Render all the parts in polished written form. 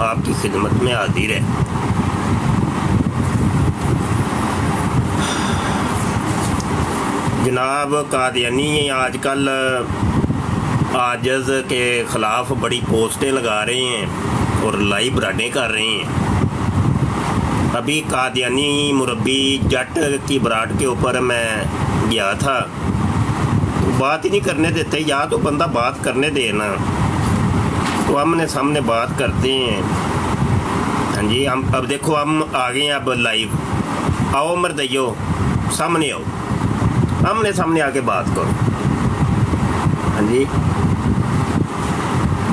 آپ کی خدمت میں حاضر ہے۔ جناب قادیانی آج کل عاجز کے خلاف بڑی پوسٹیں لگا رہے ہیں اور لائیو براڈیں کر رہے ہیں۔ ابھی قادیانی مربی جٹ کی براڈ کے اوپر میں گیا تھا، بات ہی نہیں کرنے دیتے، یا تو بندہ بات کرنے دے نا، تو آمنے سامنے بات کرتے ہیں۔ ہاں جی، ہم اب دیکھو ہم آ گئے ہیں اب لائیو، آؤ مردیو سامنے آؤ، آمنے سامنے آ کے بات کرو۔ ہاں جی،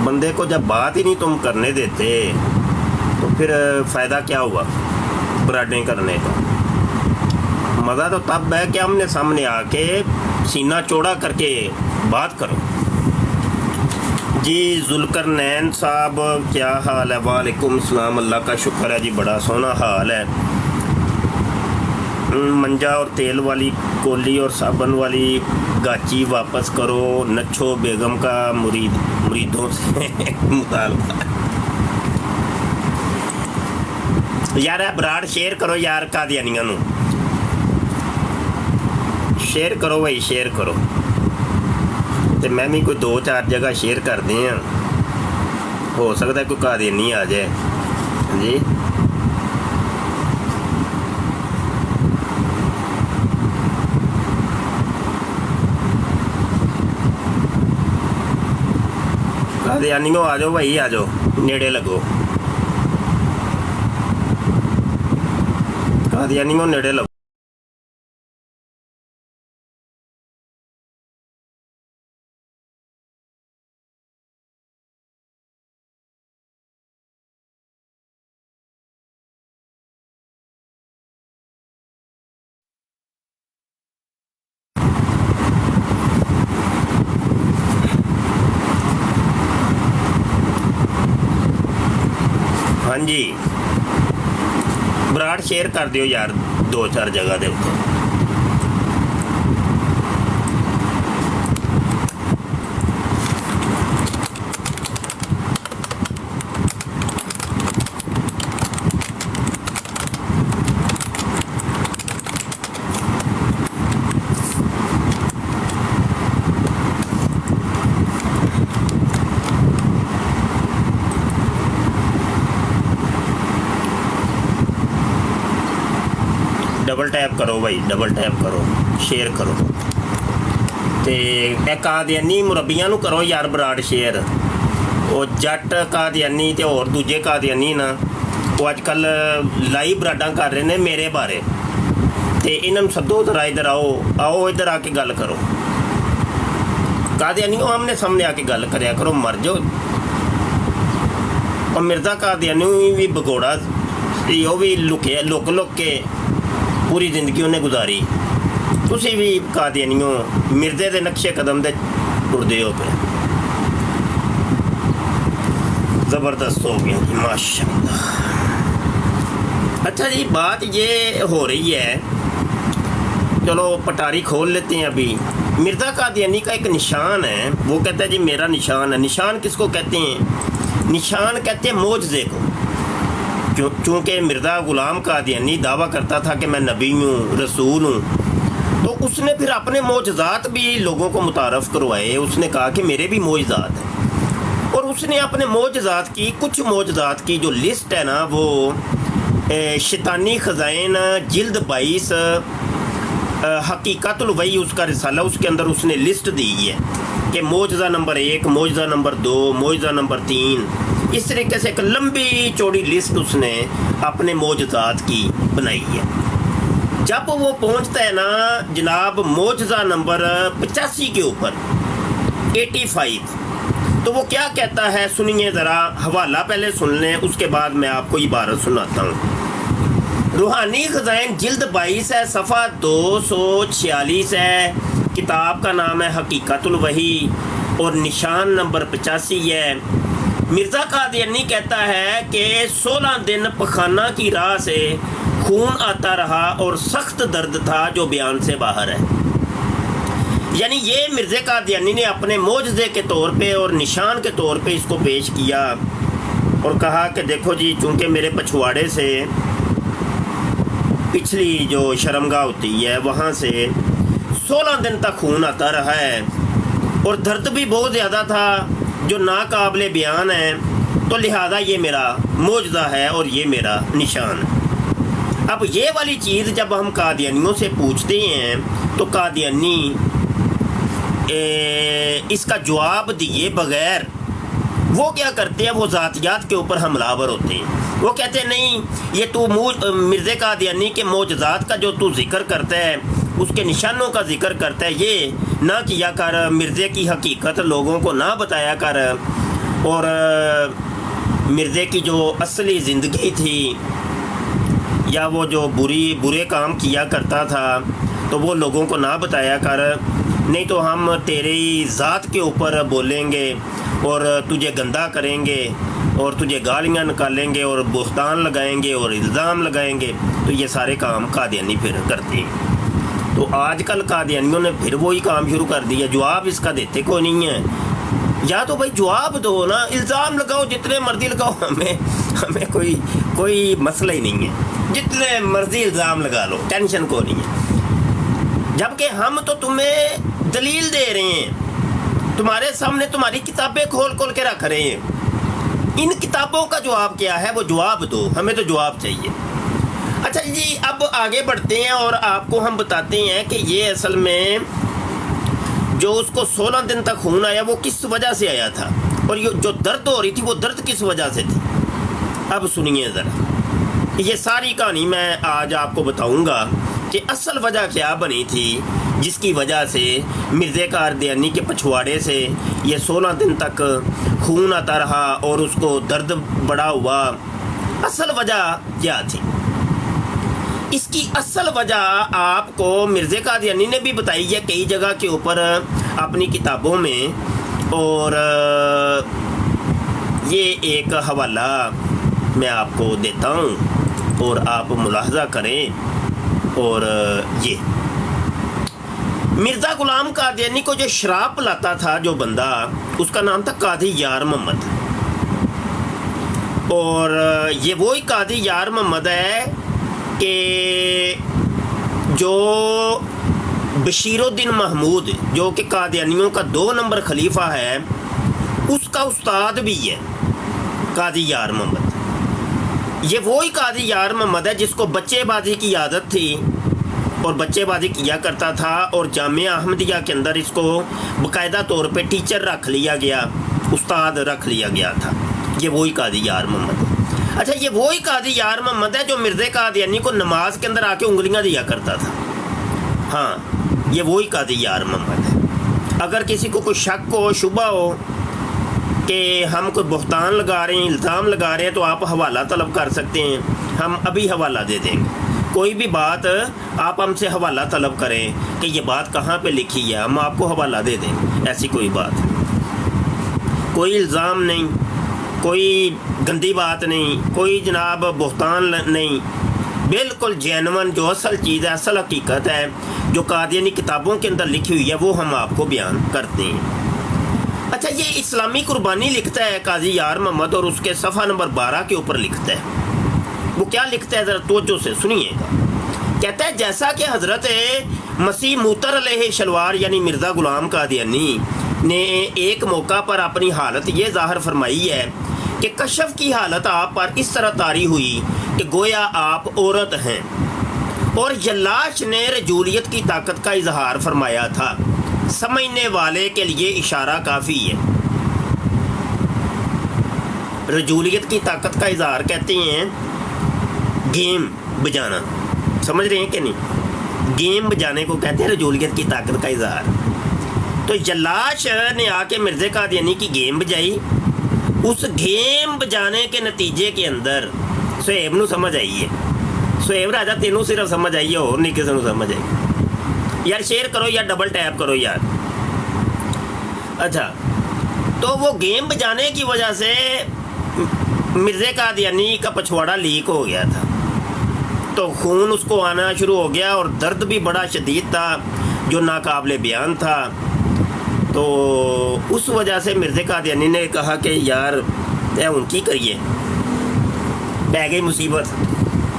بندے کو جب بات ہی نہیں تم کرنے دیتے تو پھر فائدہ کیا ہوا براڈیں کرنے کا؟ مزہ تو تب ہے کہ آمنے سامنے آ کے سینہ چوڑا کر کے بات کرو۔ جی ذوالقرنین صاحب کیا حال ہے؟ وعلیکم السلام، اللہ کا شکر ہے جی، بڑا سونا حال ہے۔ منجا اور تیل والی کولی اور صابن والی گاچی واپس کرو، نچھو بیگم کا مریدوں سے مطالبہ۔ یار براڈ شیئر کرو یار، قادیانیاں نو شیئر کرو بھائی، شیئر کرو، تے میں بھی کوئی 2-4 جگہ شیئر کر دیں، ہو سکتا ہے کوئی قادیانی آ جائے۔ جی قادیانیوں آ جاؤ بھائی، آ جاؤ، نیڑے لگو، قادیانیوں نیڑے لگو۔ ہاں جی، براڈ شیئر کر دیو یار 2-4 جگہ دے اتنے۔ ڈبل ٹیپ کرو بھائی، ڈبل ٹیپ کرو، شیئر کرو، تے اے قادیانی مربیاں نو کرو یار براڈ شیئر۔ وہ جٹ قادیانی تے اور دوجے قادیانی نا، وہ اج کل لائیو براڈاں کر رہے نے میرے بارے، تے انہاں نوں سدو ذرا ادھر آؤ، آؤ ادھر آ کے گل کرو۔ قادیانیوں آمنے سامنے آ کے گل کریا کرو، مر جاؤ۔ اور مرزا قادیانی بھی بگوڑا سی، وہ بھی لک کے پوری زندگی انہیں گزاری۔ تسی بھی قادیانیوں مرزے دے نقشے قدم دے ٹردے ہو پہ، زبردست ہو گیا جی، ماشاء اللہ۔ اچھا جی، بات یہ ہو رہی ہے، چلو پٹاری کھول لیتے ہیں ابھی۔ مرزا قادیانی کا ایک نشان ہے، وہ کہتا ہے جی میرا نشان ہے۔ نشان کس کو کہتے ہیں؟ نشان کہتے ہیں معجزے کو۔ چونکہ مرزا غلام قادیانی دعویٰ کرتا تھا کہ میں نبی ہوں، رسول ہوں، تو اس نے پھر اپنے معجزات بھی لوگوں کو متعارف کروائے۔ اس نے کہا کہ میرے بھی معجزات ہیں، اور اس نے اپنے معجزات کی کچھ معجزات کی جو لسٹ ہے نا، وہ شیطانی خزائن جلد 22 حقیقت الوحی اس کا رسالہ، اس کے اندر اس نے لسٹ دی ہے کہ معجزہ نمبر 1، معجزہ نمبر 2، معجزہ نمبر 3، اس طریقے سے ایک لمبی چوڑی لسٹ اس نے اپنے معجزات کی بنائی ہے۔ جب وہ پہنچتا ہے نا جناب معجزہ نمبر 85 کے اوپر، 85، تو وہ کیا کہتا ہے سنیے ذرا، حوالہ پہلے سن لیں، اس کے بعد میں آپ کو عبارت سناتا ہوں۔ روحانی خزائن جلد 22 ہے، صفحہ 246 ہے، کتاب کا نام ہے حقیقت الوحی، اور نشان نمبر 85 ہے۔ مرزا قادیانی کہتا ہے کہ 16 دن پخانہ کی راہ سے خون آتا رہا اور سخت درد تھا جو بیان سے باہر ہے۔ یعنی یہ مرزا قادیانی نے اپنے معجزے کے طور پہ اور نشان کے طور پہ اس کو پیش کیا، اور کہا کہ دیکھو جی چونکہ میرے پچھواڑے سے پچھلی جو شرمگاہ ہوتی ہے وہاں سے 16 دن تک خون آتا رہا ہے اور درد بھی بہت زیادہ تھا جو ناقابل بیان ہے، تو لہذا یہ میرا معجزہ ہے اور یہ میرا نشان۔ اب یہ والی چیز جب ہم قادیانیوں سے پوچھتے ہیں تو قادیانی اس کا جواب دیے بغیر وہ کیا کرتے ہیں، وہ ذاتیات کے اوپر حملہ ہوتے ہیں۔ وہ کہتے ہیں نہیں، یہ تو مرزا قادیانی کے معجزات کا جو تو ذکر کرتا ہے، اس کے نشانوں کا ذکر کرتا ہے، یہ نہ کیا کر، مرزا کی حقیقت لوگوں کو نہ بتایا کر، اور مرزا کی جو اصلی زندگی تھی یا وہ جو برے کام کیا کرتا تھا تو وہ لوگوں کو نہ بتایا کر، نہیں تو ہم تیری ذات کے اوپر بولیں گے اور تجھے گندا کریں گے اور تجھے گالیاں نکالیں گے اور بہتان لگائیں گے اور الزام لگائیں گے۔ تو یہ سارے کام قادیانی پھر کرتے ہیں۔ تو آج کل قادیانیوں نے پھر وہی کام شروع کر دیا، جواب اس کا دیتے کوئی نہیں ہے۔ یا تو بھائی جواب دو نا، الزام لگاؤ جتنے مرضی لگاؤ، ہمیں کوئی مسئلہ ہی نہیں ہے، جتنے مرضی الزام لگا لو، ٹینشن کو نہیں ہے۔ جبکہ ہم تو تمہیں دلیل دے رہے ہیں، تمہارے سامنے تمہاری کتابیں کھول کے رکھ رہے ہیں، ان کتابوں کا جواب کیا ہے وہ جواب دو، ہمیں تو جواب چاہیے۔ اچھا جی، اب آگے بڑھتے ہیں اور آپ کو ہم بتاتے ہیں کہ یہ اصل میں جو اس کو 16 دن تک خون آیا وہ کس وجہ سے آیا تھا، اور یہ جو درد ہو رہی تھی وہ درد کس وجہ سے تھی۔ اب سنیے ذرا، یہ ساری کہانی میں آج آپ کو بتاؤں گا کہ اصل وجہ کیا بنی تھی جس کی وجہ سے مرزا قادیانی کے پچھواڑے سے یہ 16 دن تک خون آتا رہا اور اس کو درد بڑا ہوا۔ اصل وجہ کیا تھی؟ اس کی اصل وجہ آپ کو مرزا قادیانی نے بھی بتائی ہے کئی جگہ کے اوپر اپنی کتابوں میں، اور یہ ایک حوالہ میں آپ کو دیتا ہوں اور آپ ملاحظہ کریں۔ اور یہ مرزا غلام قادیانی کو جو شراب پلاتا تھا جو بندہ، اس کا نام تھا قاضی یار محمد، اور یہ وہی قاضی یار محمد ہے کہ جو بشیر الدین محمود جو کہ قادیانیوں کا 2 نمبر خلیفہ ہے، اس کا استاد بھی ہے قاضی یار محمد۔ یہ وہی قاضی یار محمد ہے جس کو بچے بازی کی عادت تھی اور بچے بازی کیا کرتا تھا، اور جامعہ احمدیہ کے اندر اس کو باقاعدہ طور پہ ٹیچر رکھ لیا گیا، استاد رکھ لیا گیا تھا۔ یہ وہی قاضی یار محمد ہے۔ اچھا، یہ وہی قاضی یار محمد ہے جو مرزا قادیانی کو نماز کے اندر آ کے انگلیاں دیا کرتا تھا۔ ہاں، یہ وہی قاضی یار محمد ہے۔ اگر کسی کو کوئی شک ہو، شبہ ہو کہ ہم کوئی بہتان لگا رہے ہیں، الزام لگا رہے ہیں، تو آپ حوالہ طلب کر سکتے ہیں، ہم ابھی حوالہ دے دیں گے۔ کوئی بھی بات آپ ہم سے حوالہ طلب کریں کہ یہ بات کہاں پہ لکھی ہے، ہم آپ کو حوالہ دے دیں گے۔ ایسی کوئی بات، کوئی الزام نہیں، کوئی گندی بات نہیں، کوئی جناب بہتان نہیں، بالکل جینون جو اصل چیز ہے، اصل حقیقت ہے جو قادیانی کتابوں کے اندر لکھی ہوئی ہے، وہ ہم آپ کو بیان کرتے ہیں۔ اچھا، یہ اسلامی قربانی لکھتا ہے قاضی یار محمد، اور اس کے صفحہ نمبر 12 کے اوپر لکھتا ہے۔ وہ کیا لکھتا ہے ذرا توجہ سے سنیے گا۔ کہتا ہے جیسا کہ حضرت مسیح موتر علیہ شلوار یعنی مرزا غلام قادیانی نے ایک موقع پر اپنی حالت یہ ظاہر فرمائی ہے کہ کشف کی حالت آپ پر اس طرح طاری ہوئی کہ گویا آپ عورت ہیں، اور جلاش نے رجولیت کی طاقت کا اظہار فرمایا تھا، سمجھنے والے کے لیے اشارہ کافی ہے۔ رجولیت کی طاقت کا اظہار کہتے ہیں گیم بجانا، سمجھ رہے ہیں کہ نہیں؟ گیم بجانے کو کہتے ہیں رجولیت کی طاقت کا اظہار۔ تو جلاش نے آ کے مرزا قادیانی کی گیم بجائی، اس گیم بجانے کے نتیجے کے اندر سہیب نو سمجھ آئی ہے، سہیب راجہ تینوں صرف سمجھ آئی ہے، اور نہیں کسی نو سمجھ آئی۔ یار شیئر کرو یا ڈبل ٹیپ کرو یار۔ اچھا، تو وہ گیم بجانے کی وجہ سے مرزا قادیانی کا پچھواڑا لیک ہو گیا تھا، تو خون اس کو آنا شروع ہو گیا اور درد بھی بڑا شدید تھا جو ناقابل بیان تھا۔ تو اس وجہ سے مرزا قادیانی نے کہا کہ یار ਤੇ ਹੁਣ ਕੀ ਕਰੀਏ, ਪੈ ਗਈ ਮੁਸੀਬਤ,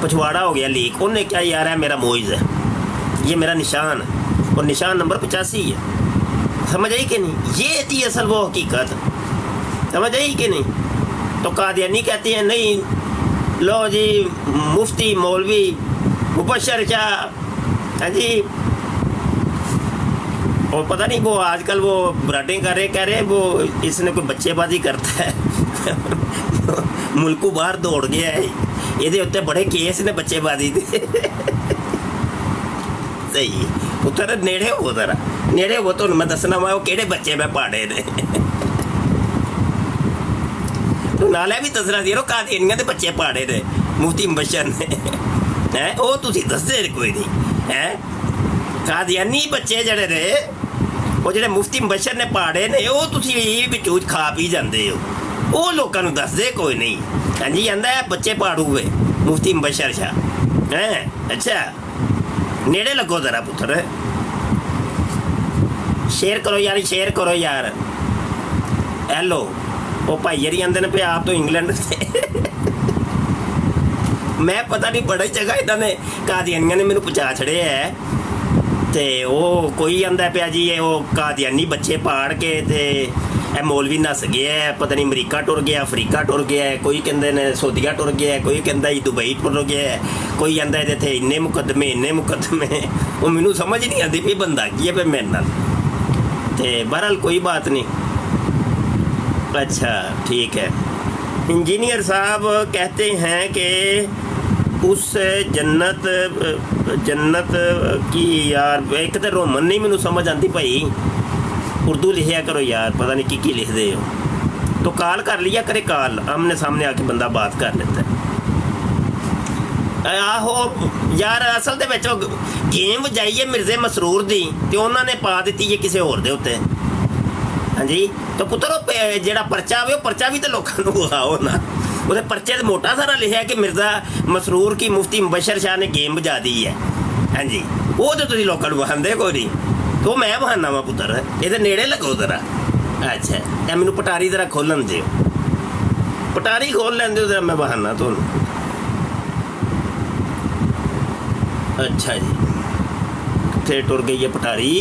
पछवाड़ा हो गया लीक। उन्होंने क्या यार है मेरा मोइज़ है, ये मेरा निशान है और निशान नंबर 85 है। समझ आई कि नहीं, ये थी असल वो हकीकत, समझ आई कि नहीं। तो कादियानी कहते हैं नहीं लो जी मुफ्ती मौलवी मुबशर शाह, हाँ जी, और पता नहीं वो आजकल वो बराडें कर रहे, कह रहे वो इसने कोई बच्चेबाजी करता है मुल्कू बाहर दौड़ गया है, ਇਹਦੇ ਉੱਤੇ ਬੜੇ ਕੇਸ ਨੇ ਬੱਚੇਬਾਜ਼ੀ ਦੇ। ਸਹੀ ਉੱਤਰ ਨੇੜੇ ਹੋ ਜ਼ਰਾ, ਨੇੜੇ ਹੋ, ਤੁਹਾਨੂੰ ਮੈਂ ਦੱਸਣਾ ਵਾ ਉਹ ਕਿਹੜੇ ਬੱਚੇ ਮੈਂ ਪਾੜੇ ਨੇ। ਤੂੰ ਨਾਲੇ ਵੀ ਦੱਸਣਾ ਸੀ ਉਹ ਕਾਦੀਆਨੀਆਂ ਦੇ ਬੱਚੇ ਪਾੜੇ ਨੇ ਮੁਫਤੀ ਮੁਬਸ਼ਰ ਨੇ, ਹੈ ਉਹ ਤੁਸੀਂ ਦੱਸਦੇ ਕੋਈ ਨਹੀਂ ਹੈ। ਕਾਦੀਆਨੀ ਬੱਚੇ ਜਿਹੜੇ ਨੇ ਉਹ ਜਿਹੜੇ ਮੁਫਤੀ ਮੁਬਸ਼ਰ ਨੇ ਪਾੜੇ ਨੇ ਉਹ ਤੁਸੀਂ ਵਿੱਚੋਂ ਖਾ ਪੀ ਜਾਂਦੇ ਹੋ, ਉਹ ਲੋਕਾਂ ਨੂੰ ਦੱਸਦੇ ਕੋਈ ਨਹੀਂ। हाँ जी आंदा है बच्चे पाड़ू हुए मुफ्ती मुबशर शाह हैं। अच्छा नेड़े लगो जरा पुत्र, शेयर करो यार, शेयर करो यार। हेलो वो भाई यारी आंदे ने पे आप तो इंग्लैंड से मैं पता नहीं बड़ी जगह इन्होंने कादियानियां ने मैनू पहुँचा छड़े है। तो वो कोई आंदा पिया जी वो कादियानी बच्चे पाड़ के ते मौलवी नस गया है, पता नहीं अमरीका टुर गया, अफ्रीका टुर गया है, कोई कहते ने सऊदीया टुर गया है, कोई कहता जी दुबई टुर गया है, कोई कहता है इतने इन्ने मुकदमे इन्ने मुकदमे। वो मैनू समझ नहीं आती भी बंदा की है पे मेरे नाल। तो बहरहाल कोई बात नहीं। अच्छा ठीक है। इंजीनियर साहब कहते हैं कि उस जन्नत की यार एक तो रोमन नहीं मैनू समझ आती भाई, उर्दू लिखिया करो यार, पता नहीं की लिखते हो। तो कॉल कर लिया करे, कॉल आमने सामने आके बंदा बात कर लेता है। आहो यार असल दे विच गेम वजाई है मिर्जे मसरूर दी ते उन्होंने पा दी है किसी होर दे उत्ते। हाँ जी तो पुत्रो जेड़ा परचा आवे परचा भी तो लोगों को आओ ना, उसे परचे मोटा सारा लिखा कि मिर्जा मसरूर की मुफ्ती मुबशर शाह ने गेम बजा दी है। हाँ जी वो तो तुम लोगों को बहाते कोई नहीं, तो मैं बहाना वा पुत्र, ये नेड़े लगो जरा। अच्छा ए मैनू पटारी जरा खोलन दो, पटारी खोल लें जरा, मैं बहाना तो। अच्छा जी कितने टुर गई है पटारी।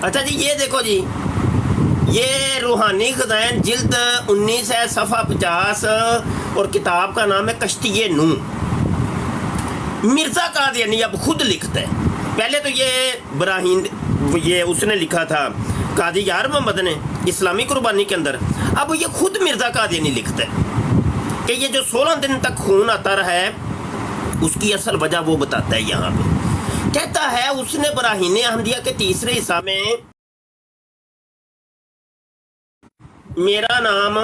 अच्छा जी ये देखो जी, ये रूहानी खजाइन जिल्द 19 है, सफ़ा 50 और किताब का नाम है कश्ती नूह। मिर्ज़ा कादियानी अब खुद लिखता है, पहले तो ये इब्राहिम ये उसने लिखा था कादी यार मोहम्मद ने इस्लामी कुर्बानी के अंदर, अब ये खुद मिर्ज़ा कादियानी लिखता है कि ये जो 16 दिन तक खून आता रहा है उसकी असल वजह वो बताता है। यहाँ पे कहता है उसने इब्राहिम अहमदिया के तीसरे हिस्सा में मेरा नाम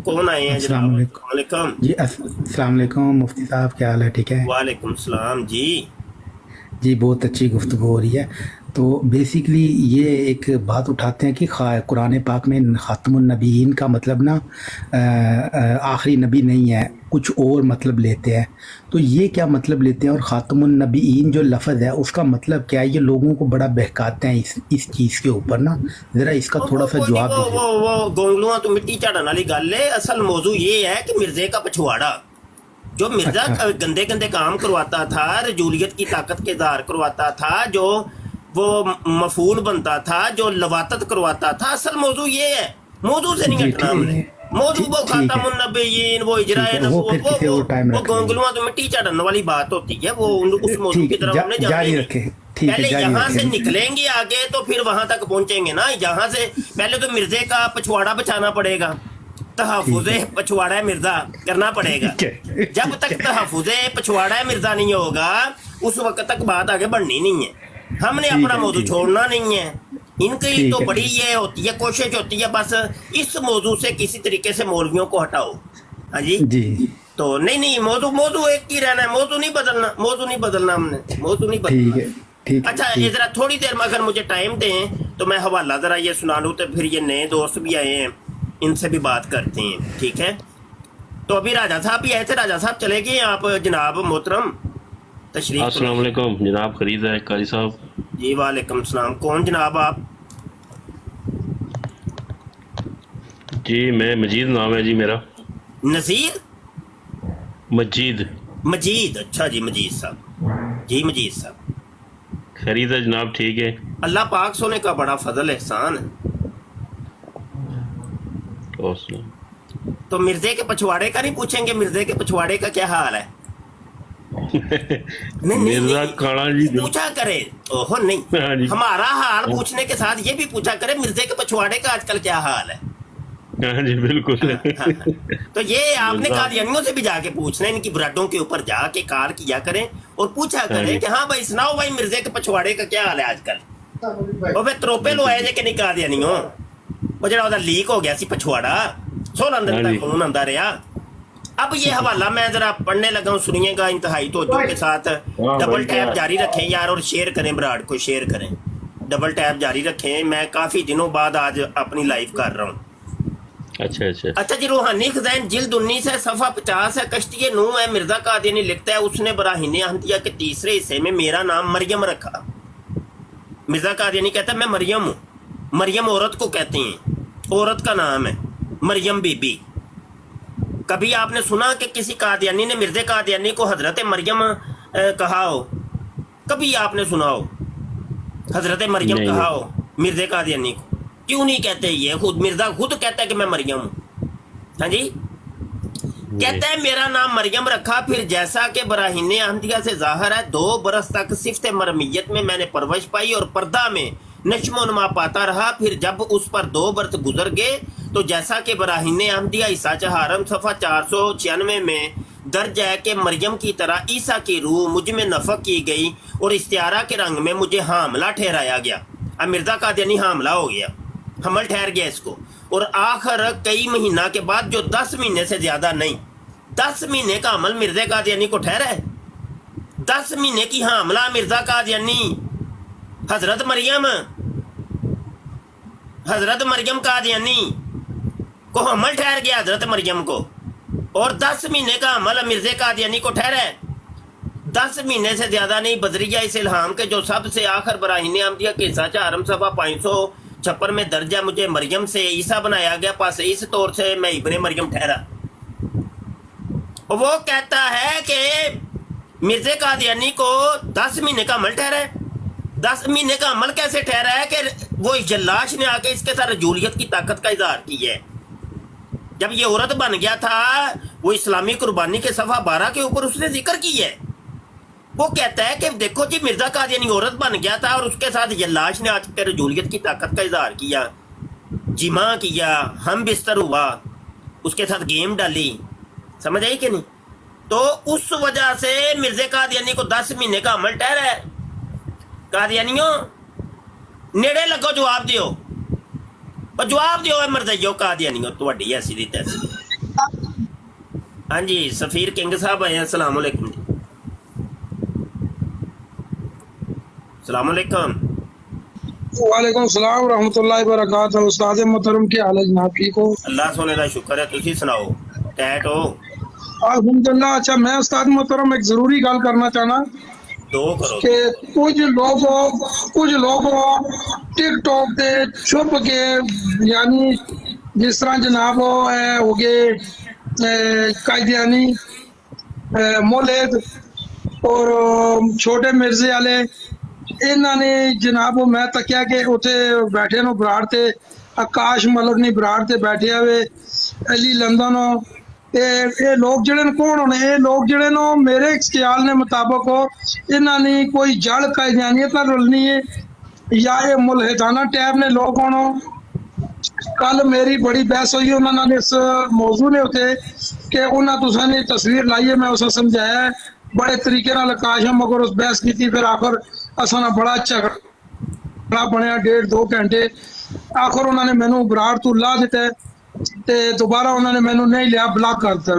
कौन आए हैं? अस्सलाम वालेकुम जी। अस्सलाम वालेकुम मुफ्ती साहब, क्या हाल है? ठीक है। वालेकुम सलाम जी। जी बहुत अच्छी गुफ्तगू हो रही है। तो बेसिकली ये एक बात उठाते हैं कि कुरान पाक में ख़ातमुन नबीयीन का मतलब ना आखिरी नबी नहीं है, कुछ और मतलब लेते हैं। तो ये क्या मतलब लेते हैं और ख़ातमुन नबीयीन जो लफ्ज़ है उसका मतलब क्या है? ये लोगों को बड़ा बहकाते हैं इस चीज़ के ऊपर ना, ज़रा इसका थोड़ा सा जवाब दीजिए। वो गोंगलुआ तो मिट्टी झाड़न वाली गल है। असल मौजू ये है कि मिर्जे का पछवाड़ा जो मिर्जा गंदे गंदे काम करवाता था, रजूलियत की ताकत के इज़हार करवाता था, जो वो मफूल बनता था, जो लवातत करवाता था, असल मौजू ये है। मौजू से नहीं हटना हमने। मौजू वो खातमुन नबिय्यीन, वो इजराए नबूवत, वो गोंगलुआ तो मिट्टी चढ़ने वाली बात होती है। वो उस मौजू की तरफ हमने जारी रखे। पहले यहाँ से निकलेंगे आगे तो फिर वहां तक पहुंचेंगे ना। यहाँ से पहले तो मिर्जे का पछवाड़ा बचाना पड़ेगा, तहफ़ुज़े पछवाड़ा मिर्जा करना पड़ेगा। जब तक तहफ़ुज़े पछवाड़ा मिर्जा नहीं होगा उस वक्त तक बात आगे बढ़नी नहीं है। हमने अपना मौजू छोड़ना नहीं है। इनकी तो बड़ी ये होती है, कोशिश होती है बस इस मौजू से किसी तरीके से मौलवियों को हटाओ। हाँ जी तो नहीं मौजू एक ही रहना है, मौजू नहीं बदलना हमने, मौजू नहीं बदलना। अच्छा ये जरा थोड़ी देर में अगर मुझे टाइम दें तो मैं हवाला जरा ये सुना लूँ, तो फिर ये नए दोस्त भी आए हैं, इनसे भी बात करते हैं, ठीक है। तो अभी राजा साहब भी आए थे, राजा साहब चले गए। आप जनाब मोहतरम तशरीफ। अस्सलाम वालेकुम जनाब, खरीद है कारी साहब। जी वालेकुम सलाम। कौन जनाब आप? जी मैं मजीद नाम है जी मेरा। नज़ीर मजीद। मजीद, अच्छा जी मजीद साहब, जी मजीद साहब। खैरियत है जनाब, ठीक है। अल्लाह पाक सोने का बड़ा फजल एहसान है। और सुनाओ। तो मिर्जे के पछवाड़े का नहीं पूछेंगे, मिर्जे के पछवाड़े का क्या हाल है? नहीं मिर्जा खाना जी पूछा करे। ओहो नहीं, हाँ जी। हमारा हाल पूछने के साथ ये भी पूछा करे मिर्जे के पछवाड़े का आजकल क्या हाल है। हाँ जी बिल्कुल। हाँ। तो ये आपने कादियानियों से भी जाके पूछना है, इनकी ब्राडों के ऊपर जाके कार किया करें और पूछा करें कि हाँ भाई सुनाओ भाई मिर्जे के पछवाड़े का क्या हाल है आजकल। और फिर त्रोपे लो आए जे कि नहीं कादियानियों, वो जरा लीक हो गया सी पछवाड़ा, 16 दिन हाँ जी। तक खून आंदा रहा। अब ये हवाला मैं जरा पढ़ने लगा हूँ, सुनिएगा इंतहाई तवज्जो के साथ। डबल टैप जारी रखें यार और शेयर करें, ब्राड को शेयर करें, डबल टैप जारी रखें। मैं काफी दिनों बाद आज अपनी लाइव कर रहा हूँ। अच्छा अच्छा। अच्छा जी, रूहानी खज़ाइन जिल्द 19 है, सफ़ा 50 है, कश्ती नूह है। मिर्जा कादियानी लिखता है उसने बराहीन अहमदिया के तीसरे हिस्से में मेरा नाम मरियम रखा। मिर्जा कादियानी कहता है मैं मरियम हूँ। मरियम औरत को कहते हैं, औरत का नाम है मरियम बीबी। कभी आपने सुना कि किसी कादियानी ने मिर्जे कादियानी को हजरत मरियम कहा हो? कभी आपने सुना हो हजरत मरियम नहीं। कहा हो मिर्जे कादियानी को? क्यों नहीं कहते? ये खुद मिर्जा खुद कहता है कि मैं मरियम हूँ। हाँ जी, कहता है मेरा नाम मरियम रखा। फिर जैसा कि बराहीन अहमदिया से जाहिर है 2 बरस तक सिफ्त मरमियत में मैंने परवरिश पाई और पर्दा में नश्मो नुमा पाता रहा। फिर जब उस पर 2 बरस गुजर गए तो जैसा कि बराहीन अहमदिया ईसा चहारम सफ़ा 496 में दर्ज है कि मरियम की तरह ईसा की रूह मुझ में नफक की गई और इस्तियारा के रंग में मुझे हामला ठहराया गया। अब मिर्जा कादियानी हामला हो गया, हमल ठहर गया इसको। और आखिर कई महीना के बाद, जो 10 महीने से ज्यादा नहीं, 10 महीने का हमल मिर्जा कादियानी को ठहरा है। 10 महीने की हामला मिर्जा कादियानी, हजरत मरियम कादियानी को हमल ठहर गया, हजरत मरियम को। और 10 महीने का हमल मिर्जा कादियानी को ठहरा है। 10 महीने से ज्यादा नहीं। बदरिया इस इल्हाम के जो सबसे आखिर बराहीन अहमदिया के साचा आरम सफा 556 में दर्जा मुझे मरियम से ईसा बनाया गया, पास इस तौर से मैं इब्ने मरियम ठहरा। वो कहता है कि मिर्जे कादियानी को 10 महीने का अमल ठहरा है। 10 महीने का अमल कैसे ठहरा है कि वो इस जल्लाश ने आके इसके साथ रजूलियत की ताकत का इजहार किया है। जब ये औरत बन गया था, वो इस्लामी कुर्बानी के सफा 12 के ऊपर उसने जिक्र किया है। वो कहता है कि देखो जी मिर्जा कादियानी औरत बन गया था और उसके साथ जल्लाश ने आके रजूलियत की ताकत का इजहार किया, जिमा किया, हम बिस्तर हुआ, उसके साथ गेम डाली। समझ आई कि नहीं? तो उस वजह से मिर्जे कादियानी को 10 महीने का अमल ठहरा है। कादियानियों नेड़े लगो, जवाब दियो, और जवाब दियो मरजइयो कादियानियों, तुहाडी ऐसी दी तैसी। हाँ जी, सफीर किंग साहब आए, अस्सलाम वालेकुम जी। अस्सलाम वालेकुम। वालेकुम सलाम रहमतुल्लाहि व बरकातहू। उस्ताद मोहतरम के हाल है जनाब? ठीक हो? अल्लाह सोने का शुक्र है, तुसी सुनाओ, टैट हो? अल्हम्दुलिल्लाह। अच्छा, मैं उस्ताद मोहतरम एक जरूरी गल करना चाहना दो करो। कि कुछ लोग टिकटॉक ते छुप के, यानी जिस तरह जनाब हो गए कादियानी, मोलेद और छोटे मिर्जे वाले, इन्होंने जनाब मैं तकिया कि उसे बैठे नो बराड़ ते आकाश मलक नहीं बराड़ ते बैठे हुए अली लंदन। ये लोग जड़े कौन होने? ये लोग जड़े नो मेरे ख्याल ने मुताबिक हो इन्होंने कोई जड़ कायदानियत रलनी है या ये मुलहिदाना टैब ने लोग होनो। कल मेरी बड़ी बहस हुई उन्होंने इस मौजू ने उते कि उन्हें तुसाने तस्वीर लाई है, मैं उसे समझाया बड़े तरीके नाल आकाश मगर उस बहस की। फिर आखिर असा बड़ा झगड़ा बनया 1.5-2 घंटे। आखिर उन्होंने मैनू बराड़ तू ला दिता ते दोबारा उन्होंने मैनू नहीं लिया, ब्लॉक कर दिता।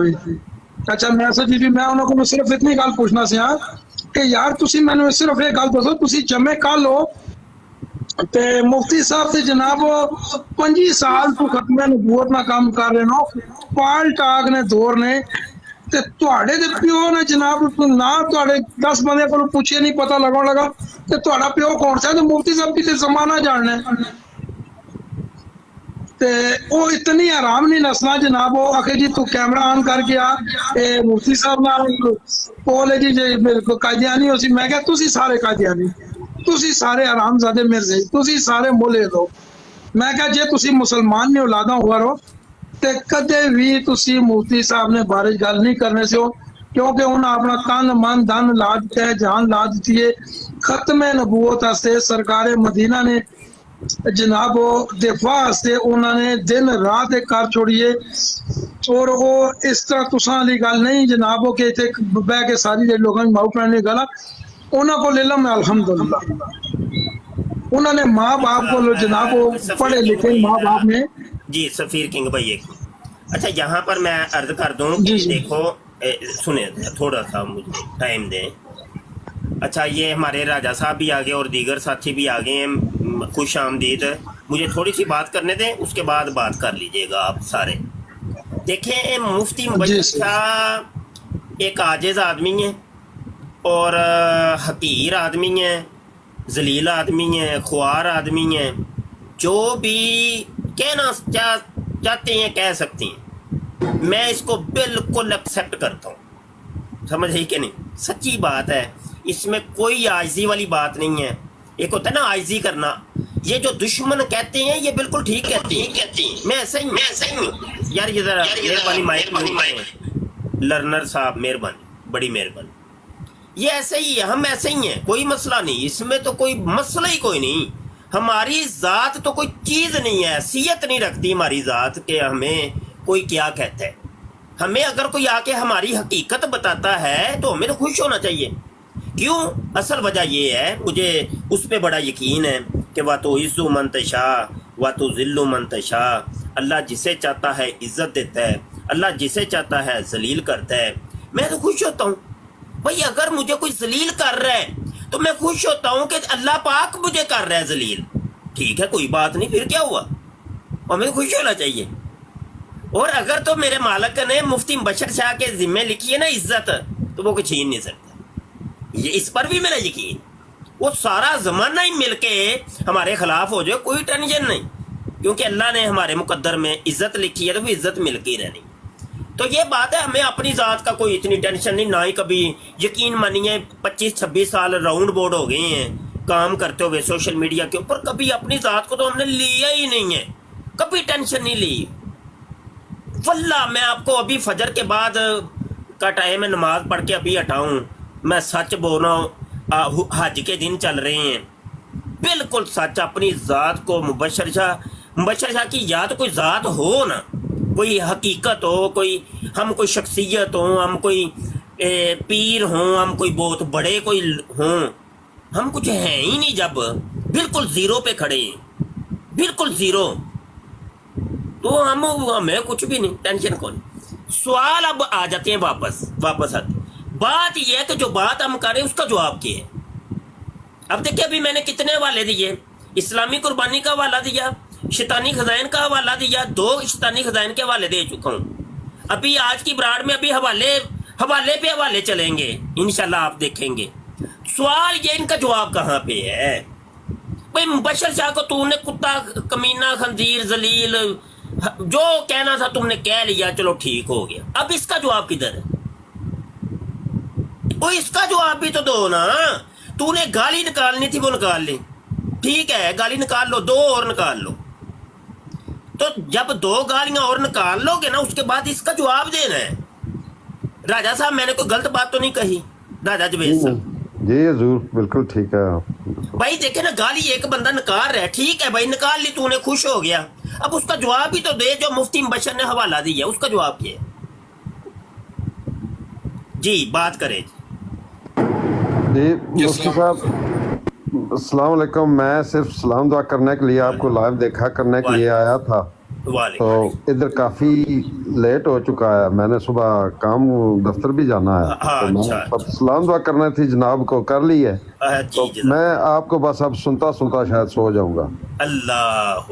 अच्छा मैसेज भी मैं उन्होंने सिर्फ इतनी गल पूछना सी कि यार तुसी मैनू सिर्फ ये गल दसो, तुसी जमे कल हो ते मुफ्ती साहब ते जनाब 25 साल तू खत्म नबूवत ना काम कर रहे हो, पाल टाग ने दौर ने ते तुहाडे दे प्यो ने जनाब ना तुहाडे 10 बंदे को पूछे नहीं पता लगन लगा ते तुहाडा प्यो कौन सा? तो मुफ्ती साहब की ते जमाना जानना है। تے وہ اتنی آرام نہیں نسنا جناب وہ آخر جی تو کیمرہ آن کر کے آ مفتی صاحب نال کول ہے جی قادیانی ہو سی میں کہا تسی سارے قادیانی تسی سارے آرام زادے مرزے تسی سارے مولے دو میں کہا جے تسی مسلمان نے اولاداں ہوا رہو تے کدے بھی تسی مفتی صاحب نے بارے گل نہیں کرنے سے ہو کیونکہ انہاں اپنا تن من دھن لا دیتا ہے جان لا دیتی ہے ختم نبوت واسطے سرکار مدینہ نے جناب دفاع سے انہوں نے دن رات کر چھوڑیے اور وہ اس طرح تساں والی گل نہیں جناب کہ بہ کے ساری لوگوں کی ماؤ پڑھنے کی گل انہوں کو علم ہے الحمدللہ انہوں نے ماں باپ کو جناب پڑھے لکھے ماں باپ نے جی سفیر کنگ بھائی ایک اچھا یہاں پر میں عرض کر دوں کہ دیکھو سنیں تھوڑا سا مجھے ٹائم دیں اچھا یہ ہمارے راجہ صاحب بھی آگے اور دیگر ساتھی بھی آگے ہیں خوش آمدید مجھے تھوڑی سی بات کرنے دیں اس کے بعد بات کر لیجئے گا آپ سارے دیکھیں مفتی مبشر شاہ ایک عاجز آدمی ہے اور حقیر آدمی ہے ذلیل آدمی ہے خوار آدمی ہے جو بھی کہنا چاہتے ہیں کہہ سکتے ہیں میں اس کو بالکل ایکسیپٹ کرتا ہوں سمجھ رہی کہ نہیں سچی بات ہے اس میں کوئی عاجزی والی بات نہیں ہے ایک ہوتا ہے نا عاجزی کرنا یہ جو دشمن کہتے ہیں یہ بالکل ٹھیک کہتے ہیں میں ایسا ہی ہوں یار یہ ذرا مہربانی مائک لرنر صاحب مہربانی بڑی مہربانی یہ ایسے ہی ہے ہم ایسے ہی ہیں کوئی مسئلہ نہیں اس میں تو کوئی مسئلہ ہی کوئی نہیں ہماری ذات تو کوئی چیز نہیں ہے حیثیت نہیں رکھتی ہماری ذات کہ ہمیں کوئی کیا کہتا ہے ہمیں اگر کوئی آ کے ہماری حقیقت بتاتا ہے تو ہمیں تو خوش ہونا چاہیے کیوں اصل وجہ یہ ہے مجھے اس پہ بڑا یقین ہے کہ وَتُعِزُّ عِزُّ منتشا وَتُذِلُّ منتشا اللہ جسے چاہتا ہے عزت دیتا ہے اللہ جسے چاہتا ہے ذلیل کرتا ہے میں تو خوش ہوتا ہوں بھائی اگر مجھے کوئی ذلیل کر رہا ہے تو میں خوش ہوتا ہوں کہ اللہ پاک مجھے کر رہا ہے ذلیل ٹھیک ہے کوئی بات نہیں پھر کیا ہوا اور مجھے خوش ہونا چاہیے اور اگر تو میرے مالک نے مفتی مبشر شاہ کے ذمے لکھی ہے نا عزت تو وہ کوئی چھین نہیں سکتا یہ اس پر بھی میرا یقین وہ سارا زمانہ ہی مل کے ہمارے خلاف ہو جائے کوئی ٹینشن نہیں کیونکہ اللہ نے ہمارے مقدر میں عزت لکھی ہے تو وہ عزت مل کے ہی رہنی تو یہ بات ہے ہمیں اپنی ذات کا کوئی اتنی ٹینشن نہیں نہ ہی کبھی یقین مانیے 25-26 سال راؤنڈ بورڈ ہو گئے ہیں کام کرتے ہوئے سوشل میڈیا کے اوپر کبھی اپنی ذات کو تو ہم نے لیا ہی نہیں ہے کبھی ٹینشن نہیں لی واللہ میں آپ کو ابھی فجر کے بعد کا ٹائم ہے نماز پڑھ کے ابھی ہٹاؤں میں سچ بول رہا ہوں حج کے دن چل رہے ہیں بالکل سچ اپنی ذات کو مبشر شاہ کی یا تو کوئی ذات ہو نا کوئی حقیقت ہو کوئی ہم کوئی شخصیت ہوں ہم کوئی پیر ہوں ہم کوئی بہت بڑے کوئی ہوں ہم کچھ ہیں ہی نہیں جب بالکل زیرو پہ کھڑے ہیں بالکل زیرو تو ہمیں کچھ بھی نہیں ٹینشن کون سوال اب آ جاتے ہیں واپس آتے بات یہ ہے کہ جو بات ہم کریں اس کا جواب کیا ہے اب دیکھیں ابھی میں نے کتنے حوالے دیے اسلامی قربانی کا حوالہ دیا شیطانی خزائن کا حوالہ دیا 2 شیطانی خزائن کے حوالے دے چکا ہوں ابھی آج کی براڈ میں ابھی حوالے پہ حوالے چلیں گے انشاءاللہ آپ دیکھیں گے سوال یہ ان کا جواب کہاں پہ ہے بھائی مبشر شاہ کو تو نے کتا کمینہ خنزیر ذلیل جو کہنا تھا تم نے کہہ لیا چلو ٹھیک ہو گیا اب اس کا جواب کدھر ہے وہ اس کا جواب بھی تو دو نا تو نے گالی نکالنی تھی وہ نکال لی ٹھیک ہے گالی نکال لو 2 اور نکال لو تو جب 2 گالیاں اور نکال لو گے نا اس کے بعد اس کا جواب دینا ہے راجہ صاحب میں نے کوئی غلط بات تو نہیں کہی راجہ جوید صاحب جی حضور بالکل ٹھیک ہے بھائی دیکھیں نا گالی ایک بندہ نکال رہا ہے ٹھیک ہے بھائی نکال لی تو نے خوش ہو گیا اب اس کا جواب بھی تو دے جو مفتی مبشر نے حوالہ دیا اس کا جواب کیا ہے جی بات کریں جی مفتی صاحب السلام علیکم میں صرف سلام دعا کرنے کے لیے آپ کو لائیو دیکھا کرنے کے لیے آیا تھا تو ادھر کافی لیٹ ہو چکا ہے میں نے صبح کام دفتر بھی جانا ہے تو میں سلام دعا کرنا تھی جناب کو کر لی ہے تو میں آپ کو بس اب سنتا شاید سو جاؤں گا اللہ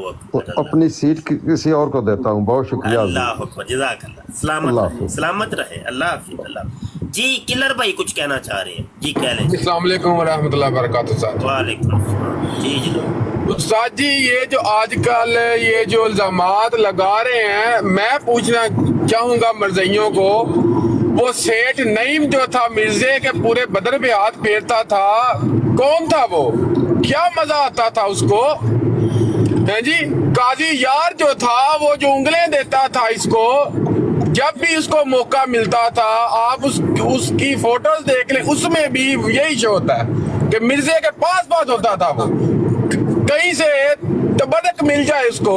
اپنی سیٹ کسی اور کو دیتا ہوں بہت شکریہ اللہ جزاک اللہ سلامت رہے اللہ حافظ اللہ جی کلر بھائی کچھ کہنا چاہ رہے ہیں جی کہہ لیں السلام علیکم ورحمۃ اللہ وبرکاتہ وعلیکم السلام جی उस्ताद जी ये जो आजकल ये जो इल्जामात लगा रहे हैं, मैं पूछना चाहूंगा मर्जियों को, वो सेठ नईम जो था मिर्जे के पूरे बदन पे हाथ फेरता था, कौन था वो? क्या मजा आता था उसको? है जी। काजी यार जो था वो जो उंगलें देता था इसको, जब भी उसको मौका मिलता था, आप उसकी फोटोज देख लें, उसमें भी यही शो होता है कि मिर्जे के पास होता था वो, कहीं से तबरक मिल जाए उसको।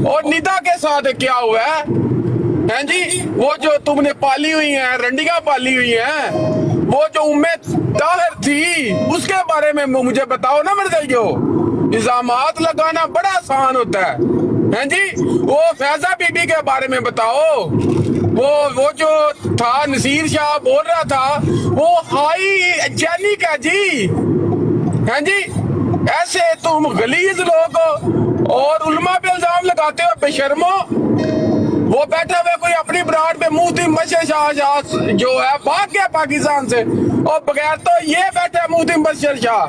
और निदा के साथ क्या हुआ है जी, वो जो तुमने पाली हुई है, रंडियां पाली हुई है, वो जो उम्मे ताहिर थी, उसके बारे में मुझे बताओ ना मर्जियो। इल्जामात लगाना बड़ा आसान होता है जी। वो फैजा बीबी के बारे में बताओ, वो जो था नसीर शाह बोल रहा था, वो हाई जैनिक है जी, हैं जी। ऐसे तुम गलीज लोग और उलमा पे इल्जाम लगाते हो बेशर्मो। वो बैठे हुए कोई अपनी ब्रांड पे मुफ्ती मशर शाह जो है भाग गया पाकिस्तान से, और बगैर तो ये बैठे मुफ्ती मशर शाह,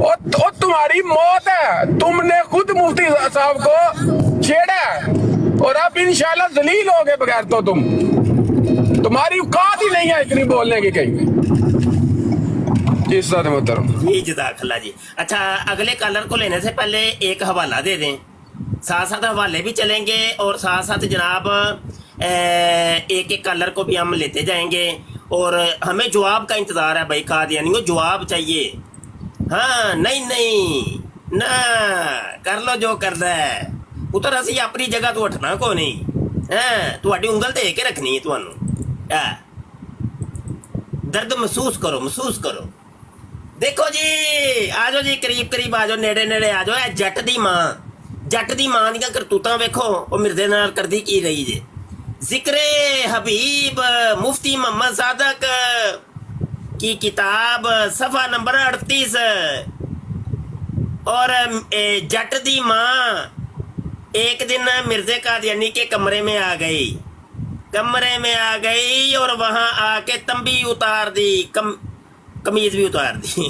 और तुम्हारी मौत है, तुमने खुद मुफ्ती साहब को छेड़ा है, और अब इंशाल्लाह जलील हो गए बगैर तो तुम्हारी औकात ही नहीं है इतनी बोलने की कहीं। जी जी जज़ाकल्लाह जी। अच्छा, अगले कॉलर को लेने से पहले एक हवाला दे दें, साथ साथ हवाले भी चलेंगे और साथ साथ जनाब एक एक कॉलर को भी हम लेते जाएंगे, और हमें जवाब का इंतज़ार है भाई, कादियानियों जवाब चाहिए। हाँ नहीं ना कर लो जो करना है पुत्र, असी अपनी जगह तो उठना को नहीं है, तुहाडी उंगल दे के रखनी है तुहानू। दर्द महसूस करो। देखो जी, आ जाओ जी, करीब आ जाओ, नेड़े आ जाओ। जट दी मां दी करतूतां वेखो, वो मिर्जे नाल करदी की रही जे। जिक्रे हबीब मुफ्ती मोहम्मद सादक की किताब सफ़ा नंबर 38, और जट दी मां एक दिन मिर्जे कादियानी के कमरे में आ गई और वहां आके तंबी उतार दी, कमीज भी उतार दी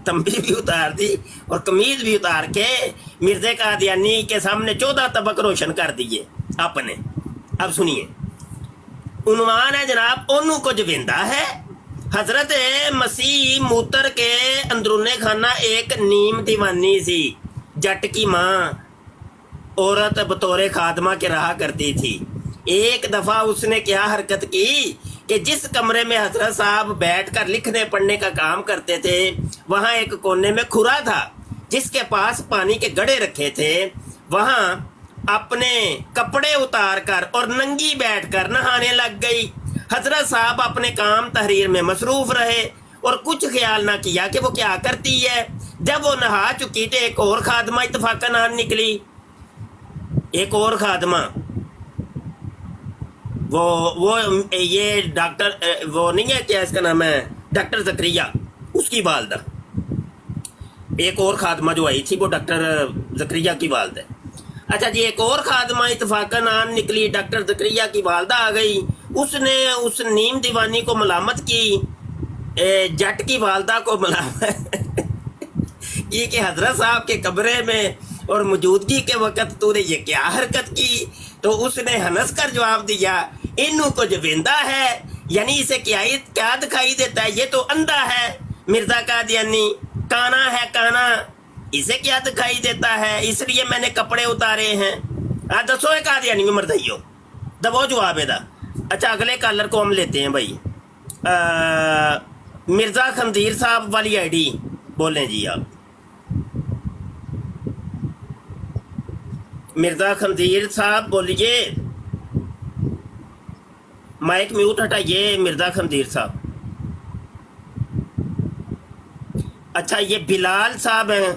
तंबी भी उतार दी और कमीज भी उतार के मिर्जे कादियानी के सामने 14 तबक रोशन कर दिए अपने। अब सुनिए, उन्वान है जनाब, ओनू कुछ वेंदा है। हजरत मसीह मूतर के अंदरूने खाना एक नीम दीवानी सी, जट की माँ औरत बतौरे खादमा के रहा करती थी। एक दफा उसने क्या हरकत की कि जिस कमरे में हजरत साहब बैठकर लिखने पढ़ने का काम करते थे, वहां एक कोने में खुरा था जिसके पास पानी के गड़े रखे थे। वहां अपने कपड़े उतार कर और नंगी बैठकर नहाने लग गई। हजरत साहब अपने काम तहरीर में मसरूफ रहे और कुछ ख्याल ना किया कि वो क्या करती है। जब वो नहा चुकी तो एक और खादमा इत्तफाकन आ निकली। एक और खादमा, वो ये डॉक्टर, वो नहीं है क्या इसका नाम है, डॉक्टर जकरिया, उसकी वालदा। एक और खादमा जो आई थी वो डॉक्टर जकरिया की वालदा है। अच्छा जी, एक और खादमा इत्तफाकन आन निकली, डॉक्टर जकरिया की वालदा आ गई। उसने उस नीम दीवानी को मलामत की, जट की वालदा को मलामत की कि हजरत साहब के कमरे में और मौजूदगी के वक्त तूने ये क्या हरकत की। तो उसने हंस कर जवाब दिया, इनू कुछ वेंदा है, यानी इसे क्या दिखाई देता है, ये तो अंधा है। मिर्जा कादियानी काना है, काना, इसे क्या दिखाई देता है, इसलिए मैंने कपड़े उतारे हैं। दसो है कादियानी में मरदइयो, दबो जवाब है। अच्छा, अगले कॉलर को हम लेते हैं भाई। मिर्जा खंजीर साहब वाली आईडी बोलें जी आप। मिर्जा खंजीर साहब बोलिए, माइक म्यूट हटाइए मिर्जा खंजीर साहब। अच्छा, ये बिलाल साहब हैं,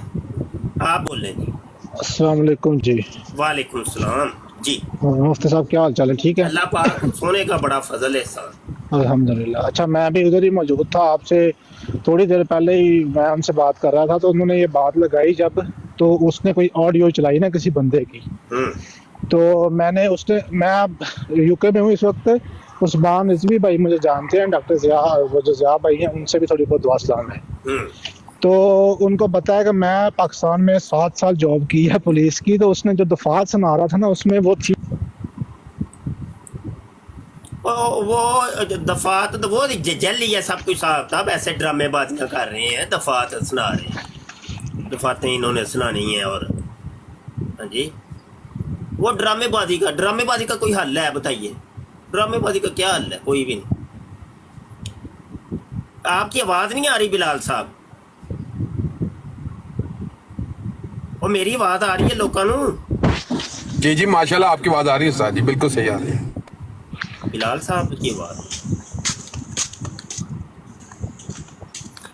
आप बोलें जी। अस्सलाम वालेकुम जी। वालेकुम सलाम जी। मुफ्ती साहब क्या हाल चाल है? ठीक है, अल्लाह पाक सोने का बड़ा फजल है साहब। अल्हम्दुलिल्लाह। अच्छा, मैं भी उधर ही मौजूद था, आपसे थोड़ी देर पहले ही मैं उनसे बात कर रहा था, तो उन्होंने ये बात लगाई जब, तो उसने कोई ऑडियो चलाई ना किसी बंदे की, तो मैं अब यूके में हूँ इस वक्त। उस्मान रिजवी भाई मुझे जानते हैं, डॉक्टर जिया, वो जो जिया भाई हैं, उनसे भी थोड़ी बहुत दुआ सलाम है। تو ان کو بتایا کہ میں پاکستان میں 7 سال جاب کی ہے پولیس کی، تو اس نے جو دفعات سنا رہا تھا نا اس میں وہ تھی وہ دفعات وہ جل ہی ہے سب کچھ صاحب صاحب، ایسے ڈرامے بازیاں کر رہے ہیں، دفعات سنا رہے ہیں، دفعاتیں انہوں نے سنانی ہیں، اور ہاں جی وہ ڈرامے بازی کا کوئی حل ہے بتائیے؟ ڈرامے بازی کا کیا حل ہے؟ کوئی بھی نہیں۔ آپ کی آواز نہیں آ رہی بلال صاحب؟ وہ میری آواز آ رہی ہے لوگوں نو؟ جی جی ماشاءاللہ آپ کی آواز آ رہی ہے استاد جی، بالکل صحیح آ رہی ہے۔ بلال صاحب کی آواز،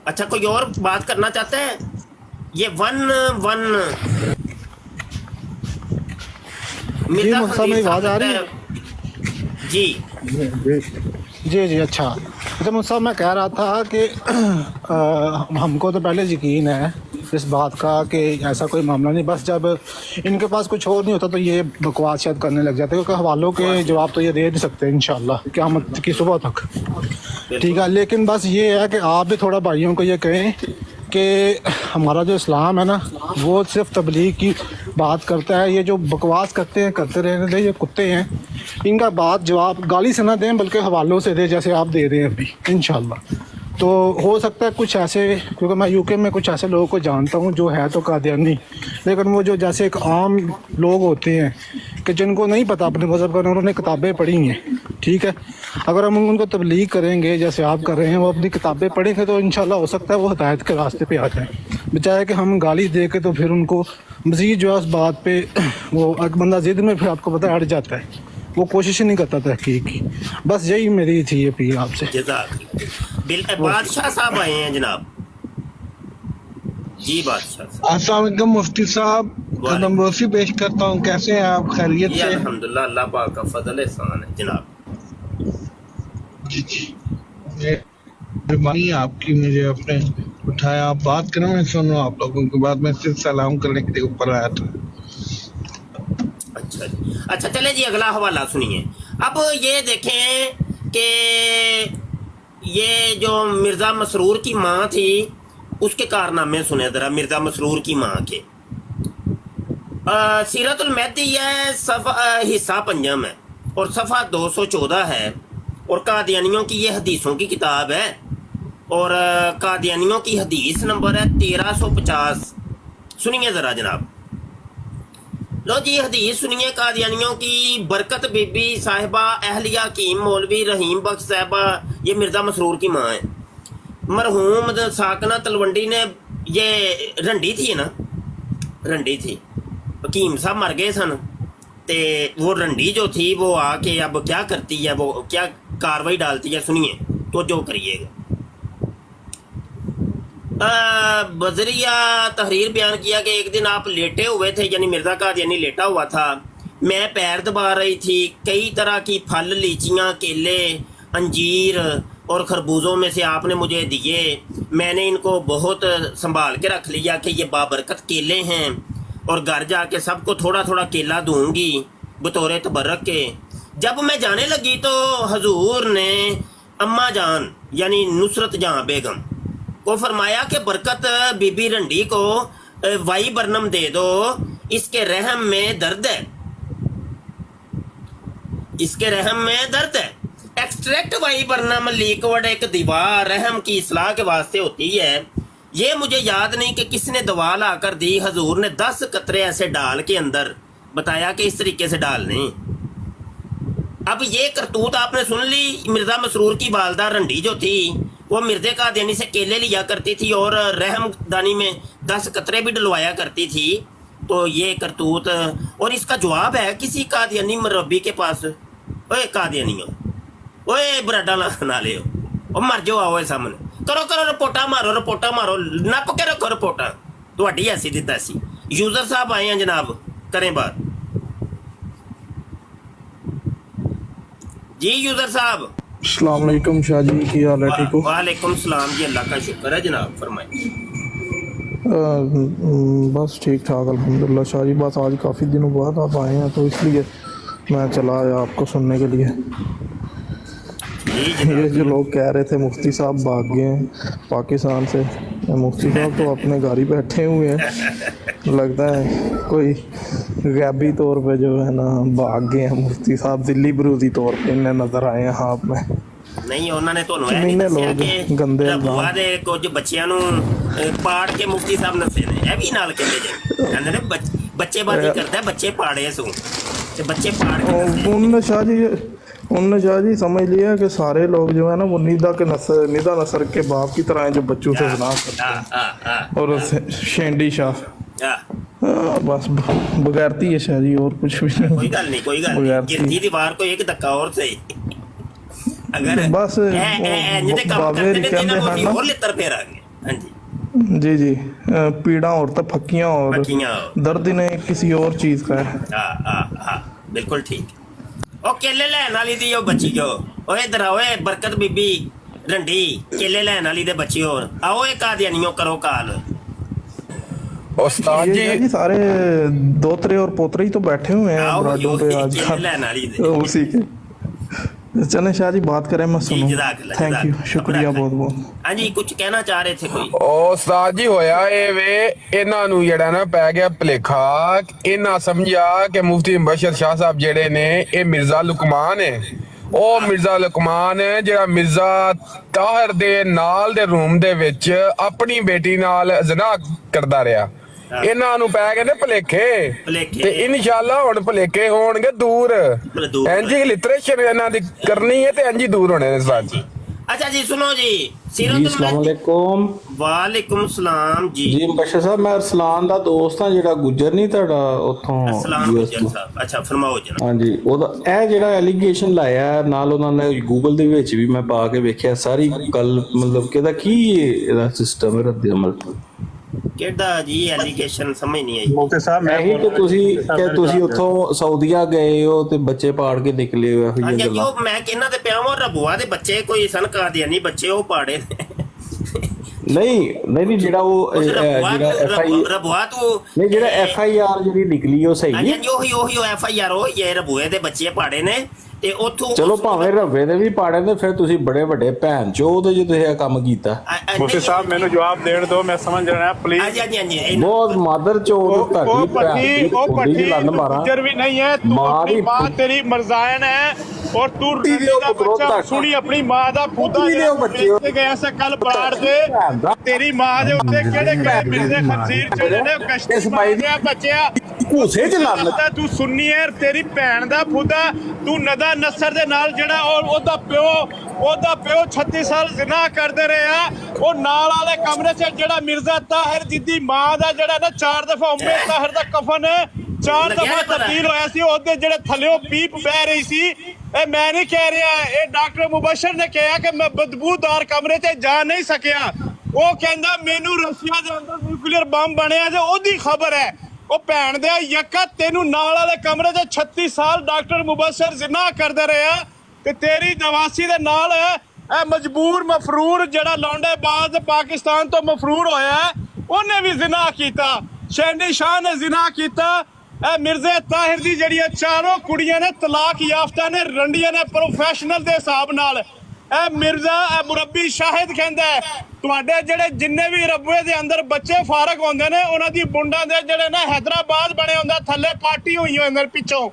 اچھا کوئی اور بات کرنا چاہتا ہے؟ یہ جی مفتی صاحب میری آواز آ رہی ہے؟ جی جی اچھا مفتی صاحب میں کہہ رہا تھا کہ ہم کو تو پہلے یقین ہے اس بات کا کہ ایسا کوئی معاملہ نہیں، بس جب ان کے پاس کچھ اور نہیں ہوتا تو یہ بکواس شاید کرنے لگ جاتے، کیونکہ حوالوں کے جواب تو یہ دے نہیں سکتے انشاءاللہ قیامت کی صبح تک، ٹھیک ہے۔ لیکن بس یہ ہے کہ آپ بھی تھوڑا بھائیوں کو یہ کہیں کہ ہمارا جو اسلام ہے نا وہ صرف تبلیغ کی بات کرتا ہے، یہ جو بکواس کرتے رہنے دیں، یہ کتے ہیں، ان کا بات جواب گالی سے نہ دیں بلکہ حوالوں سے دیں جیسے آپ دے رہے ہیں ابھی انشاءاللہ۔ تو ہو سکتا ہے کچھ ایسے، کیونکہ میں UK میں کچھ ایسے لوگوں کو جانتا ہوں جو ہے تو قادیانی، لیکن وہ جو جیسے ایک عام لوگ ہوتے ہیں کہ جن کو نہیں پتہ اپنے مذہب کا، انہوں نے کتابیں پڑھی ہیں، ٹھیک ہے، اگر ہم ان کو تبلیغ کریں گے جیسے آپ کر رہے ہیں، وہ اپنی کتابیں پڑھیں گے تو انشاءاللہ ہو سکتا ہے وہ ہدایت کے راستے پہ آ جائیں، بجائے کہ ہم گالی دے کے تو پھر ان کو مزید جو ہے اس بات پہ وہ ایک بندہ ضد میں پھر آپ کو پتہ اڑ جاتا ہے، وہ کوشش ہی نہیں کرتا تحقیق کی۔ بس یہی میری تھی اپیل آپ سے۔ بادشاہ صاحب آئے ہیں جناب۔ جی بادشاہ صاحب السلام علیکم مفتی صاحب، قدم بوسی پیش کرتا ہوں، کیسے ہیں آپ؟ خیریت جی سے؟ الحمدللہ، اللہ پاک کا فضل احسان ہے جناب۔ جی مہربانی آپ کی، مجھے اپنے اٹھایا، آپ بات کریں، میں سنوں آپ لوگوں کے بعد، میں صرف سلام کرنے کے لیے اوپر آیا تھا۔ اچھا جی، اچھا چلے جی اگلا حوالہ سنیے۔ اب یہ دیکھیں کہ یہ جو مرزا مسرور کی ماں تھی اس کے کارنامے سنیں ذرا، مرزا مسرور کی ماں کے۔ سیرت المہدی ہے، حصہ پنجم ہے اور صفحہ 214 ہے، اور قادیانیوں کی یہ حدیثوں کی کتاب ہے، اور قادیانیوں کی حدیث نمبر ہے 1350۔ سنیے ذرا جناب، لو جی حدیث سنیے قادیانیوں کی۔ برکت بی بی صاحبہ اہلیہ حکیم مولوی رحیم بخش صاحبہ، یہ مرزا مسرور کی ماں ہے۔ مرحوم ساکنہ تلونڈی نے، یہ رنڈی تھی نا، رنڈی تھی، حکیم صاحب مر گئے سن، تے وہ رنڈی جو تھی وہ آ کے اب کیا کرتی ہے، وہ کیا کاروائی ڈالتی ہے، سنیے تو جو کریے گا۔ بذریعہ تحریر بیان کیا کہ ایک دن آپ لیٹے ہوئے تھے، یعنی مرزا قادیانی لیٹا ہوا تھا، میں پیر دبا رہی تھی، کئی طرح کی پھل، لیچیاں، کیلے، انجیر اور خربوزوں میں سے آپ نے مجھے دیے، میں نے ان کو بہت سنبھال کے رکھ لیا کہ یہ بابرکت کیلے ہیں، اور گھر جا کے سب کو تھوڑا تھوڑا کیلا دوں گی بطور تبرک کے۔ جب میں جانے لگی تو حضور نے اماں جان یعنی نصرت جہاں بیگم کو فرمایا کہ برکت بی بی رنڈی کو وائی برنم دے دو، اس کے رحم میں درد ہے، اس کے رحم میں درد ہے۔ ایکسٹریکٹ وائی برنم لیکوڈ ایک دیوار رحم کی اصلاح کے واسطے ہوتی ہے، یہ مجھے یاد نہیں کہ کس نے دوا لا کر دی، حضور نے 10 قطرے ایسے ڈال کے اندر بتایا کہ اس طریقے سے ڈالنے۔ اب یہ کرتوت آپ نے سن لی، مرزا مسرور کی والدہ رنڈی جو تھی وہ مرزا قادیانی سے کیلے لیا کرتی تھی اور رحم دانی میں 10 قطرے بھی ڈلوایا کرتی تھی، تو یہ کرتوت، اور اس کا جواب ہے کسی قادیانی مربی کے پاس۔ اوے قادیانیوں، اوے بریڈا نہ لے او مر جو، آؤ سامنے کرو رپورٹاں مارو، نپ کے رکھو رپورٹاں، تہاڈی ایسی دی تیسی۔ یوزر صاحب آئے ہیں جناب، کریں بات جی۔ یوزر صاحب السلام علیکم شاہ جی، کی حال ہے؟ ٹھیک ہو؟ وعلیکم السلام جی، اللہ کا شکر ہے جناب، فرمائیں۔ بس ٹھیک ٹھاک الحمدللہ شاہ جی، بس آج کافی دنوں بعد آپ آئے ہیں تو اس لیے میں چلا آیا آپ کو سننے کے لیے۔ जी ये जनाब जो लोग कह रहे थे मुफ्ती साहब भाग गए हैं पाकिस्तान से, मुफ्ती साहब तो अपने घर ही बैठे हुए हैं। लगता है कोई गैबी तौर पे जो है ना भाग गए हैं मुफ्ती साहब, दिल्ली बरूदी तौर पे इन्हें नजर आए हैं आप में। ਨਹੀਂ ਉਹਨਾਂ ਨੇ ਤੁਹਾਨੂੰ ਇਹ ਨਹੀਂ ਕਿੰਨੇ ਦੱਸਿਆ ਲੋਕ ਕਿ ਗੰਦੇ ਰਬੂਆ ਦੇ ਕੁਝ ਬੱਚਿਆਂ ਨੂੰ ਪਾੜ ਕੇ ਮੁਫਤੀ ਸਾਹਿਬ ਨਸੇ ਨੇ, ਇਹ ਵੀ ਨਾਲ ਕਹਿੰਦੇ ਜੇ, ਕਹਿੰਦੇ ਨੇ ਬੱਚੇਬਾਜ਼ੀ ਕਰਦਾ, ਬੱਚੇ ਪਾੜੇ ਸੂ ਤੇ ਬੱਚੇ ਪਾੜ ਕੇ ਨਸੇ। उन्होंने शाह जी समझ लिया कि सारे लोग जो है ना वो निदा नसर के बाप की तरह हैं जो बच्चों से गुनाह करते हैं। और शेंडी शाह बस बगैरती है शाह जी, और कुछ भी नहीं। कोई गल नहीं गिरती दीवार को एक धक्का और से अगर बस बाबे कहते हैं ना और लितर फेरांगे। हाँ जी जी जी, पीड़ा और तो फक्कियां और दर्द इन्हें किसी और चीज का है। हाँ बिल्कुल ठीक। ਉਹ ਕੇਲੇ ਲੈਣ ਵਾਲੀ ਦੀ ਉਹ ਬੱਚੀ ਜੋ, ਓਏ ਇਧਰ ਆਓਏ ਬਰਕਤ ਬੀਬੀ ਰੰਡੀ, ਕੇਲੇ ਲੈਣ ਵਾਲੀ ਦੇ ਬੱਚੀ ਹੋਰ ਆਓ, ਇਹ ਕਾਦੀਆਨੀਓ ਕਰੋ ਕਾਲ। उस्ताद ये है जी जी सारे दोतरे और पोतरे ही तो बैठे हुए हैं आओ, बराडों पे केले आजकल, लेने वाली दे। उसी के। चलें शाह जी बात करें, मैं जी, सुनूं। जज़ाकल्लाह, थैंक यू, जज़ाकल्लाह। शुक्रिया बहुत बहुत। हाँ जी कुछ कहना चाह रहे थे कोई? ਉਸਤਾਦ ਜੀ ਹੋਇਆ ਇਹ ਵੇ, ਇਹਨਾਂ ਨੂੰ ਜਿਹੜਾ ਨਾ ਪੈ ਗਿਆ ਭਲੇਖਾ, ਇਹਨਾਂ ਸਮਝਿਆ ਕਿ ਮੁਫਤੀ ਮੁਬਸ਼ਰ ਸ਼ਾਹ ਸਾਹਿਬ ਜਿਹੜੇ ਨੇ ਇਹ ਮਿਰਜ਼ਾ ਲੁਕਮਾਨ ਹੈ। ਉਹ ਮਿਰਜ਼ਾ ਲੁਕਮਾਨ ਹੈ ਜਿਹੜਾ ਮਿਰਜ਼ਾ ਤਾਹਿਰ ਦੇ ਨਾਲ ਦੇ ਰੂਮ ਦੇ ਵਿੱਚ ਆਪਣੀ ਬੇਟੀ ਨਾਲ ਜ਼ਨਾ ਕਰਦਾ ਰਿਹਾ। ਇਹਨਾਂ ਨੂੰ ਪੈ ਗਏ ਨੇ ਭਲੇਖੇ, ਤੇ ਇਨਸ਼ਾਅੱਲਾ ਹੁਣ ਭਲੇਖੇ ਹੋਣਗੇ ਦੂਰ। ਇੰਜ ਹੀ ਲਿਟਰੇਚਰ ਇਹਨਾਂ ਦੀ ਕਰਨੀ ਹੈ ਤੇ ਇੰਜ ਹੀ ਦੂਰ ਹੋਣੇ ਨੇ ਉਸਤਾਦ ਜੀ। अच्छा जी सुनो जी, ਜੀ ਅਸਲਾਮ ਵਾਲੇਕੁਮ। ਵਾਲੇਕੁਮ ਸਲਾਮ ਜੀ। ਜੀ ਮੁਬਸ਼ਰ ਸਾਹਿਬ, ਮੈਂ ਅਰਸਲਾਨ ਦਾ ਦੋਸਤ ਹਾਂ, ਜਿਹੜਾ ਗੁੱਜਰ ਨਹੀਂ ਤੁਹਾਡਾ ਉੱਥੋਂ ਅਸਲਾਮ US ਗੁੱਜਰ ਤੋਂ। ਸਾਹਿਬ, ਅੱਛਾ ਫਰਮਾਓ ਜਨਾਬ। ਹਾਂਜੀ, ਉਹਦਾ ਇਹ ਜਿਹੜਾ ਐਲੀਗੇਸ਼ਨ ਲਾਇਆ ਨਾਲ ਉਹਨਾਂ ਨੇ ਗੂਗਲ ਦੇ ਵਿੱਚ ਵੀ ਮੈਂ ਪਾ ਕੇ ਵੇਖਿਆ ਸਾਰੀ ਗੱਲ, ਮਤਲਬ ਕਿ ਇਹਦਾ ਕੀ ਇਹਦਾ ਸਿਸਟਮ ਹੈ ਰੱਦ ਅਮਲ। ਕਿਹੜਾ ਜੀ ਐਲੀਗੇਸ਼ਨ ਸਮਝ ਨਹੀਂ ਆਈ। ਮੁਫਤੀ ਸਾਹਿਬ ਇਹੀ ਕਿ ਤੁਸੀਂ ਉੱਥੋਂ ਸਾਊਦੀਆ ਗਏ ਹੋ ਤੇ ਬੱਚੇ ਪਾੜ ਕੇ ਨਿਕਲੇ ਹੋ, ਇਹੋ ਹਾਂਜੀ ਜਿਹੀਆਂ ਜੀ, ਗੱਲਾਂ। ਉਹ ਮੈਂ ਕਹਿੰਦਾ ਤੇ ਪਿਆ ਵਾਂ ਰਬੂਆ ਦੇ ਬੱਚੇ ਕੋਈ ਸਨ ਕਾਦੀਆਨੀ ਬੱਚੇ ਉਹ ਪਾੜੇ ਨਹੀਂ ਜਿਹੜਾ ਉਹ ਜਿਹੜਾ ਰਬੂਆ ਤੋਂ ਨਹੀਂ ਜਿਹੜਾ FIR ਜਿਹੜੀ ਨਿਕਲੀ ਉਹ ਸਹੀ ਹਾਂਜੀ ਹੈ। ਹਾਂਜੀ ਉਹੀ FIR ਉਹ ਇਹ ਰਬੂਏ ਦੇ ਬੱਚੇ ਪਾੜੇ ਨੇ ਤੇ ਉੱਥੋਂ ਚਲੋ ਭਾਵੇਂ ਰਵੇ ਦੇ ਵੀ ਪਾੜੇ ਨੇ, ਫਿਰ ਤੁਸੀਂ ਬੜੇ ਵੱਡੇ ਭੈਣ ਚੋ ਉਹਦੇ ਜੇ ਤੁਸੀਂ ਇਹ ਕੰਮ ਕੀਤਾ। ਮੁਫਤੀ ਸਾਹਿਬ ਮੈਨੂੰ ਜਵਾਬ ਦੇਣ ਦਿਓ, ਮੈਂ ਸਮਝ ਰਿਹਾ ਪਲੀਜ਼। ਹਾਂਜੀ ਹਾਂਜੀ ਬਹੁਤ ਮਾਦਰ ਚੋਦ ਤੁਹਾਡੀ ਭੈਣ ਦੀ ਕੁੰਡੀ ਦੀ ਲੰਨ ਮਾਰਾਂ। ਗੁੱਜਰ ਵੀ ਨਹੀਂ ਹੈ ਤੂੰ, ਆਪਣੀ ਮਾਂ ਤੇਰੀ ਮਰਜ਼ਾਇਨ ਹੈ और तू ਦਾ ਬੱਚਾ ਸੁਣੀ ਆਪਣੀ ਮਾਂ ਦਾ ਫੂਦਾ ਤੇ ਗਿਆ ਸੀ ਕੱਲ ਪਲਾਟ ਤੇ ਤੇਰੀ ਮਾਂ ਦੇ ਉੱਤੇ ਕਿਹੜੇ ਕਿਹੜੇ ਮਿਰਜ਼ੇ ਖੰਜ਼ੀਰ ਚੜੇ ਨੇ ਕਸ਼ਤੀ ਮਾਰਿਆ ਬੱਚਿਆ ਘੂਸੇ ਚ ਲੰਨ। ਤੂੰ ਸੁਣਨੀ ਹੈ ਤੇਰੀ ਭੈਣ ਦਾ ਫੂਦਾ, ਤੂੰ ਨਦਾ ਨਸਰ ਦੇ ਨਾਲ ਜਿਹੜਾ ਉਹਦਾ ਪਿਓ 36 ਸਾਲ ਜ਼ਿਨਾ ਕਰਦੇ ਰਿਹਾ। ਉਹ ਨਾਲ ਵਾਲੇ ਕਮਰੇ 'ਚ ਜਿਹੜਾ ਮਿਰਜ਼ਾ ਤਾਹਿਰ ਜਿੱਦੀ ਮਾਂ ਦਾ ਜਿਹੜਾ ਨਾ 4 ਦਫਾ ਉਮੇ ਤਾਹਿਰ ਦਾ ਕਫਨ 4 ਦਫਾ ਤਬਦੀਲ ਹੋਇਆ ਸੀ, ਉਹਦੇ ਜਿਹੜੇ ਥੱਲਿਓਂ ਪੀਪ ਬਹਿ ਰਹੀ ਸੀ। ਇਹ ਮੈਂ ਨਹੀਂ ਕਹਿ ਰਿਹਾ, ਇਹ ਡਾਕਟਰ ਮੁਬਸ਼ਰ ਨੇ ਕਿਹਾ ਕਿ ਮੈਂ ਬਦਬੂਦਾਰ ਕਮਰੇ 'ਚ ਜਾ ਨਹੀਂ ਸਕਿਆ। ਉਹ ਕਹਿੰਦਾ ਮੈਨੂੰ ਰਸ਼ੀਆ ਦੇ ਅੰਦਰ ਨਿਊਕਲੀਅਰ ਬੰਬ ਬਣਿਆ ਤੇ ਉਹਦੀ ਖਬਰ ਹੈ। ਉਹ ਭੈਣ ਦੇ ਯਕਾ ਤੈਨੂੰ ਨਾਲ ਵਾਲੇ ਕਮਰੇ 'ਚ 36 ਸਾਲ ਡਾਕਟਰ ਮੁਬਸ਼ਰ ਜ਼ਿਨਾ ਕਰਦੇ ਰਿਹਾ ਤੇ ਤੇਰੀ ਨਵਾਸੀ ਦੇ ਨਾਲ ਇਹ ਮਜਬੂਰ ਮਫਰੂਰ ਜਿਹੜਾ ਲੌਂਡੇਬਾਜ਼ ਪਾਕਿਸਤਾਨ ਤੋਂ ਮਫਰੂਰ ਹੋਇਆ ਉਹਨੇ ਵੀ ਜ਼ਿਨਾ ਕੀਤਾ। ਸ਼ੈਂਡੀ ਸ਼ਾਹ ਨੇ ਜ਼ਿਨਾ ਕੀਤਾ। ਇਹ ਮਿਰਜ਼ੇ ਤਾਹਿਰ ਦੀ ਜਿਹੜੀਆਂ ਚਾਰੋਂ ਕੁੜੀਆਂ ਨੇ ਤਲਾਕ ਯਾਫਤਾ ਨੇ, ਰੰਡੀਆਂ ਨੇ ਪ੍ਰੋਫੈਸ਼ਨਲ ਦੇ ਹਿਸਾਬ ਨਾਲ। ਇਹ ਮਿਰਜ਼ਾ ਮੁਰੱਬੀ ਸ਼ਾਹਿਦ ਕਹਿੰਦਾ ਤੁਹਾਡੇ ਜਿਹੜੇ ਜਿੰਨੇ ਵੀ ਰਬੂਏ ਦੇ ਅੰਦਰ ਬੱਚੇ ਫਾਰਗ ਹੁੰਦੇ ਨੇ ਉਹਨਾਂ ਦੀ ਬੁੰਡਾਂ ਦੇ ਜਿਹੜੇ ਨਾ ਹੈਦਰਾਬਾਦ ਬਣੇ ਹੁੰਦਾ ਥੱਲੇ ਪਾਰਟੀ ਹੋਈ ਹੋਈ ਅੰਦਰ ਪਿੱਛੋਂ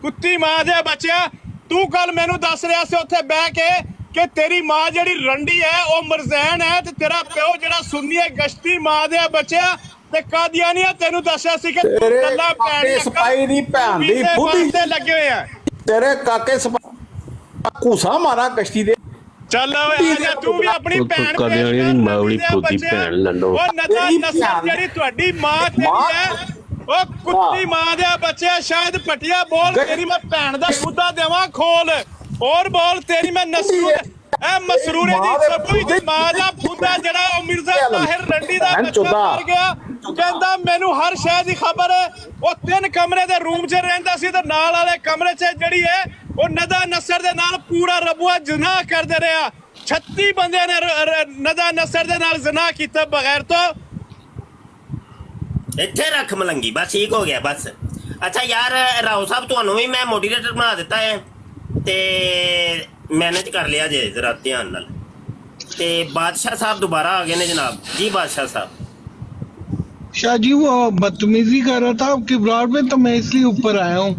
ਕੁੱਤੀ ਮਾਂ ਦੇ ਬੱਚਿਆ। ਤੂੰ ਕੱਲ ਮੈਨੂੰ ਦੱਸ ਰਿਹਾ ਸੀ ਉੱਥੇ ਬਹਿ ਕੇ ਕਿ ਤੇਰੀ ਮਾਂ ਜਿਹੜੀ ਰੰਡੀ ਹੈ ਉਹ ਮਰਜ਼ੈਨ ਹੈ ਤੇ ਤੇਰਾ ਪਿਓ ਜਿਹੜਾ ਸੁੰਨੀ ਹੈ ਗਸ਼ਤੀ ਮਾਂ ਦੇ ਬੱਚਿਆ ਤੇ ਕਾਦੀਆਨੀਆ। ਤੈਨੂੰ ਦੱਸਿਆ ਸੀ ਕਿ ਕੱਲਾ ਭੈਣ ਸਪਾਈ ਦੀ ਭੈਣ ਦੀ ਫੁੱਦੀ ਤੇ ਲੱਗੇ ਹੋਏ ਆ ਤੇਰੇ ਕਾਕੇ ਘੂਸਾ ਮਾਰਾ ਕਸ਼ਤੀ ਦੇ। ਚੱਲ ਓਏ ਤੂੰ ਵੀ ਆਪਣੀ ਭੈਣ ਕਾਦੀਆਨੀ ਦੀ ਮਾਵਲੀ ਫੁੱਦੀ ਭੈਣ ਲੰਡੋ। ਉਹ ਨਦਾ ਨਸਲ ਜਿਹੜੀ ਤੁਹਾਡੀ ਮਾਂ ਤੇਰੀ ਹੈ ਉਹ ਕੁੱਤੀ ਮਾਂ ਦੇ ਬੱਚੇ ਸ਼ਾਇਦ ਪਟਿਆ ਬੋਲ ਤੇਰੀ ਮੈਂ ਭੈਣ ਦਾ ਫੁੱਦਾ ਦੇਵਾਂ ਖੋਲ ਹੋਰ ਬੋਲ ਤੇਰੀ ਮੈਂ ਨਸਲ ਇਹ ਮਸਰੂਰੇ ਦੀ ਸਭੂਈ ਦੀ ਮਾਂ ਦਾ ਫੁੱਦਾ ਜਿਹੜਾ ਉਹ ਮਿਰਜ਼ਾ ਤਾਹਿਰ ਰੰਡੀ ਦਾ ਬੱਚਾ ਮਰ ਗਿਆ। ਕਹਿੰਦਾ ਮੈਨੂੰ ਹਰ ਸ਼ੈ ਦੀ ਖਬਰ ਹੈ। ਉਹ 3 ਕਮਰੇ ਦੇ ਰੂਮ 'ਚ ਰਹਿੰਦਾ ਸੀ ਤੇ ਨਾਲ ਵਾਲੇ ਕਮਰੇ 'ਚ ਜਿਹੜੀ ਹੈ ਉਹ ਨਦਾ ਨਸਰ ਦੇ ਨਾਲ ਪੂਰਾ ਰਬੂਆ ਜ਼ਿਨਾ ਕਰਦੇ ਰਿਹਾ। 36 ਬੰਦਿਆਂ ਨੇ ਨਦਾ ਨਸਰ ਦੇ ਨਾਲ ਜ਼ਿਨਾ ਕੀਤਾ ਬਗੈਰ ਤੋਂ। ਇੱਥੇ ਰੱਖ ਮਲੰਗੀ ਬਸ ਠੀਕ ਹੋ ਗਿਆ ਬਸ। ਅੱਛਾ ਯਾਰ ਰਾਓ ਸਾਹਿਬ ਤੁਹਾਨੂੰ ਵੀ ਮੈਂ ਮੋਡੀਰੇਟਰ ਬਣਾ ਦਿੱਤਾ ਹੈ ਤੇ ਮੈਨੇਜ ਕਰ ਲਿਆ ਜੇ ਜ਼ਰਾ ਧਿਆਨ ਨਾਲ। ਤੇ ਬਾਦਸ਼ਾਹ ਸਾਹਿਬ ਦੁਬਾਰਾ आ गए ने जनाब जी। बादशाह साहब शाह जी वो बदतमीजी कर रहा था आपकी ब्लॉग में, तो मैं इसलिए ऊपर आया हूँ।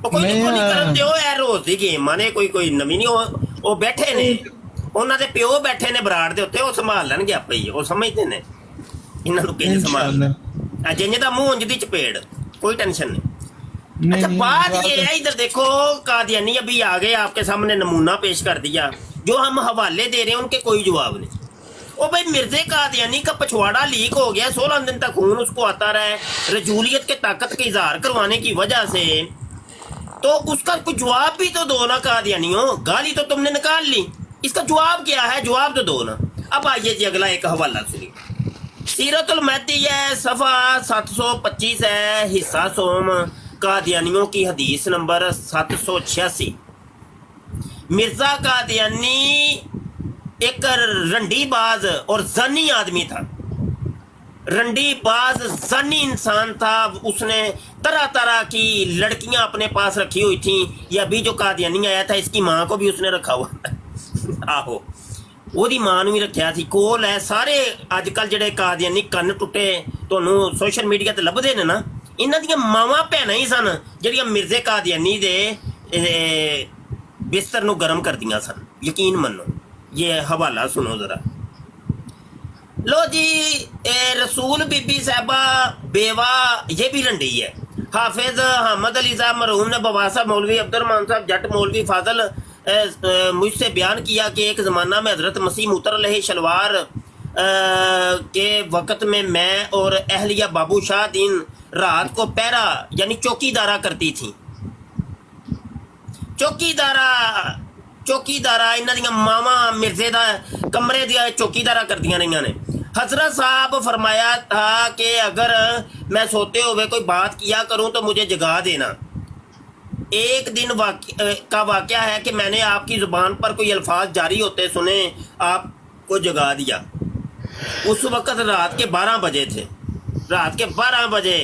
ਕੋਈ ਨਹੀਂ ਕਰਨ ਦਿਓ, ਇਹ ਰੋਜ਼ ਦੀ ਗੇਮਾਂ ਨੇ, ਕੋਈ ਨਵੀਂ ਨਹੀਂ। ਉਹ ਬੈਠੇ ਨੇ, ਉਹਨਾਂ ਦੇ ਪਿਓ ਬੈਠੇ ਨੇ ਬਰਾੜ ਦੇ ਉੱਤੇ, ਉਹ ਸੰਭਾਲ ਲੈਣਗੇ ਆਪੇ ਹੀ, ਉਹ ਸਮਝਦੇ ਨੇ ਇਹਨਾਂ ਨੂੰ ਕਿੰਜ ਸੰਭਾਲਣਾ। ਜਿੰਜ ਦਾ ਮੂੰਹ ਉਂਝ ਦੀ ਚਪੇੜ, कोई टेंशन नहीं। अच्छा बात ये है, इधर देखो कादियानी अभी आ गए, आपके सामने नमूना पेश कर दिया। जो हम हवाले दे रहे हैं उनके कोई जवाब नहीं। ओ भाई मिर्जे कादियानी का पछवाड़ा लीक हो गया, 16 दिन तक खून उसको आता रहा है रजूलियत के ताकत का इजहार करवाने की वजह से, तो उसका कोई जवाब भी तो दो ना कादियानियों। गाली तो तुमने निकाल ली, इसका जवाब क्या है, जवाब तो दो ना। अब आइए जी अगला एक हवाला सुनिए। सीरतुल महदी है, सफ़ा 725 है, हिस्सा सोम, कादियानियों की हदीस नंबर 786। मिर्जा कादियानी एक रंडीबाज और जनी आदमी था। रंडीबाज जनी इंसान था। उसने तरह तरह की लड़कियां अपने पास रखी हुई थी। ये अभी जो कादियानी आया था इसकी माँ को भी उसने रखा हुआ आहो, ਉਹਦੀ ਮਾਂ ਨੂੰ ਵੀ ਰੱਖਿਆ ਸੀ ਕੋਲ। ਹੈ ਸਾਰੇ ਅੱਜ ਕੱਲ੍ਹ ਜਿਹੜੇ ਕਾਦੀਆਨੀ ਕੰਨ ਟੁੱਟੇ ਤੁਹਾਨੂੰ ਸੋਸ਼ਲ ਮੀਡੀਆ ਤੇ ਲੱਭਦੇ ਨੇ ਨਾ, ਇਹਨਾਂ ਦੀਆਂ ਮਾਵਾਂ ਭੈਣਾਂ ਹੀ ਸਨ ਜਿਹੜੀਆਂ ਮਿਰਜ਼ੇ ਕਾਦੀਆਨੀ ਦੇ ਬਿਸਤਰ ਨੂੰ ਗਰਮ ਕਰਦੀਆਂ ਸਨ। ਯਕੀਨ ਮੰਨੋ। ਇਹ ਹਵਾਲਾ ਸੁਣੋ ਜ਼ਰਾ। लो जी, रसूल बीबी साहबा बेवा ये भी रंडी है। हाफिज अहमद अली साहब मरहूम ने बवासा मौलवी अब्दुर्रहमान साहब जट मौलवी फाजल मुझसे बयान किया कि एक ज़माना में हज़रत मसीह मुतर अलैहि शलवार के वक़्त में मैं और अहलिया बाबू शाह दीन रात को पहरा यानी चौकीदारा करती थी। चौकीदारा इन्हां दियां मावां मिर्जे दा कमरे दियां चौकीदारा करदियां रहियां ने। हजरत साहब फरमाया था कि अगर मैं सोते हुए कोई बात किया करूं तो मुझे जगा देना। एक दिन का वाक़या है कि मैंने आपकी ज़ुबान पर कोई अल्फाज जारी होते सुने, आपको जगा दिया। उस वक़्त रात के 12 बजे थे। रात के 12 बजे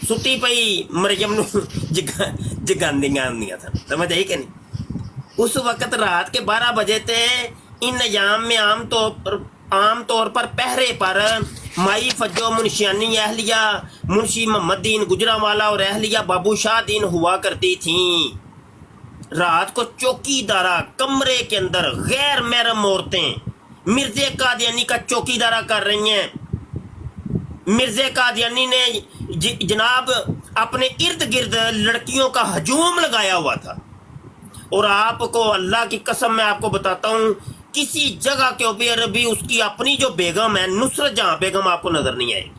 सुती पई मरियम नूं जगांदियां होंदियां सन। समझ आई कि नहीं? उस वक़्त रात के 12 बजे थे। इन अयाम में आम तौर पर पहरे पर माई फज्जो मुंशियानी अहलिया मुंशी मोहम्मदीन गुजरावाला और अहलिया बाबू शाह दीन हुआ करती थी। रात को चौकीदारा कमरे के अंदर गैर महरम औरतें मिर्जे कादियानी का चौकीदारा कर रही हैं। मिर्जे कादियानी ने जनाब अपने इर्द गिर्द लड़कियों का हजूम लगाया हुआ था। और आपको अल्लाह की कसम मैं आपको बताता हूँ, किसी जगह के ऊपर भी उसकी अपनी जो बेगम है नुसरत जहां बेगम आपको नजर नहीं आएगी।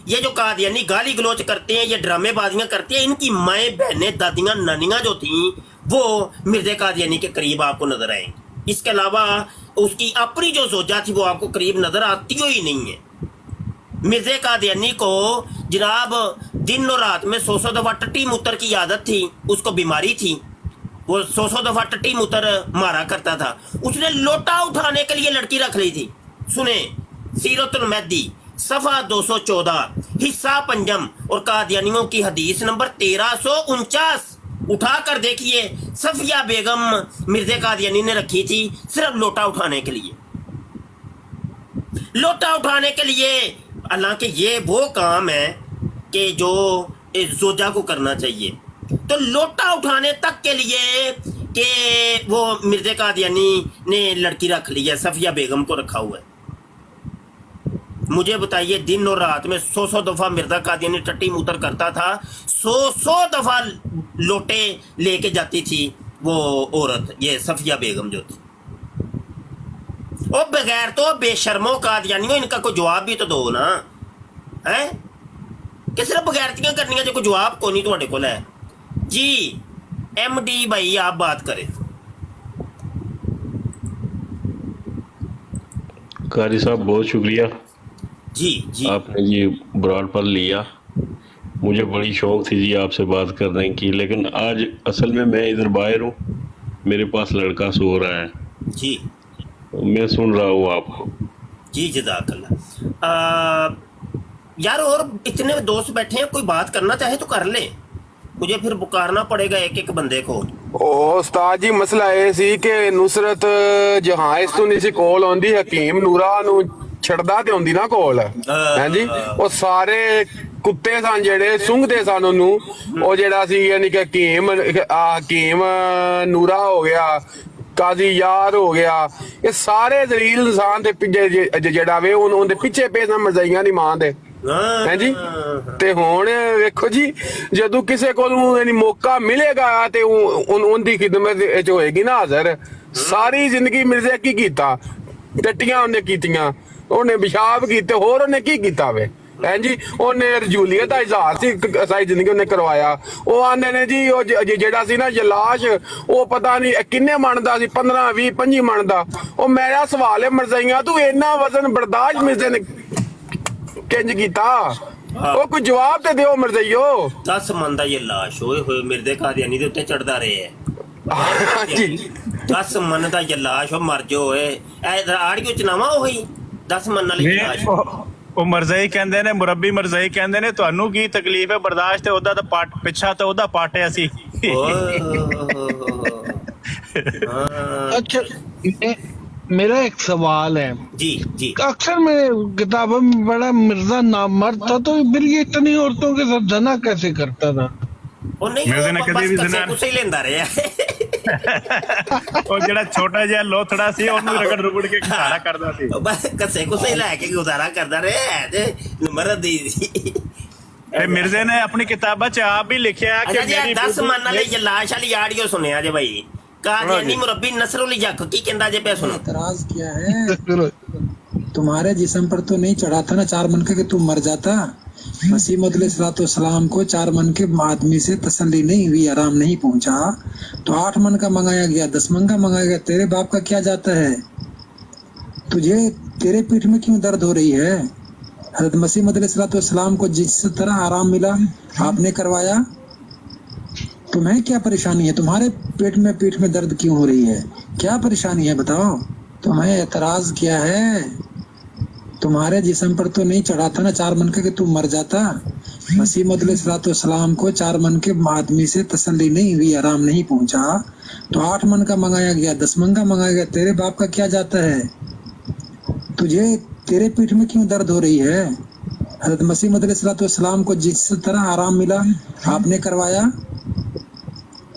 ये जो कादियानी गाली गलोच करते हैं, ये ड्रामेबाजियां करते हैं, इनकी माएँ बहनें दादियां नानियां जो थी वो मिर्जे कादियानी के करीब आपको नजर आएंगी। इसके अलावा उसकी अपनी जो जोजा थी वो आपको करीब नजर आती ही नहीं है। मिर्जे कादियानी को जनाब दिन और रात में 100 दफा टट्टी मूत्र की आदत थी। उसको बीमारी थी, वो 100 दफा टट्टी मूत्र मारा करता था। उसने लोटा उठाने के लिए लड़की रख ली थी। सुने सीरतुल महदी सफ़ा 214 हिस्सा पंजम और कादियानियों की हदीस नंबर 1349 उठा कर देखिए। सफिया बेगम मिर्जे कादियानी ने रखी थी सिर्फ लोटा उठाने के लिए। लोटा उठाने के लिए, हालांकि ये वो काम है कि जो जोजा को करना चाहिए। तो लोटा उठाने तक के लिए कि वो मिर्जे कादियानी ने लड़की रख ली है, सफिया बेगम को रखा हुआ है। मुझे बताइए दिन और रात में 100 दफा मिर्जा कादियानी टट्टी मूत्र करता था, 100 दफा लोटे लेके जाती थी वो औरत, ये सफिया बेगम जो थी। ओ बगैर तो बेशर्मो कादियानियों, इनका कोई जवाब भी तो दो ना है कि सिर्फ बगैरतियां करनियां जो कोई जवाब को नहीं तुहाडे कोल है जी। MD भाई आप बात करें। कारी साहब बहुत शुक्रिया जी जी, आपने ये ब्रॉड पर लिया। मुझे बड़ी शौक थी जी आपसे बात करने की, लेकिन आज असल में मैं इधर बाहर हूँ, मेरे पास लड़का सो रहा है जी, मैं सुन रहा हूँ आपको जी। जज़ाकल्लाह। यार और इतने दोस्त बैठे हैं, कोई बात करना चाहे तो कर ले, मुझे फिर पुकारना पड़ेगा एक एक बंदे को। ਉਹ ਉਸਤਾਦ ਜੀ ਮਸਲਾ ਇਹ ਸੀ ਕਿ ਨੁਸਰਤ ਜਹਾਂ ਇਸ ਤੋਂ ਨਹੀਂ ਸੀ ਕੋਲ ਆਉਂਦੀ, ਹਕੀਮ ਨੂਰਾ ਨੂੰ ਛੱਡਦਾ ਤੇ ਹੁੰਦੀ ਨਾ ਕੋਲ, ਹਾਂਜੀ। ਉਹ ਸਾਰੇ ਕੁੱਤੇ ਸਨ ਜਿਹੜੇ ਸੁੰਘਦੇ ਸਨ ਉਹਨੂੰ, ਉਹ ਜਿਹੜਾ ਸੀ ਯਾਨੀ ਕਿ ਹਕੀਮ ਨੂਰਾ ਹੋ ਗਿਆ, ਕਾਜ਼ੀ ਯਾਰ ਹੋ ਗਿਆ, ਇਹ ਸਾਰੇ ਜ਼ਲੀਲ ਇਨਸਾਨ ਦੇ ਪਿੱਛੇ ਜਿਹੜਾ ਵੇ ਉਹਦੇ ਪਿੱਛੇ ਪਏ ਸਨ ਮਰਜ਼ਾਈਆਂ ਦੀ ਮਾਂ ਦੇ, ਹਾਂਜੀ। ਤੇ ਹੁਣ ਵੇਖੋ ਜੀ, ਜਦੋਂ ਕਿਸੇ ਕੋਲ ਮੌਕਾ ਮਿਲੇਗਾ ਤੇ ਉਹਦੀ ਖਿਦਮਤ ਚ ਹੋਏਗੀ ਨਾ ਹਾਜ਼ਰ। ਸਾਰੀ ਜ਼ਿੰਦਗੀ ਮਿਰਜ਼ੇ ਕੀ ਕੀਤਾ, ਟੱਟੀਆਂ ਉਹਨੇ ਕੀਤੀਆਂ, ਉਹਨੇ ਪਿਸ਼ਾਬ ਕੀਤੇ, ਹੋਰ ਉਹਨੇ ਕੀ ਕੀਤਾ ਵੇ, ਹਾਂਜੀ। ਉਹਨੇ ਰਜੂਲੀਅਤ ਦਾ ਇਜ਼ਹਾਰ ਸੀ ਸਾਰੀ ਜ਼ਿੰਦਗੀ ਉਹਨੇ ਕਰਵਾਇਆ। ਉਹ ਆਂਦੇ ਨੇ ਜੀ ਉਹ ਜਿਹੜਾ ਸੀ ਨਾ ਜਲਾਸ਼, ਉਹ ਪਤਾ ਨਹੀਂ ਕਿੰਨੇ ਮਣ ਦਾ ਸੀ, 15 20 25 ਮਣ ਦਾ। ਉਹ ਮੇਰਾ ਸਵਾਲ ਹੈ ਮਰਜ਼ਾਈਆਂ, ਤੂੰ ਇੰਨਾ ਵਜ਼ਨ ਬਰਦਾਸ਼ਤ ਮਿਰਜ਼ੇ ਨੇ ਕਿੰਜ ਕੀਤਾ? ਉਹ ਕੋਈ ਜਵਾਬ ਤੇ ਦਿਓ ਮਰਜ਼ਈਓ। 10 ਮਨ ਦਾ ਇਹ ਲਾਸ਼ ਹੋਏ ਹੋਏ ਮਿਰਜ਼ੇ ਕਾਦੀਆਨੀ ਦੇ ਉੱਤੇ ਚੜਦਾ ਰਹੇ ਹੈ, ਹਾਂਜੀ। 10 ਮਨ ਦਾ ਇਹ ਲਾਸ਼ ਉਹ ਮਰ ਜੋ ਹੋਏ, ਇਹ ਆੜੀਓ ਚਨਾਵਾ ਉਹੀ 10 ਮਨ ਵਾਲੀ ਲਾਸ਼। ਉਹ ਮਰਜ਼ਈ ਕਹਿੰਦੇ ਨੇ, ਮੁਰੱਬੀ ਮਰਜ਼ਈ ਕਹਿੰਦੇ ਨੇ, ਤੁਹਾਨੂੰ ਕੀ ਤਕਲੀਫ ਹੈ ਬਰਦਾਸ਼ਤ ਹੈ, ਉਹਦਾ ਤਾਂ ਪਿੱਛਾ ਤਾਂ ਉਹਦਾ ਪਾਟਿਆ ਸੀ। अच्छा, मेरा एक सवाल है जी जी। अक्सर मैं किताबों में बड़ा मिर्जा नामर्द था, तो फिर ये इतनी औरतों के साथ जना कैसे करता था? ਉਹ ਨਹੀਂ, ਮਿਰਜ਼ੇ ਨੇ ਕਦੇ ਵੀ ਕਸੇ ਕੁਸੇ ਹੀ ਲੈਂਦਾ ਰਿਹਾ। ਉਹ ਜਿਹੜਾ ਛੋਟਾ ਜਿਹਾ ਲੋਥੜਾ ਸੀ ਉਹਨੂੰ ਰਗੜ ਰੁਗੜ ਕੇ ਗੁਜ਼ਾਰਾ ਕਰਦਾ ਸੀ, ਬਸ ਕਸੇ ਕੁਸੇ ਲੈ ਕੇ ਗੁਜ਼ਾਰਾ ਕਰਦਾ ਰਿਹਾ ਤੇ ਮਰਦ ਦੀ ਸੀ। ਤੇ ਮਿਰਜ਼ੇ ਨੇ ਆਪਣੀ ਕਿਤਾਬਾਂ 'ਚ ਆਪ ਵੀ ਲਿਖਿਆ ਕਿ ਮੇਰੀ 10 ਮਨ ਵਾਲੀ ਇਹ ਲਾਸ਼ ਵਾਲੀ ਆਡੀਓ ਸੁਣਿਆ ਜੇ ਭਾਈ, कादियानी मुरब्बी नसरुल हक की कहंदा जे पे सुनो। एतराज किया है तुम्हारे जिस्म पर तो नहीं चढ़ा था ना 4 मन के कि तू मर जाता। मसीह मौद-ए-सलाम को 4 मन के आदमी से तसल्ली नहीं हुई, आराम नहीं पहुंचा, तो 8 मन का मंगाया गया, 10 मन का मंगाया गया। तेरे बाप का क्या जाता है? तुझे तेरे पीठ में क्यों दर्द हो रही है? हज़रत मसीह मौद-ए-सलाम को जिस तरह आराम मिला आपने करवाया, तुम्हें क्या परेशानी है? तुम्हारे पीठ में दर्द क्यों हो रही है? क्या परेशानी है बताओ? तुम्हें एतराज किया है, तुम्हारे जिस्म पर तो नहीं चढ़ा था ना 4 मन का कि तू मर जाता। मसीह मौद-ए-सलाम को 4 मन के आदमी से तसल्ली नहीं हुई, आराम नहीं पहुंचा, तो 8 मन का मंगाया गया, 10 मन का मंगाया गया। तेरे बाप का क्या जाता है? तुझे तेरे पीठ में क्यों दर्द हो रही है? हज़रत मसीह मौद-ए-सलाम को जिस तरह आराम मिला आपने करवाया,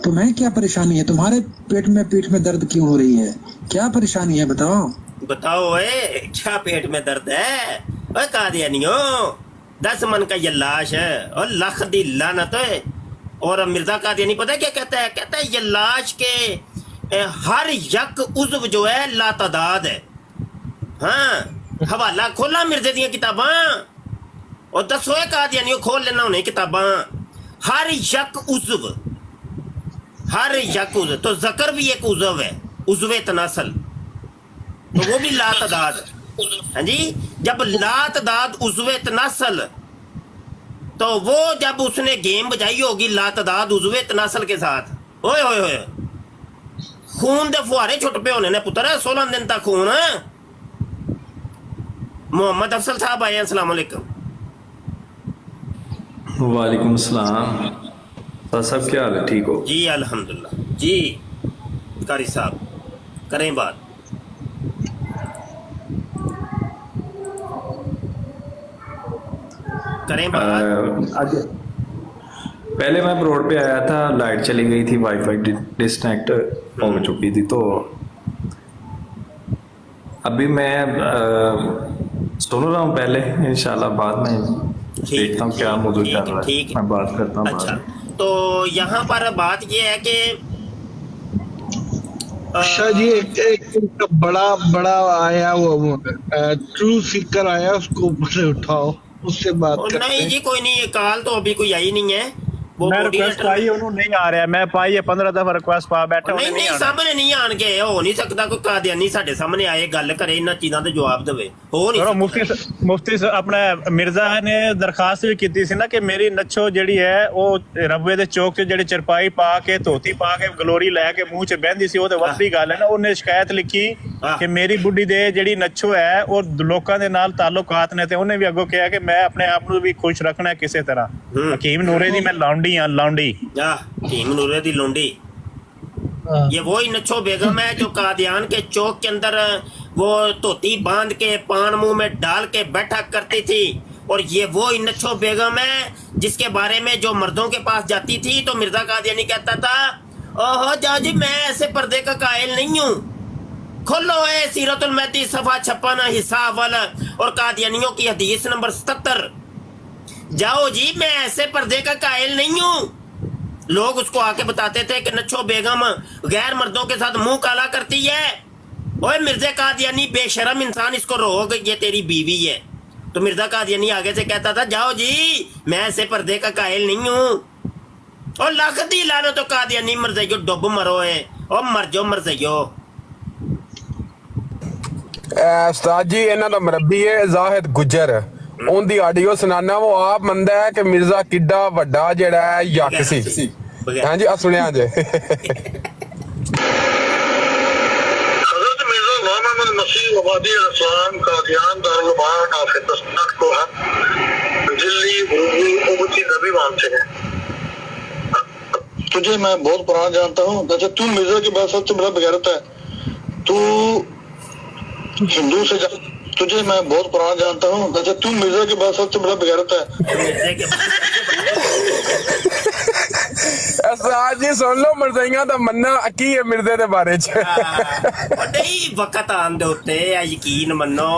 तुम्हें क्या परेशानी है? तुम्हारे पीठ में दर्द क्यों हो रही है? क्या परेशानी है बताओ? बताओ क्या पेट में दर्द है? ओए कादियानियों, 10 मन का ये लाश है और लाख दी लानत है। और मिर्जा कादियानी पता है क्या कहता है? कहता है ये लाश के हर यक उज़्व जो है लातादाद है। हाँ, हवाला खोला मिर्जे दियां किताबां और दसो कादियानियों खोल लेना उन्हें किताबां। हर यक उज़्व, हर यक उज़्व, तो ज़कर भी एक उज़्व है, उज़्व तनासल, तो वो भी लातदाद। हाँ जी, जब लातदाद उज़्व तनासल, तो वो जब उसने गेम बजाई होगी लातदाद उज़्व तनासल के साथ, ओए ओए ओए खून दे फुहारे छुट पे होने ने पुत्र, 16 दिन तक खून। मोहम्मद अफसल साहब आए, अस्सलाम वालेकुम। वालेकुम सलाम। सब क्या हाल है? ठीक हो जी अल्हम्दुलिल्लाह जी। कारी साहब करें बात। करें बात। पहले मैं रोड पे आया था, लाइट चली गई थी, वाईफाई डिस्कनेक्ट हो चुकी थी, तो अभी मैं सुन रहा हूँ। पहले इंशाल्लाह बाद में देखता हूँ क्या मौजूद चल रहा है, मैं बात करता हूँ। अच्छा, तो यहाँ पर बात ये है कि अच्छा जी, एक बड़ा आया वो ट्रू सीकर आया, उसको ऊपर से उठाओ, उससे बात करते हैं। नहीं जी कोई नहीं, ये कॉल तो अभी कोई आई नहीं है। वो मैं रिक्वेस्ट पाई ਉਹਨੂੰ ਨਹੀਂ ਆ ਰਿਹਾ, ਮੈਂ ਪਾਈ ਹੈ 15 ਦਫਾ ਰਿਕੁਐਸਟ ਪਾ ਬੈਠਾ। ਨਹੀਂ ਸਾਹਮਣੇ ਨਹੀਂ ਆਣਗੇ, ਹੋ ਨਹੀਂ ਸਕਦਾ ਕੋਈ ਕਾਦੀਆਨੀ ਸਾਡੇ ਸਾਹਮਣੇ ਆਏ ਗੱਲ ਕਰੇ ਇਹਨਾਂ ਚੀਜ਼ਾਂ ਦੇ ਜਵਾਬ ਦੇਵੇ, ਹੋ ਨਹੀਂ ਸਕਦਾ। ਮੁਫਤੀ ਆਪਣਾ ਮਿਰਜ਼ਾ ਨੇ ਦਰਖਾਸਤ ਵੀ ਕੀਤੀ ਸੀ ਨਾ ਕਿ ਮੇਰੀ ਨੱਛੋ ਜਿਹੜੀ ਹੈ ਉਹ ਰਬਵੇ ਦੇ ਚੌਕ 'ਚ ਜਿਹੜੀ ਚਰਪਾਈ ਪਾ ਕੇ ਧੋਤੀ ਪਾ ਕੇ ਗਲੋਰੀ ਲੈ ਕੇ ਮੂੰਹ 'ਚ ਬਹਿੰਦੀ ਸੀ, ਉਹ ਤੇ ਵੱਖਰੀ ਗੱਲ ਹੈ ਨਾ। ਉਹਨੇ ਸ਼ਿਕਾਇਤ ਲਿਖੀ ਕਿ ਮੇਰੀ ਬੁੱਢੀ ਦੇ ਜਿਹੜੀ ਨੱਛੋ ਹੈ ਉਹ ਲੋਕਾਂ ਦੇ ਨਾਲ ਤਾਲੁਕਾਤ ਨੇ, ਤੇ ਉਹਨੇ ਵੀ ਅੱਗੋਂ ਕਿਹਾ ਕਿ ਮੈਂ ਆਪਣੇ ਆਪ ਨੂੰ ਵੀ ਖੁਸ਼ ਰੱਖਣਾ ਕਿਸੇ ਤਰ੍ਹਾਂ। ਹਕੀਮ ਨੂਰੇ ਦੀ ਮੈਂ ਲੌਂਡੀ। ਹਕੀਮ ਨੂਰੇ ਦੀ ਲੌਂਡੀ ये वही नच्छो बेगम है जो कादियान के चौक के अंदर वो धोती बांध के पान मुंह में डाल के बैठा करती थी। और ये वो नच्छो बेगम है जिसके बारे में जो मर्दों के पास जाती थी तो मिर्जा कादियानी कहता था, ओहो जाओ जी मैं ऐसे पर्दे का कायल नहीं हूँ, खोलो है सीरतुल महदी सफा 56 हिस्सा अव्वल और कादियानियों की हदीस नंबर 77। जाओ जी मैं ऐसे पर्दे का कायल नहीं हूँ। लोग उसको आके बताते थे कि नच्छो बेगम गैर मर्दों के साथ मुंह काला करती है। ओए मिर्जा कादियानी बेशरम इंसान, इसको रोक, ये तेरी बीवी है। तो मिर्जा कादियानी आगे से कहता था, जाओ जी मैं ऐसे पर्दे का कायल नहीं हूँ। और लख दी लानो तो कादियानी मर जाइयो, डुब मरो है और मर जाइयो। उस्ताद जी इन्हां दा मुरब्बी है जाहिद गुज्जर, उनदी ऑडियो सुनाना। वो आप मनदा है कि मिर्जा किड्डा वड्डा जेड़ा है यक सी। हां जी सुनिया जे। मोहम्मद मसीह वबादी अलैहिस्सलाम कादियान दारुल उलूम नाफिदस्तान को दिल्ली उबती नबी मानते हैं। तुझे मैं बहुत पुराना जानता हूँ। अच्छा तू मिर्जा के बाद सबसे बड़ा बगैरत है, तू हिंदू से तुझे मैं बहुत पुराना जानता हूँ। अच्छा तू मिर्जा के बाद सबसे बड़ा बगैरत है। उस्ताद जी सुन लो मरज़ाइयां दा मन्ना की है मिर्जे दे बारे च। नहीं वक्त आन दे उत्ते यकीन मनो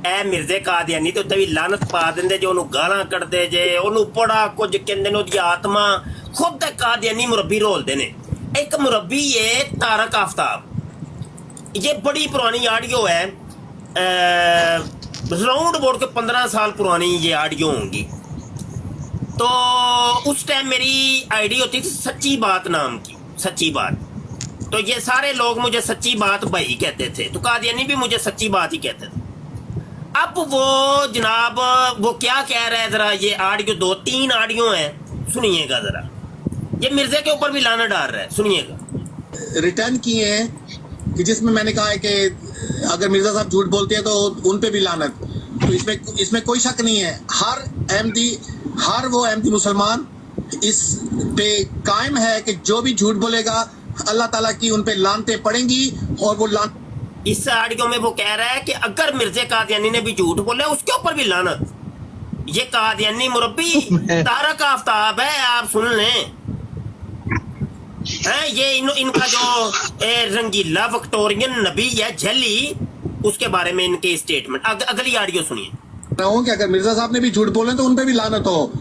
ए मिर्जे कादियानी ते उत्ते भी लानत पा दिंदे जे ओनू गालां कढदे जे ओनू बड़ा कुछ कहंदे ने। ओदी आत्मा खुद कादियानी मुरब्बी रोलदे ने। एक मुरब्बी है तारक आफ्ताब, ये बड़ी पुरानी ऑडियो है, राउंड बोर्ड के 15 साल पुरानी ये ऑडियो होंगी। तो उस टाइम मेरी आईडी होती थी सच्ची बात नाम की, सच्ची बात। तो ये सारे लोग मुझे सच्ची बात भाई कहते थे, तो कादियानी भी मुझे सच्ची बात ही कहते थे। अब वो जनाब वो क्या कह रहा है, जरा ये ऑडियो 2-3 ऑडियो है, सुनिएगा जरा। ये मिर्जे के ऊपर भी लाना डाल रहा है, सुनिएगा। रिटर्न किए हैं कि जिसमें मैंने कहा है कि अगर मिर्जा साहब झूठ बोलते हैं तो उन पे भी लानत। तो इसमें कोई शक नहीं है। हर वो अहमदी मुसलमान इस पे कायम है कि जो भी झूठ बोलेगा अल्लाह ताला की उन पे लानतें पड़ेंगी। और वो इस ऑडियो में वो कह रहा है कि अगर मिर्जे कादियानी ने भी झूठ बोले उसके ऊपर भी लानत। ये कादियानी मुरब्बी तारक आफ्ताब है, आप सुन लें। ये इनका जो रंगीला विक्टोरियन नबी है झेली, उसके बारे में इनके स्टेटमेंट। अगली ऑडियो सुनिए। कि अगर मिर्जा साहब ने भी झूठ बोले तो उन पे भी लानत हो।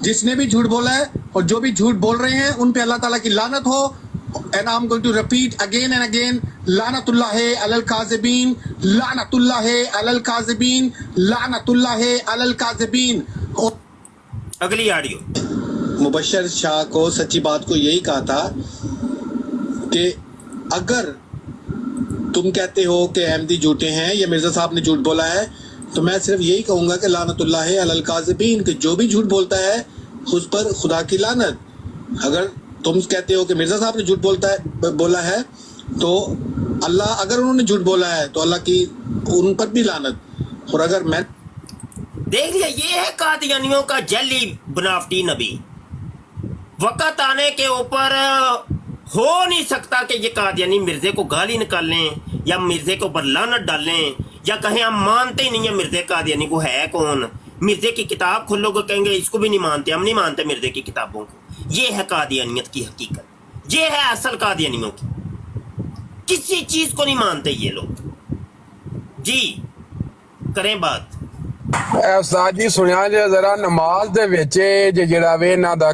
जिसने भी झूठ बोला है और जो भी झूठ बोल रहे हैं उन पे अल्लाह ताला की लानत हो। And I'm going to repeat again and again, लानतुल्लाहि अलल काज़िबीन, लानतुल्लाहि अलल काज़िबीन, लानतुल्लाहि अलल काज़िबीन। अगली ऑडियो। मुबश्शिर शाह को सच्ची बात को यही कहा था कि अगर तुम कहते हो कि अहमदी झूठे हैं या मिर्जा साहब ने झूठ बोला है, तो मैं सिर्फ यही कहूंगा कि लानतुल्लाहि अलल काज़िबीन, कि जो भी झूठ बोलता है उस पर खुदा की लानत। अगर तुम कहते हो कि मिर्जा साहब ने झूठ बोला है तो अल्लाह, अगर उन्होंने झूठ बोला है तो अल्लाह की उन पर भी लानत। और अगर मैं देख लिया, ये है कादियानियों का जली बनावटी नबी। वक़्त आने के ऊपर हो नहीं सकता कि ये कादियानी मिर्जे को गाली निकालें या मिर्जे के ऊपर लानत डालें या कहें हम मानते ही नहीं है मिर्जे कादियानी को। है कौन? मिर्जे की किताब खोलोगे कहेंगे इसको भी नहीं मानते, हम नहीं मानते मिर्जे की किताबों को। ये है कादियानियत की हकीकत, ये है असल कादियानियों की। किसी चीज को नहीं मानते ये लोग। जी करें बात। उस्ताद जी सुनिया जे जरा नमाज दे विच जे जेड़ा वे ना दा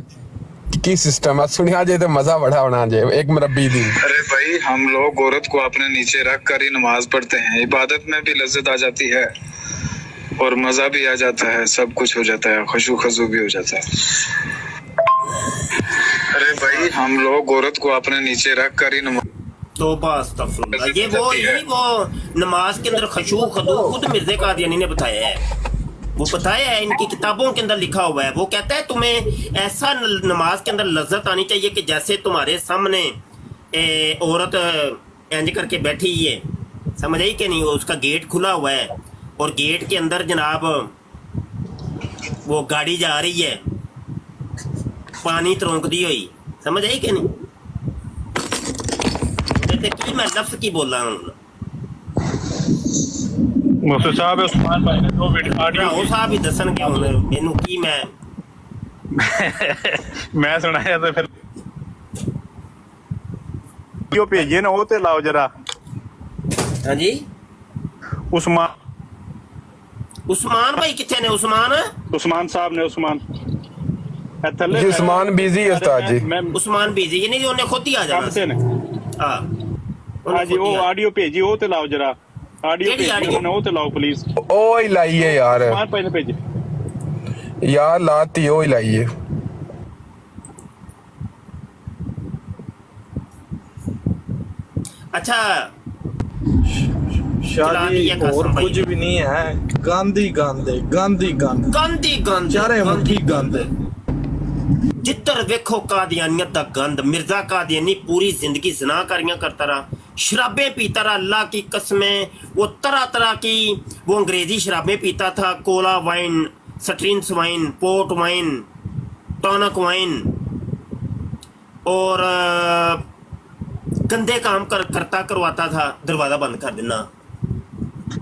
की सिस्टम है, सुनिया जे तो मजा बड़ा होना जे एक मुरब्बी दी। अरे भाई हम लोग औरत को अपने नीचे रख कर ही नमाज पढ़ते हैं। इबादत में भी लज्जत आ जाती है और मजा भी आ जाता है, सब कुछ हो जाता है, खुशू खजू भी हो जाता है। अरे भाई हम लोग औरत को अपने नीचे रख कर ही नमाज ये वो नमाज के अंदर खशू खदू खुद मिर्जे कादियानी ने बताया है, वो बताया है, इनकी किताबों के अंदर लिखा हुआ है। वो कहता है तुम्हें ऐसा नमाज के अंदर लज्जत आनी चाहिए कि जैसे तुम्हारे सामने औरत इंज करके बैठी है, समझ आई कि नहीं? उसका गेट खुला हुआ है और गेट के अंदर जनाब वो गाड़ी जा रही है पानी तरौंकदी हुई, समझ आई कि नहीं? ਤੇ ਕੀ ਮੈਂ ਲਫ਼ਜ਼ ਕੀ ਬੋਲਾਂ ਹੁਣ? ਮੁਫਤੀ ਸਾਹਿਬ ਉਸਮਾਨ ਭਾਈ ਨੇ 2 ਮਿੰਟ ਆਡੀਓ ਉਹ ਸਾਹਿਬ ਹੀ ਦੱਸਣਗੇ ਹੁਣ ਮੈਨੂੰ ਕੀ ਮੈਂ ਸੁਣਾਇਆ ਤੇ ਫਿਰ ਜੋ ਭੇਜੇ ਨਾ ਉਹ ਤੇ ਲਾਓ ਜਰਾ। ਹਾਂਜੀ ਉਸਮਾਨ ਭਾਈ ਕਿੱਥੇ ਨੇ? ਉਸਮਾਨ ਸਾਹਿਬ ਨੇ। ਉਸਮਾਨ ਜੀ ਉਸਮਾਨ ਬਿਜ਼ੀ ਹੈ ਉਸਤਾਦ ਜੀ। ਉਸਮਾਨ ਬਿਜ਼ੀ ਨਹੀਂ, ਉਹਨੇ ਖੁਦ ਹੀ ਆ ਜਾਣਾ ਸੀ। ਹਾਂ ਹਾਂਜੀ ਉਹ ਆਡੀਓ ਭੇਜੀ ਉਹ ਤੇ ਲਾਓ ਜਰਾ। ਆਡੀਓ ਭੇਜੀ ਉਹ ਤੇ ਲਾਓ ਪਲੀਜ਼। ਉਹ ਹੀ ਲਾਈਏ ਯਾਰ। ਉਸਮਾਨ ਭਾਈ ਨੇ ਭੇਜੀ यार लाती हो ही लाइए। अच्छा शादी और कुछ भी नहीं है, गांधी गांधे गांधी गांधे गांधी गांधे चारे मुट्ठी गांधे। जिधर वेखो कादियानियत दा गंद। मिर्जा कादियानी पूरी जिंदगी ज़िनाकारियां करता रहा, शराबें पीता रहा, अल्लाह की कसमें। वो तरह तरह की वो अंग्रेजी शराबें पीता था, Cola wine, strings wine, port wine, tonic wine, और गंदे काम करता करवाता था। दरवाजा बंद कर देना।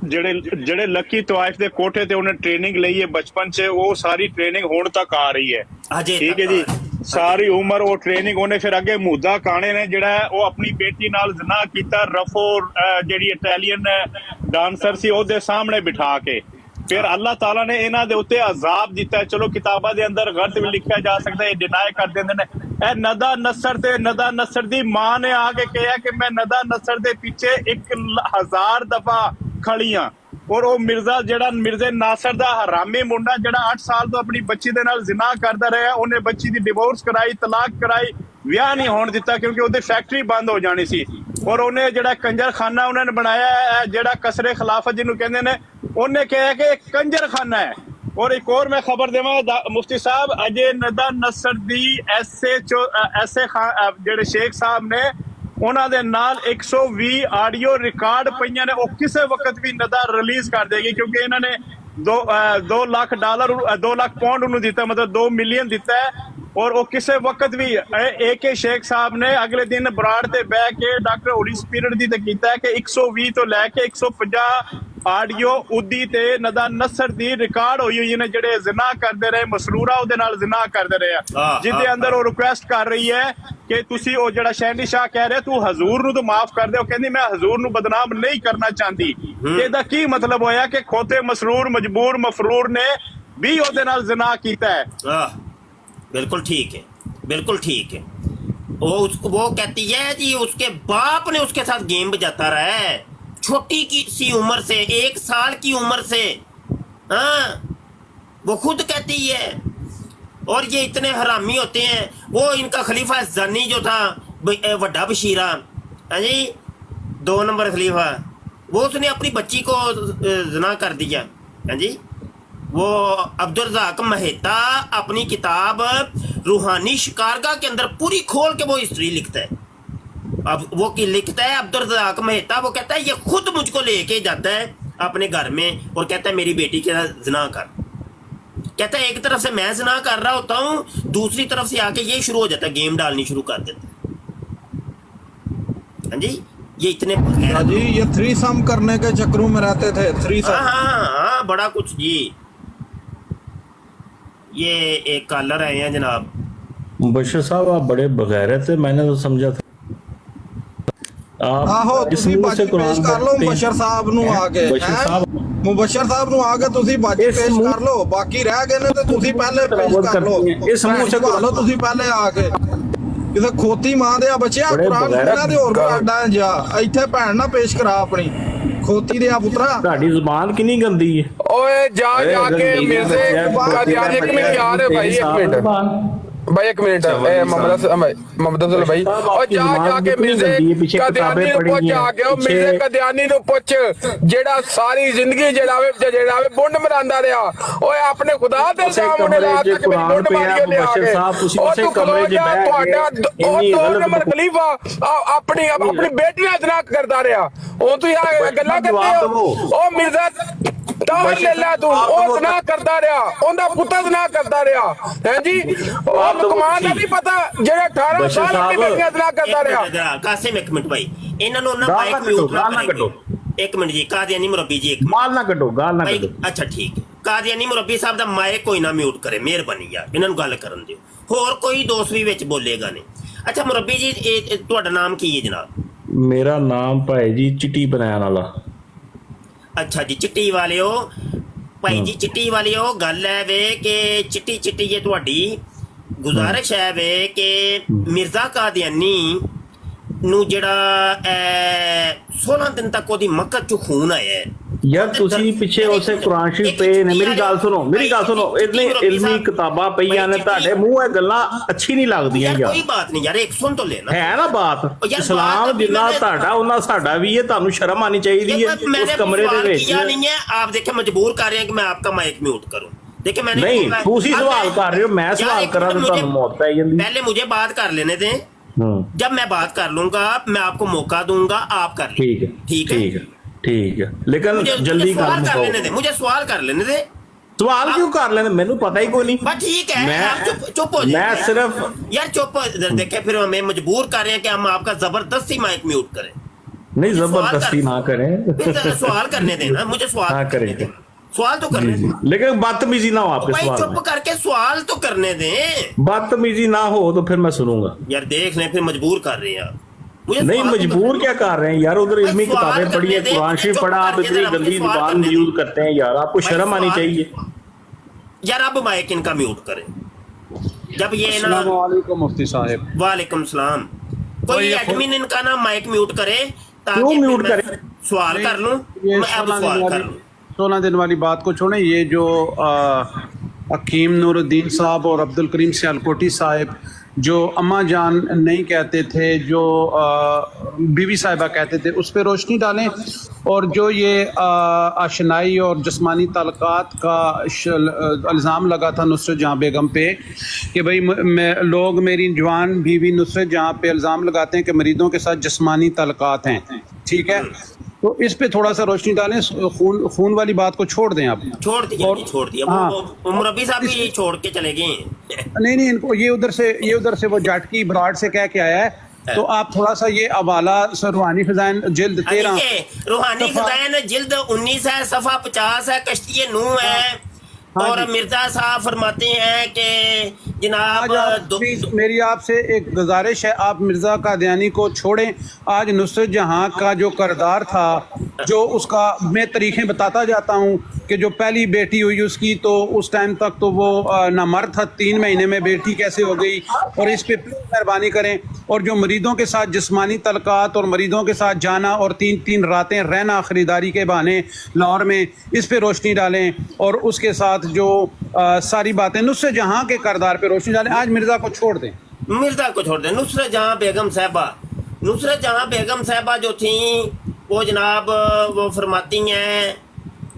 ਜਿਹੜੇ ਲੱਕੀ ਤਵਾਇਫ ਦੇ ਕੋਠੇ ਤੇ ਉਹਨੇ ਟ੍ਰੇਨਿੰਗ ਲਈ ਹੈ ਬਚਪਨ 'ਚ, ਉਹ ਸਾਰੀ ਟ੍ਰੇਨਿੰਗ ਹੁਣ ਤੱਕ ਆ ਰਹੀ ਹੈ। ਠੀਕ ਹੈ ਜੀ, ਸਾਰੀ ਉਮਰ ਉਹ ਟ੍ਰੇਨਿੰਗ ਉਹਨੇ ਫਿਰ ਅੱਗੇ ਮੂਦਾ ਕਾਣੇ ਨੇ ਜਿਹੜਾ ਉਹ ਆਪਣੀ ਬੇਟੀ ਨਾਲ ਜ਼ਨਾ ਕੀਤਾ, ਰਫੋ ਜਿਹੜੀ ਇਟਾਲੀਅਨ ਡਾਂਸਰ ਸੀ ਉਹਦੇ ਸਾਹਮਣੇ ਬਿਠਾ ਕੇ। ਫਿਰ ਅੱਲਾਹ ਤਾਲਾ ਨੇ ਇਹਨਾਂ ਦੇ ਉੱਤੇ ਅਜ਼ਾਬ ਦਿੱਤਾ। ਚਲੋ ਕਿਤਾਬਾਂ ਦੇ ਅੰਦਰ ਗਲਤ ਵੀ ਲਿਖਿਆ ਜਾ ਸਕਦਾ, ਇਹ ਡਿਨਾਈ ਕਰ ਦਿੰਦੇ ਨੇ। ਇਹ ਨਦਾ ਨਸਰ ਤੇ ਨਦਾ ਨਸਰ ਦੀ ਮਾਂ ਨੇ ਆ ਕੇ ਕਿਹਾ ਕਿ ਮੈਂ ਨਦਾ ਨਸਰ ਦੇ ਪਿੱਛੇ 1000 ਦਫਾ ਖੜੀਆਂ। ਔਰ ਉਹ ਮਿਰਜ਼ਾ ਜਿਹੜਾ ਮਿਰਜ਼ੇ ਨਾਸਰ ਦਾ ਹਰਾਮੀ ਮੁੰਡਾ ਜਿਹੜਾ 8 ਸਾਲ ਤੋਂ ਆਪਣੀ ਬੱਚੀ ਦੇ ਨਾਲ ਜ਼ਿਨਾ ਕਰਦਾ ਰਿਹਾ, ਉਹਨੇ ਬੱਚੀ ਦੀ ਡਿਵੋਰਸ ਕਰਾਈ, ਤਲਾਕ ਕਰਾਈ, ਵਿਆਹ ਨਹੀਂ ਹੋਣ ਦਿੱਤਾ ਕਿਉਂਕਿ ਉਹਦੀ ਫੈਕਟਰੀ ਬੰਦ ਹੋ ਜਾਣੀ ਸੀ। ਔਰ ਉਹਨੇ ਜਿਹੜਾ ਕੰਜਰਖਾਨਾ ਉਹਨਾਂ ਨੇ ਬਣਾਇਆ ਜਿਹੜਾ ਕਸਰੇ ਖਿਲਾਫਤ ਜਿਹਨੂੰ ਕਹਿੰਦੇ ਨੇ, ਉਹਨੇ ਕਿਹਾ ਕਿ ਇੱਕ ਕੰਜਰਖਾਨਾ ਹੈ। ਔਰ ਇੱਕ ਹੋਰ ਮੈਂ ਖਬਰ ਦੇਵਾਂ ਮੁਫਤੀ ਸਾਹਿਬ, ਅਜੇ ਨਦਾ ਨਸਰ ਦੀ ਐਸੇ ਜਿਹੜੇ ਸ਼ੇਖ ਸਾਹਿਬ ਨੇ ਉਹਨਾਂ ਦੇ ਨਾਲ 120 ਆਡੀਓ ਰਿਕਾਰਡ ਪਈਆਂ ਨੇ। ਉਹ ਕਿਸੇ ਵਕਤ ਵੀ ਨਦਾ ਰਿਲੀਜ਼ ਕਰ ਦੇਗੀ ਕਿਉਂਕਿ ਇਹਨਾਂ ਨੇ $2 ਲੱਖ 2 ਲੱਖ ਪਾਉਂਡ ਉਹਨੂੰ ਦਿੱਤਾ, ਮਤਲਬ 2 ਮਿਲੀਅਨ ਦਿੱਤਾ ਹੈ। ਔਰ ਉਹ ਕਿਸੇ ਵਕਤ ਵੀ AK ਸ਼ੇਖ ਸਾਹਿਬ ਨੇ ਅਗਲੇ ਦਿਨ ਬਰਾੜ ਤੇ ਬਹਿ ਕੇ ਡਾਕਟਰ ਹੋਲੀ ਸਪਿਰਿਟ ਦੀ ਤੇ ਕੀਤਾ ਕਿ 120 ਤੋਂ ਲੈ ਕੇ 150 ਆਡੀਓ ਉਦੀ ਤੇ ਨਦਾ ਨਸਰ ਦੀ ਰਿਕਾਰਡ ਹੋਈ ਨੇ, ਜਿਹੜੇ ਜ਼ਿਨਾ ਕਰਦੇ ਰਹੇ, ਮਸਰੂਰਾ ਉਹਦੇ ਨਾਲ ਜ਼ਿਨਾ ਕਰਦੇ ਰਹੇ, ਜਿਹਦੇ ਅੰਦਰ ਉਹ ਰਿਕੁਐਸਟ ਕਰ ਰਹੀ ਹੈ ਕਿ ਤੁਸੀਂ ਉਹ ਜਿਹੜਾ ਸ਼ਹਿਨੀ ਸ਼ਾਹ ਕਹਿ ਰਿਹਾ ਤੂੰ ਹਜ਼ੂਰ ਨੂੰ ਤਾਂ ਮਾਫ ਕਰ ਦੇ। ਉਹ ਕਹਿੰਦੀ ਮੈਂ ਹਜ਼ੂਰ ਨੂੰ ਬਦਨਾਮ ਨਹੀਂ ਕਰਨਾ ਚਾਹੁੰਦੀ। ਇਹਦਾ ਕੀ ਮਤਲਬ ਹੋਇਆ ਕਿ ਖੋਤੇ ਮਸਰੂਰ ਮਜਬੂਰ ਮਫਰੂਰ ਨੇ ਵੀ ਉਹਦੇ ਨਾਲ ਜ਼ਿਨਾ ਕੀਤਾ ਹੈ। बिल्कुल ठीक है, बिल्कुल ठीक है। वो कहती है जी उसके बाप ने उसके साथ गेम बजाता रहा है छोटी सी उम्र से, 1 साल की उम्र से। हाँ वो खुद कहती है। और ये इतने हरामी होते हैं। वो इनका खलीफा जानी जो था वड्डा बशीरा, हाँ जी 2 नंबर खलीफा, वो उसने अपनी बच्ची को ज़ना कर दिया। हाँ जी वो अब्दुल रज़ाक मेहता अपनी किताब रूहानी शिकारगाह के अंदर पूरी खोल के वो हिस्ट्री लिखता है। अब वो की लिखता है अब्दुल रज़ाक मेहता, वो कहता है ये खुद मुझको लेके जाता है अपने घर में और कहता है मेरी बेटी के साथ ज़िना कर। कहता है एक तरफ से मैं ज़िना कर रहा होता हूँ, दूसरी तरफ से आके ये शुरू हो जाता है, गेम डालनी शुरू कर देता है। हाँ जी ये इतने जी ये थ्रीसम करने के चक्करों में रहते थे। थ्रीसम हाँ बड़ा कुछ जी। ये एक कॉलर आए हैं जनाब। मुबशर साहब आप बड़े बगैरत है, मैंने तो समझा था ਆਹੋ ਤੁਸੀਂ ਬਾਜੀ ਪੇਸ਼ ਕਰ ਲਓ ਮੁਬਸ਼ਰ ਸਾਹਿਬ ਨੂੰ ਆ ਕੇ। ਮੁਬਸ਼ਰ ਸਾਹਿਬ ਨੂੰ ਆ ਕੇ ਤੁਸੀਂ ਬਾਜੀ ਪੇਸ਼ ਕਰ ਲਓ, ਬਾਕੀ ਰਹਿ ਗਏ ਨੇ ਤੇ ਤੁਸੀਂ ਪਹਿਲੇ ਪੇਸ਼ ਕਰ ਲਓ। ਇਹ ਸਮੂਹ ਚ ਕਰ ਲਓ ਤੁਸੀਂ ਪਹਿਲੇ ਆ ਕੇ। ਕਿਤੇ ਖੋਤੀ ਮਾਂ ਦੇ ਆ ਬੱਚਿਆ ਕੁਰਾਨ ਇਹਨਾਂ ਦੇ ਹੋਰ ਕਾਡਾ ਜਾ ਇੱਥੇ ਭੈਣ ਨਾ ਪੇਸ਼ ਕਰਾ ਆਪਣੀ ਖੋਤੀ ਦੇ ਆ ਪੁੱਤਰਾ। ਤੁਹਾਡੀ ਜ਼ੁਬਾਨ ਕਿੰਨੀ ਗੰਦੀ ਹੈ ਓਏ ਜਾ ਕੇ ਮਿਰਜ਼ੇ ਕਾਦੀਆਨ। ਇੱਕ ਮਿੰਟ ਯਾਰ ਹੈ ਭਾਈ, ਇੱਕ ਮਿੰਟ भाई, एक मिनट मोहम्मद अफजल भाई, और जाके मिर्जे कादियानी ਨੂੰ ਪੁੱਛ ਜਾके मिर्जे कादियानी ਨੂੰ ਪੁੱਛ ਜਿਹੜਾ ਸਾਰੀ ਜ਼ਿੰਦਗੀ ਜਿਹੜਾ ਬੁੰਡ ਮਰਾਂਦਾ ਰਿਹਾ। ਓਏ ਆਪਣੇ ਖੁਦਾ ਦੇ ਸਾਹਮਣੇ ਲਾ ਕੇ ਮੇਰੀ ਬੁੰਡ ਮਾਰੀ ਲਿਆ ਕੇ। ਉਹ ਤੂੰ ਖਲੋ ਜਾ, ਤੁਹਾਡਾ ਉਹ 2 ਨੰਬਰ ਖਲੀਫਾ ਆਪਣੀ ਬੇਟੀ ਨਾਲ ज़िना ਕਰਦਾ ਰਿਹਾ। ਉਹ ਤੂੰ ਯਾਰ ਗੱਲਾਂ ਕਰਦੇ ਹੋ। ਉਹ ਮਿਰਜ਼ਾ ਤਾਹਰ ਲੈ ਲਾ ਤੂੰ, ਉਹ ज़िना ਕਰਦਾ ਰਿਹਾ, ਉਹਦਾ ਪੁੱਤ ज़िना ਕਰਦਾ ਰਿਹਾ। ਹੈ ਜੀ ਉਹ लुकमान का भी पता जेड़ा 18 साल की बेटियां ज़िना करता रहा। कासिम एक मिनट भाई, ਇਹਨਾਂ ਨੂੰ ਨਾ ਮਾਈਕ ਮਿਊਟ ਨਾ ਕਰੋ। ਇੱਕ ਮਿੰਟ ਜੀ, ਕਾਦੀਆਨੀ ਮੁਰੱਬੀ ਜੀ, ਗਾਲ ਨਾ ਕੱਢੋ, ਗਾਲ ਨਾ ਕੱਢੋ। ਅੱਛਾ ਠੀਕ ਹੈ, ਕਾਦੀਆਨੀ ਮੁਰੱਬੀ ਸਾਹਿਬ ਦਾ ਮਾਈਕ ਕੋਈ ਨਾ ਮਿਊਟ ਕਰੇ, ਮਿਹਰਬਾਨੀ ਯਾਰ, ਇਹਨਾਂ ਨੂੰ ਗੱਲ ਕਰਨ ਦਿਓ। ਹੋਰ ਕੋਈ ਦੋਸਤ ਵੀ ਵਿੱਚ ਬੋਲੇਗਾ ਨਹੀਂ। ਅੱਛਾ ਮੁਰੱਬੀ ਜੀ, ਇਹ ਤੁਹਾਡਾ ਨਾਮ ਕੀ ਹੈ ਜਨਾਬ? ਮੇਰਾ ਨਾਮ ਭਾਈ ਜੀ ਚਿੱਟੀ ਬਣਾਉਣ ਵਾਲਾ। ਅੱਛਾ ਜੀ, ਚਿੱਟੀ ਵਾਲਿਓ ਭਾਈ ਜੀ, ਚਿੱਟੀ ਵਾਲਿਓ ਗੱਲ ਹੈ ਵੇ ਕਿ ਚਿੱਟੀ ਚਿੱਟੀ ਜੇ ਤੁਹਾਡੀ ਗੁਜ਼ਾਰਿਸ਼ ਹੈ ਵੇ ਕਿ ਮਿਰਜ਼ਾ ਕਾਦੀਆਨੀ ਨੂੰ ਜਿਹੜਾ 16 ਦਿਨ ਤੱਕ ਉਹਦੀ ਮੱਕਾ ਚੋਂ ਖੂਨ ਆਇਆ ਹੈ। ਯਾਰ ਤੁਸੀਂ ਪਿੱਛੇ ਉਸੇ ਕੁਰਾਨ ਸ਼ਰੀਫ ਪਏ ਨੇ, ਮੇਰੀ ਗੱਲ ਸੁਣੋ, ਮੇਰੀ ਗੱਲ ਸੁਣੋ, ਇਹਨੇ ਇਲਮੀ ਕਿਤਾਬਾਂ ਪਈਆਂ ਨੇ, ਤੁਹਾਡੇ ਮੂੰਹ ਇਹ ਗੱਲਾਂ ਅੱਛੀ ਨਹੀਂ ਲੱਗਦੀਆਂ ਯਾਰ। ਕੋਈ ਬਾਤ ਨਹੀਂ ਯਾਰ, ਇੱਕ ਸੁਣ ਤੋਂ ਲੈਣਾ ਹੈ ਨਾ ਬਾਤ। ਇਸਲਾਮ ਜਿੰਨਾ ਤੁਹਾਡਾ ਉਹਨਾਂ ਸਾਡਾ ਵੀ ਹੈ, ਤੁਹਾਨੂੰ ਸ਼ਰਮ ਆਣੀ ਚਾਹੀਦੀ ਹੈ ਉਸ ਕਮਰੇ ਦੇ ਵਿੱਚ। नहीं है आप देखे मजबूर कर रहे हैं कि मैं आपका माइक म्यूट करूं। देखिए मैंने नहीं, ਤੁਸੀਂ ਸਵਾਲ ਕਰ ਰਹੇ ਹੋ, ਮੈਂ ਸਵਾਲ ਕਰਾਂ ਤਾਂ ਤੁਹਾਨੂੰ ਮੌਤ ਪੈ ਜਾਂਦੀ। पहले मुझे बात कर लेने दें, जब मैं बात कर लूंगा मैं आपको मौका दूंगा, आप कर लीजिए। ठीक है, ठीक है, ठीक है, लेकिन जल्दी कर लेने दे, मुझे सवाल कर लेने दे। सवाल क्यों कर लेने, मैंने पता ही कोई नहीं। बस ठीक है, आप चुप हो जाइए। मैं सिर्फ यार चुप, देखे फिर हमें मजबूर कर रहे हैं कि हम आपका जबरदस्ती माइक म्यूट करें। नहीं, जबरदस्ती ना करें, सवाल करने देना मुझे, सवाल हाँ करेंगे, सवाल तो करने दें, लेकिन बदतमीजी ना हो आपके सवाल चुप करके सवाल तो करने दें। बदतमीजी ना हो तो फिर मैं सुनूंगा। यार देख लें, फिर मजबूर कर रहे हैं आप मुझे। नहीं मजबूर क्या कर रहे हैं यार, उधर इल्मी किताबें पढ़ी है, कुरान शरीफ पढ़ा, आप इतनी गंदी जुबान यूज करते हैं यार, आपको शर्म आनी चाहिए यार। अब माइक इनका म्यूट करें जब ये अस्सलाम वालेकुम मुफ्ती साहब। वालेकुम सलाम। कोई एडमिन इनका ना माइक म्यूट करे ताकि म्यूट करे, सवाल कर लूं मैं, अब सवाल कर लूं। 16 दिन वाली बात को छोड़ें, ये जो हकीम नूरुद्दीन साहब और अब्दुल करीम सियालकोटी साहब जो अम्मा जान नहीं कहते थे, जो बीवी साहिबा कहते थे, उस पर रोशनी डालें। और जो ये आशनाई और जिस्मानी ताल्लुकात का इल्ज़ाम लगा था नुसरत जहाँ बेगम पे कि भाई लोग मेरी जवान बीवी नुसरत जहाँ पे इल्ज़ाम लगाते हैं कि मरीज़ों के साथ जिस्मानी ताल्लुकात हैं, ठीक है, तो इस पे थोड़ा सा रोशनी डालें। खून वाली बात को छोड़ दें आप। छोड़ दिया हाँ, मुरब्बी साहब भी छोड़ के चले गए। नहीं इनको ये उधर से वो जाटकी बराड़ से कह के आया है, तो आप थोड़ा सा ये हवाला रूहानी खजाइन जिल्द 13, रूहानी खजाइन जिल्द 19 है, सफ़ा 50 है, कश्ती नूह है। और मिर्जा साहब फरमाते हैं कि जनाब मेरी आपसे एक गुजारिश है, आप मिर्जा कादियानी को छोड़ें। आज नुसरत जहाँ का जो करदार था, जो उसका मैं तरीक़े बताता जाता हूँ कि जो पहली बेटी हुई उसकी, तो उस टाइम तक तो वो नामर्द था, 3 महीने में बेटी कैसे हो गई, और इस पर मेहरबानी करें। और जो मरीदों के साथ जिस्मानी तलकात और मरीदों के साथ जाना और 3-3 रातें रहना ख़रीदारी के बहाने लाहौर में, इस पर रोशनी डालें। और उसके साथ जो सारी बातें नुसरत जहाँ के करदार पे रोशनी डालें। आज मिर्ज़ा को छोड़ दें, मिर्ज़ा को छोड़ दें। नुसरत जहाँ बेगम साहबा जो थी वो जनाब वो फरमाती हैं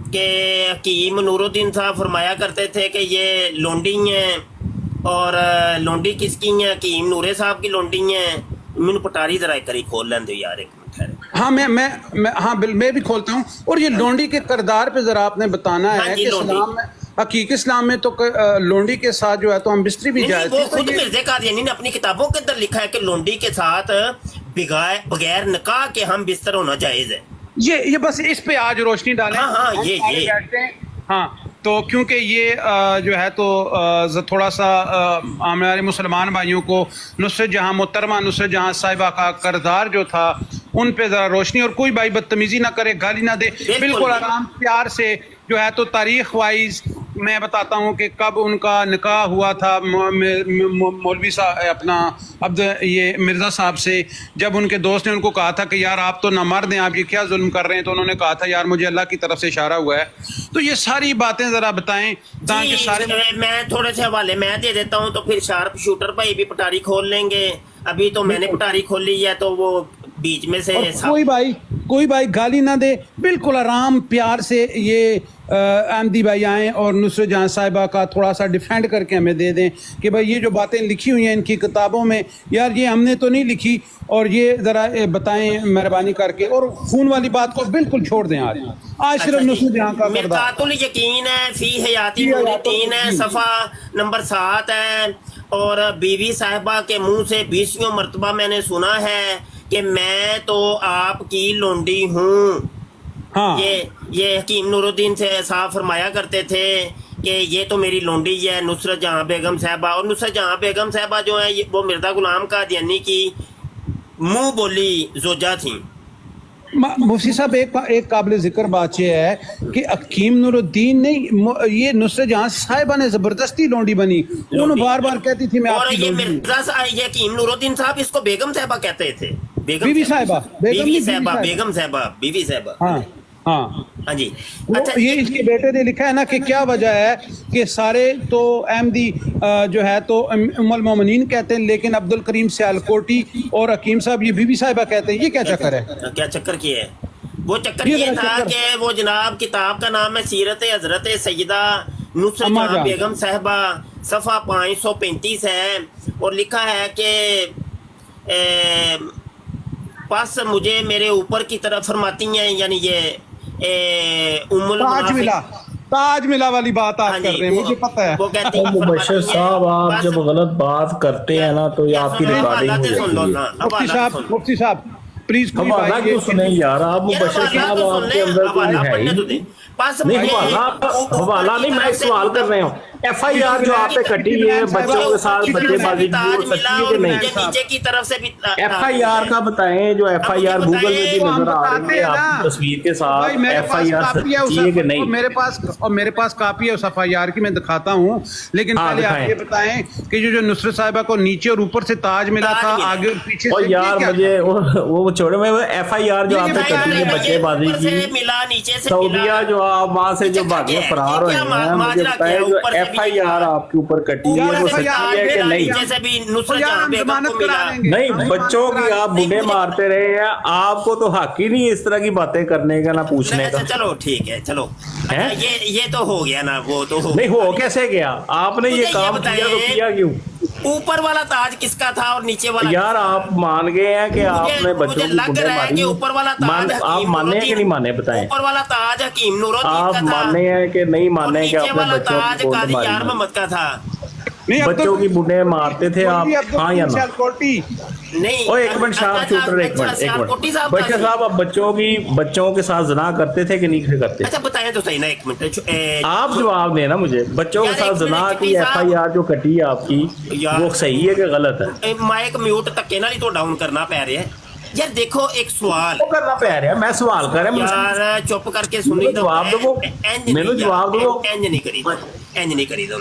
कि हकीम नूरुद्दीन साहब फरमाया करते थे कि ये लोंडी हैं। और लोंडी किसकी हैं? हकीम नूरे साहब की लोंडी हैं। मैंने पटारी जरा एक करी खोल लें दो यार, एक मिनट। हाँ मैं भी खोलता हूँ। और ये लोंडी के करदार पे जरा आपने बताना है कि इस्लाम में, हकीकी इस्लाम में तो लोंडी के साथ जो है तो हम बिस्तरी भी जाए। वो खुद मिर्ज़ा कादियानी ने अपनी किताबों के अंदर लिखा है कि लोंडी के साथ बगैर निकाह के हम बिस्तर होना जायज़ है। ये बस इस पे आज रोशनी डालें। हाँ ये हाँ, तो क्योंकि ये जो है तो थोड़ा सा हमारे मुसलमान भाइयों को नुसरत जहाँ मोहतरमा नुसरत जहाँ साहिबा का करदार जो था उन पे ज़रा रोशनी, और कोई भाई बदतमीजी ना करे, गाली ना दे, बिल्कुल आराम प्यार से जो है तो तारीख वाइज मैं बताता हूँ कि कब उनका निकाह हुआ था मौलवी साहब अपना अब ये मिर्ज़ा साहब से। जब उनके दोस्त ने उनको कहा था कि यार आप तो नामर्द हैं, आप ये क्या जुल्म कर रहे हैं, तो उन्होंने कहा था यार मुझे अल्लाह की तरफ से इशारा हुआ है। तो ये सारी बातें ज़रा बताएं ताकि सारे मैं थोड़े से हवाले मैं दे देता हूँ, तो फिर शार्प शूटर भाई भी पटारी खोल लेंगे। अभी तो मैंने पटारी खोली है, तो वो बीच में से कोई भाई गाली ना दे, बिल्कुल आराम प्यार से ये अहमदी भाई आएँ और नुसरत जहाँ साहिबा का थोड़ा सा डिफेंड करके हमें दे दें कि भाई ये जो बातें लिखी हुई हैं इनकी किताबों में, यार ये हमने तो नहीं लिखी, और ये ज़रा बताएं मेहरबानी करके। और खून वाली बात को बिल्कुल छोड़ दें। आज सिर्फ नुसरत जहाँ का मिर्कातुल यकीन है, फी हयाती नूरी 3 है, सफ़ा नंबर 7 है। और बीवी साहिबा के मुंह से 20 मरतबा मैंने सुना है کہ میں تو آپ کی لونڈی ہوں. ہاں یہ حکیم نور الدین سے صاحب فرمایا کرتے تھے کہ یہ تو میری لونڈی ہے نصرت جہاں بیگم صاحبہ. اور نصرت جہاں بیگم صاحبہ جو ہیں وہ مرزا غلام قادیانی کی منہ بولی زوجہ تھیں. مفتی صاحب ایک قابل ذکر بات یہ ہے کہ حکیم نور الدین نے یہ نصرت جہاں صاحبہ نے زبردستی لونڈی بنی. انہوں بار بار کہتی تھی میں آپ اور کی یہ لونڈی ہوں. مرزا یہ حکیم نور الدین صاحب اس کو بیگم صاحبہ کہتے تھے. بیوی صاحبہ بیگم صاحبہ بیوی صاحبہ. ہاں ہاں ہاں جی. یہ اس کے بیٹے نے لکھا ہے نا کہ کیا وجہ ہے کہ سارے تو احمدی جو ہے تو ام المومنین کہتے ہیں لیکن عبد الکریم سیالکوٹی اور حکیم صاحب یہ بیوی صاحبہ کہتے ہیں. یہ کیا چکر ہے؟ کیا چکر کیا ہے؟ وہ چکر یہ تھا کہ وہ جناب کتاب کا نام ہے سیرت حضرت سیدہ نصرت جہاں بیگم صاحبہ، صفحہ 535 ہے، اور لکھا ہے کہ پس مجھے میرے اوپر کی طرف فرماتی ہیں، یعنی یہ تاج ملا والی بات آپ کر رہے ہیں، مجھے پتہ ہے. وہ کہتی ہیں مبشر صاحب آپ جب غلط بات کرتے ہیں نا تو یہ آپ کی ریکارڈنگ ہو جاتی ہے. مفتی صاحب پلیز حوالہ کیوں سنیں یار آپ؟ مبشر صاحب آپ کے اندر کوئی ہے ہی نہیں. حوالہ نہیں، میں سوال کر رہا ہوں. ایف آئی آر جو آپ پہ کٹی ہے بچوں کے ساتھ بچے بازی کی وہ سچی ہے کہ نہیں؟ نیچے کی طرف سے بھی ایف آئی آر کا بتائیں، جو ایف آئی آر گوگل میں بھی نظر آ رہی ہے آپ کی تصویر کے ساتھ، ایف آئی آر سچی ہے کہ نہیں؟ میرے پاس کاپی ہے اس ایف آئی آر کی، میں دکھاتا ہوں. لیکن پہلے آپ یہ بتائیں کہ جو نصرت صاحبہ کو نیچے اور اوپر سے تاج ملا تھا، آگے اور پیچھے سے یار مجھے وہ چھوڑے میں ایف آئی آر جو آپ پہ کٹی ہے بچے بازی کی، سعودیہ جو آپ وہاں سے جو بھاگے فرار ہوئے ہیں، مجھے بتائیں جو ایف آئی آر آپ کے اوپر کٹی ہے وہ سچی ہے کہ نہیں؟ نہیں، بچوں کی آپ بوڑھے مارتے رہے ہیں، آپ کو تو حق ہی نہیں اس طرح کی باتیں کرنے کا نہ پوچھنے کا. چلو ٹھیک ہے، چلو یہ تو ہو گیا نا. وہ تو نہیں ہو کیسے گیا؟ آپ نے یہ کام کیا تو کیا کیوں؟ اوپر والا تاج کس کا تھا اور نیچے والا؟ یار آپ مان گئے ہیں کہ آپ نے بچوں کی بوڑھے ماری، آپ ماننے ہیں کہ نہیں مانے؟ بتائیں. اوپر والا تاج حکیم نور الدین آپ کا تھا، ماننے ہیں کہ نہیں ماننے کہ آپ نے بچوں کی بوڑھے یار ماری؟ محمد کا تھا. بچوں کی بوڑھے مارتے تھے آپ، ہاں یا نہ؟ نہیں ایک منٹ شاپ شوٹر، ایک منٹ بچے صاحب، آپ بچوں کے ساتھ زنا کرتے تھے کہ نہیں کرتے؟ اچھا بتائیں تو صحیح نا، ایک منٹ آپ جواب دیں نا مجھے. بچوں کے ساتھ زنا کی ایف آئی آر جو کٹی ہے آپ کی، وہ صحیح ہے کہ غلط ہے؟ مائک میوٹ تکے نال ہی تو ڈاؤن کرنا پی رہا ہے یار. دیکھو ایک سوال کرنا پی رہا ہے، میں سوال کر رہا ہوں یار، چپ کر کے سنی جواب دو، میرے جواب دو. انج نہیں کری دا.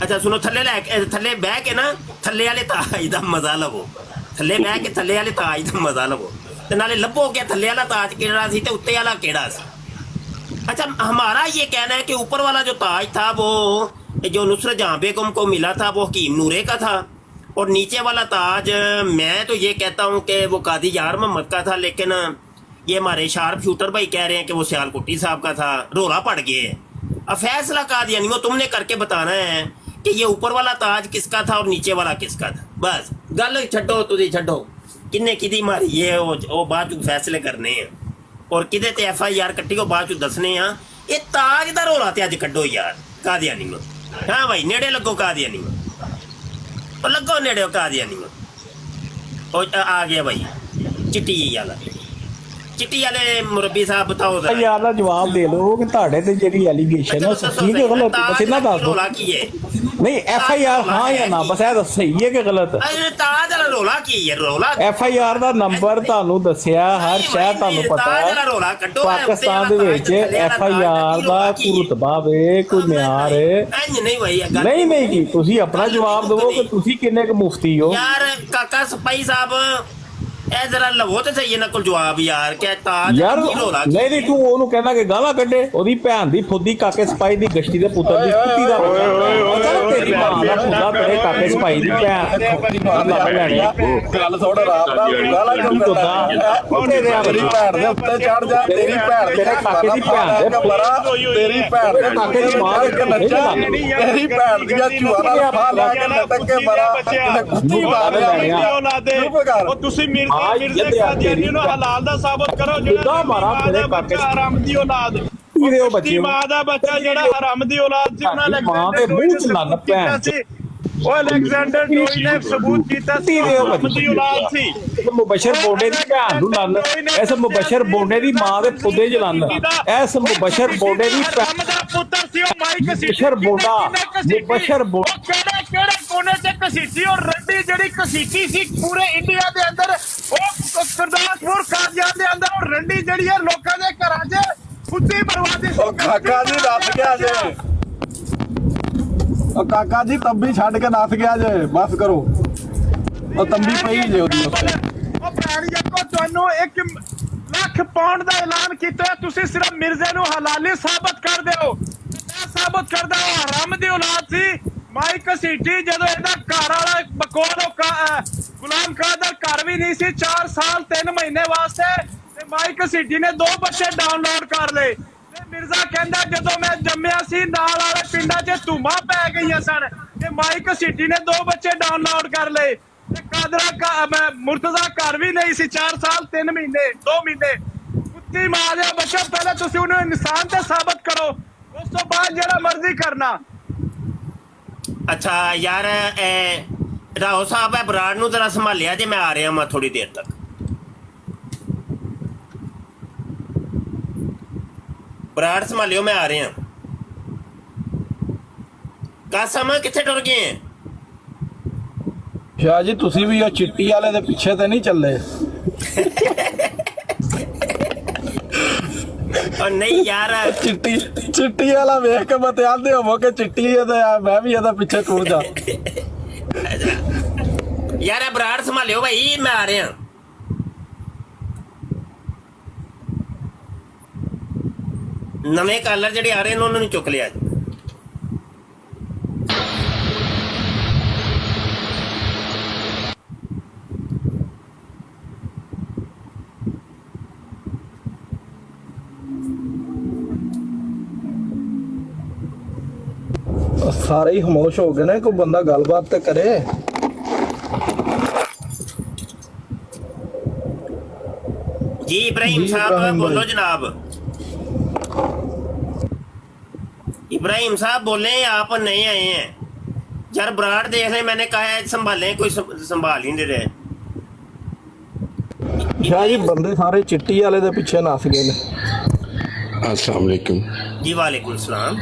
اچھا سنو، تھلے بہ کے نا تھلے والے تاج دا مزہ لو، تھلے بہ کے تھلے والے تاج دا مزہ لو، تے نالے لبو کہ تھلے والا تاج کیڑا سی تے اوتے والا کیڑا سی. اچھا ہمارا یہ کہنا ہے کہ اوپر والا جو تاج تھا وہ جو نصرت جہاں بیگم کو ملا تھا وہ حکیم نورے کا تھا، اور نیچے والا تاج میں تو یہ کہتا ہوں کہ وہ قاضی یار محمد کا تھا. لیکن یہ ہمارے شارپ شوٹر بھائی کہہ رہے ہیں کہ وہ سیالکوٹی صاحب کا تھا. رولا پڑ گئے. اب فیصلہ قادیانی وہ تم نے کر کے بتانا ہے کہ یہ اوپر والا تاج کس کا تھا اور نیچے والا کس کا تھا. بس گل چھڈو، تسی چھڈو کنے کدی ماری ہے وہ بعد چ فیصلے کرنے ہیں، اور کدے تے ایف آئی آر کٹی کو بعد چ دسنے ہیں. یہ تاج دا رولا تے اج کڈو یار قادیانی میں. ہاں بھائی نیڑے لگو قادیانی میں، اور لگو نیڑے قادیانی میں. آ گیا بھائی چٹی والے مربی صاحب بتاؤ یار جواب دے لو کہ تہاڈے تے جڑی ایلیگیشن ہے صحیح کہ غلط؟ بس اتنا دس دو. نہیں ایف آئی آر ہاں یا نہ، بس یہ صحیح ہے کہ غلط؟ ایف آئی آر دا نمبر تانوں دسیا، ہر شہر تانوں پتا ہے. پاکستان دے وچ ایف آئی آر دا کوئی رتبہ وے، کوئی معیار ہے؟ نہیں جی، تسی اپنا جواب دو کہ تسی کنے کے مفتی ہو. یار کاکا سپاہی صاحب اے ذرا لو تے صحیح نہ کول جواب یار کہ تاج یار نہیں تو اونوں کہنا کہ گالاں کڈے، اودی بہن دی پھودی کاکے سپاہی دی گشتی دے پتر دی کتی دا تیری ماں دا پھودا تیرے کاکے سپاہی دی بہن گل تھوڑا رات دا گالاں کیوں کردا؟ تیرے بھن دے اوتے چڑھ جا، تیری بہن تیرے کاکے دی بہن دے مرا، تیری بہن دے کاکے دی ماں دے نچا، تیری بہن دی چوارا پھا لا کے لٹک کے مرا کتی مار دی اولاد دے. او تسی مرزے قادیانی نو حلال دا ثابت کرو جڑا حرام دی اولاد ماں دا بچہ جڑا حرام دی اولاد سی، انہاں نے ماں دے منہ چ لگ پین ਉਹ ਅਲੈਗਜ਼ੈਂਡਰ ਡੋਈ ਨੇ ਸਬੂਤ ਕੀਤਾ ਸੀ ਉਹ ਦੀ ਔਲਾਦ ਸੀ। ਮੁਬਸ਼ਰ ਬੋਡੇ ਦੀ ਭੈਣ ਨੂੰ ਲੰਨ, ਇਸ ਮੁਬਸ਼ਰ ਬੋਡੇ ਦੀ ਮਾਂ ਦੇ ਪੁੱਦੇ ਚ ਲੰਨ, ਇਸ ਮੁਬਸ਼ਰ ਬੋਡੇ ਦੀ ਰੱਮ ਦਾ ਪੁੱਤਰ ਸੀ ਉਹ ਮਾਈਕ ਸੀ। ਮੁਬਸ਼ਰ ਬੋਡਾ, ਮੁਬਸ਼ਰ ਬੋਡਾ ਕਿਹੜੇ ਕੋਨੇ ਤੇ ਘਸੀਟੀ ਔਰ ਰੱਡੀ ਜਿਹੜੀ ਘਸੀਟੀ ਸੀ ਪੂਰੇ ਇੰਡੀਆ ਦੇ ਅੰਦਰ, ਉਹ ਗੁਰਦਾਸਪੁਰ ਕਾਦੀਆਂ ਦੇ ਅੰਦਰ ਉਹ ਰੱਡੀ ਜਿਹੜੀ ਹੈ ਲੋਕਾਂ ਦੇ ਘਰਾਂ 'ਚ ਖੁੱਦੀ ਬਰਬਾਦੀ। ਉਹ ਕਾਕਾ ਜੀ ਨੱਥ ਗਿਆ ਜੇ, ਉਹ ਕਾਕਾ ਜੀ ਤੰਬੀ ਛੱਡ ਕੇ ਨੱਥ ਗਿਆ ਜੇ, ਬਸ ਕਰੋ। ਉਹ ਤੰਬੀ ਪਈ ਜੇ ਉਹਦੀ ਉੱਤੇ। ਉਹ ਭੈਣ ਜੱਕੋ ਤੁਹਾਨੂੰ 1 ਲੱਖ ਪਾਉਂਡ ਦਾ ਐਲਾਨ ਕੀਤਾ, ਤੁਸੀਂ ਸਿਰਫ ਮਿਰਜ਼ੇ ਨੂੰ ਹਲਾਲੀ ਸਾਬਤ ਕਰ ਦਿਓ। ਮੈਂ ਸਾਬਤ ਕਰਦਾ ਉਹ ਹਰਾਮ ਦੀ ਔਲਾਦ ਸੀ। ਮਾਈਕ ਘਸੀਟੀ ਜਦੋਂ ਇਹਦਾ ਘਰ ਵਾਲਾ ਬਕੌਲ ਗੁਲਾਮ ਕਾਦਰ ਘਰ ਵੀ ਨਹੀਂ ਸੀ 4 ਸਾਲ 3 ਮਹੀਨੇ ਵਾਸਤੇ, ਤੇ ਮਾਈਕ ਘਸੀਟੀ ਨੇ 2 ਬੱਚੇ ਡਾਊਨਲੋਡ ਕਰ ਲਏ। ਤੇ ਮਿਰਜ਼ਾ ਕਹਿੰਦਾ ਜਦੋਂ ਮੈਂ ਜੰਮਿਆ ਸੀ ਨਾਲ ਵਾਲੇ ਪਿੰਡਾਂ 'ਚ ਧੂਮਾਂ ਪੈ ਗਈਆਂ ਸਨ, ਤੇ ਮਾਈਕ ਘਸੀਟੀ ਨੇ 2 ਬੱਚੇ ਡਾਊਨਲੋਡ ਕਰ ਲਏ। ਤੇ ਕਾਦਰਾ ਮੁਰਤਜ਼ਾ ਘਰ ਵੀ ਨਹੀਂ ਸੀ 4 ਸਾਲ 3 ਮਹੀਨੇ 2 ਮਹੀਨੇ। ਕੁੱਤੀ ਮਾਂ ਦੇ ਬੱਚਾ, ਪਹਿਲਾਂ ਤੁਸੀਂ ਉਹਨੂੰ ਇਨਸਾਨ ਤੇ ਸਾਬਤ ਕਰੋ, ਉਸ ਤੋਂ ਬਾਅਦ ਜਿਹੜਾ ਮਰਜ਼ੀ ਕਰਨਾ। ਅੱਛਾ ਯਾਰ ਰਾਓ ਸਾਹਿਬ ਹੈ ਬਰਾੜ ਨੂੰ ਜ਼ਰਾ ਸੰਭਾਲਿਆ ਜੇ, ਮੈਂ ਆ ਰਿਹਾ ਮੈਂ ਥੋੜੀ ਦੇਰ ਤੱਕ। ਬਰਾੜ ਸੰਭਾਲਿਓ, ਮੈਂ ਆ ਰਿਹਾ। ਕਾਸਮ ਕਿੱਥੇ ਟੁਰ ਗਏ? ਸ਼ਾਹ ਜੀ ਤੁਸੀਂ ਵੀ ਉਹ ਚਿੱਟੀ ਵਾਲੇ ਦੇ ਪਿੱਛੇ ਤੇ ਨਹੀਂ ਚੱਲੇ? ਨਹੀਂ ਯਾਰ, ਚਿੱਟੀ ਵਾਲਾ ਵੇਖ ਕੇ ਬਤਿਆਦੇ ਹੋਵੋ ਕਿ ਚਿੱਟੀ ਇਹਦਾ, ਮੈਂ ਵੀ ਇਹਦਾ ਪਿੱਛੇ ਟੁਰ ਜਾ। ਯਾਰ ਬਰਾੜ ਸੰਭਾਲਿਓ ਭਾਈ, ਮੈਂ ਆ ਰਿਹਾ। ਨਵੇਂ ਕਾਲਰ ਜਿਹੜੇ ਆ ਰਹੇ ਨੇ ਉਹਨਾਂ ਨੂੰ ਚੁੱਕ ਲਿਆ ਜੀ। ਸਾਰੇ ਹੀ ਖਾਮੋਸ਼ ਹੋ ਗਏ ਨੇ, ਕੋਈ ਬੰਦਾ ਗੱਲਬਾਤ ਤੇ ਕਰੇ। जी इब्राहिम साहब बोलो जनाब। इब्राहिम साहब बोले आप नए आए हैं यार, बराड़ देख रहे, मैंने कहा है संभालें, कोई संभाल ही नहीं रहे। शाह जी बंदे सारे चिट्टी वाले दे पीछे नस गए ने। अस्सलाम वालेकुम। जी वालेकुम सलाम।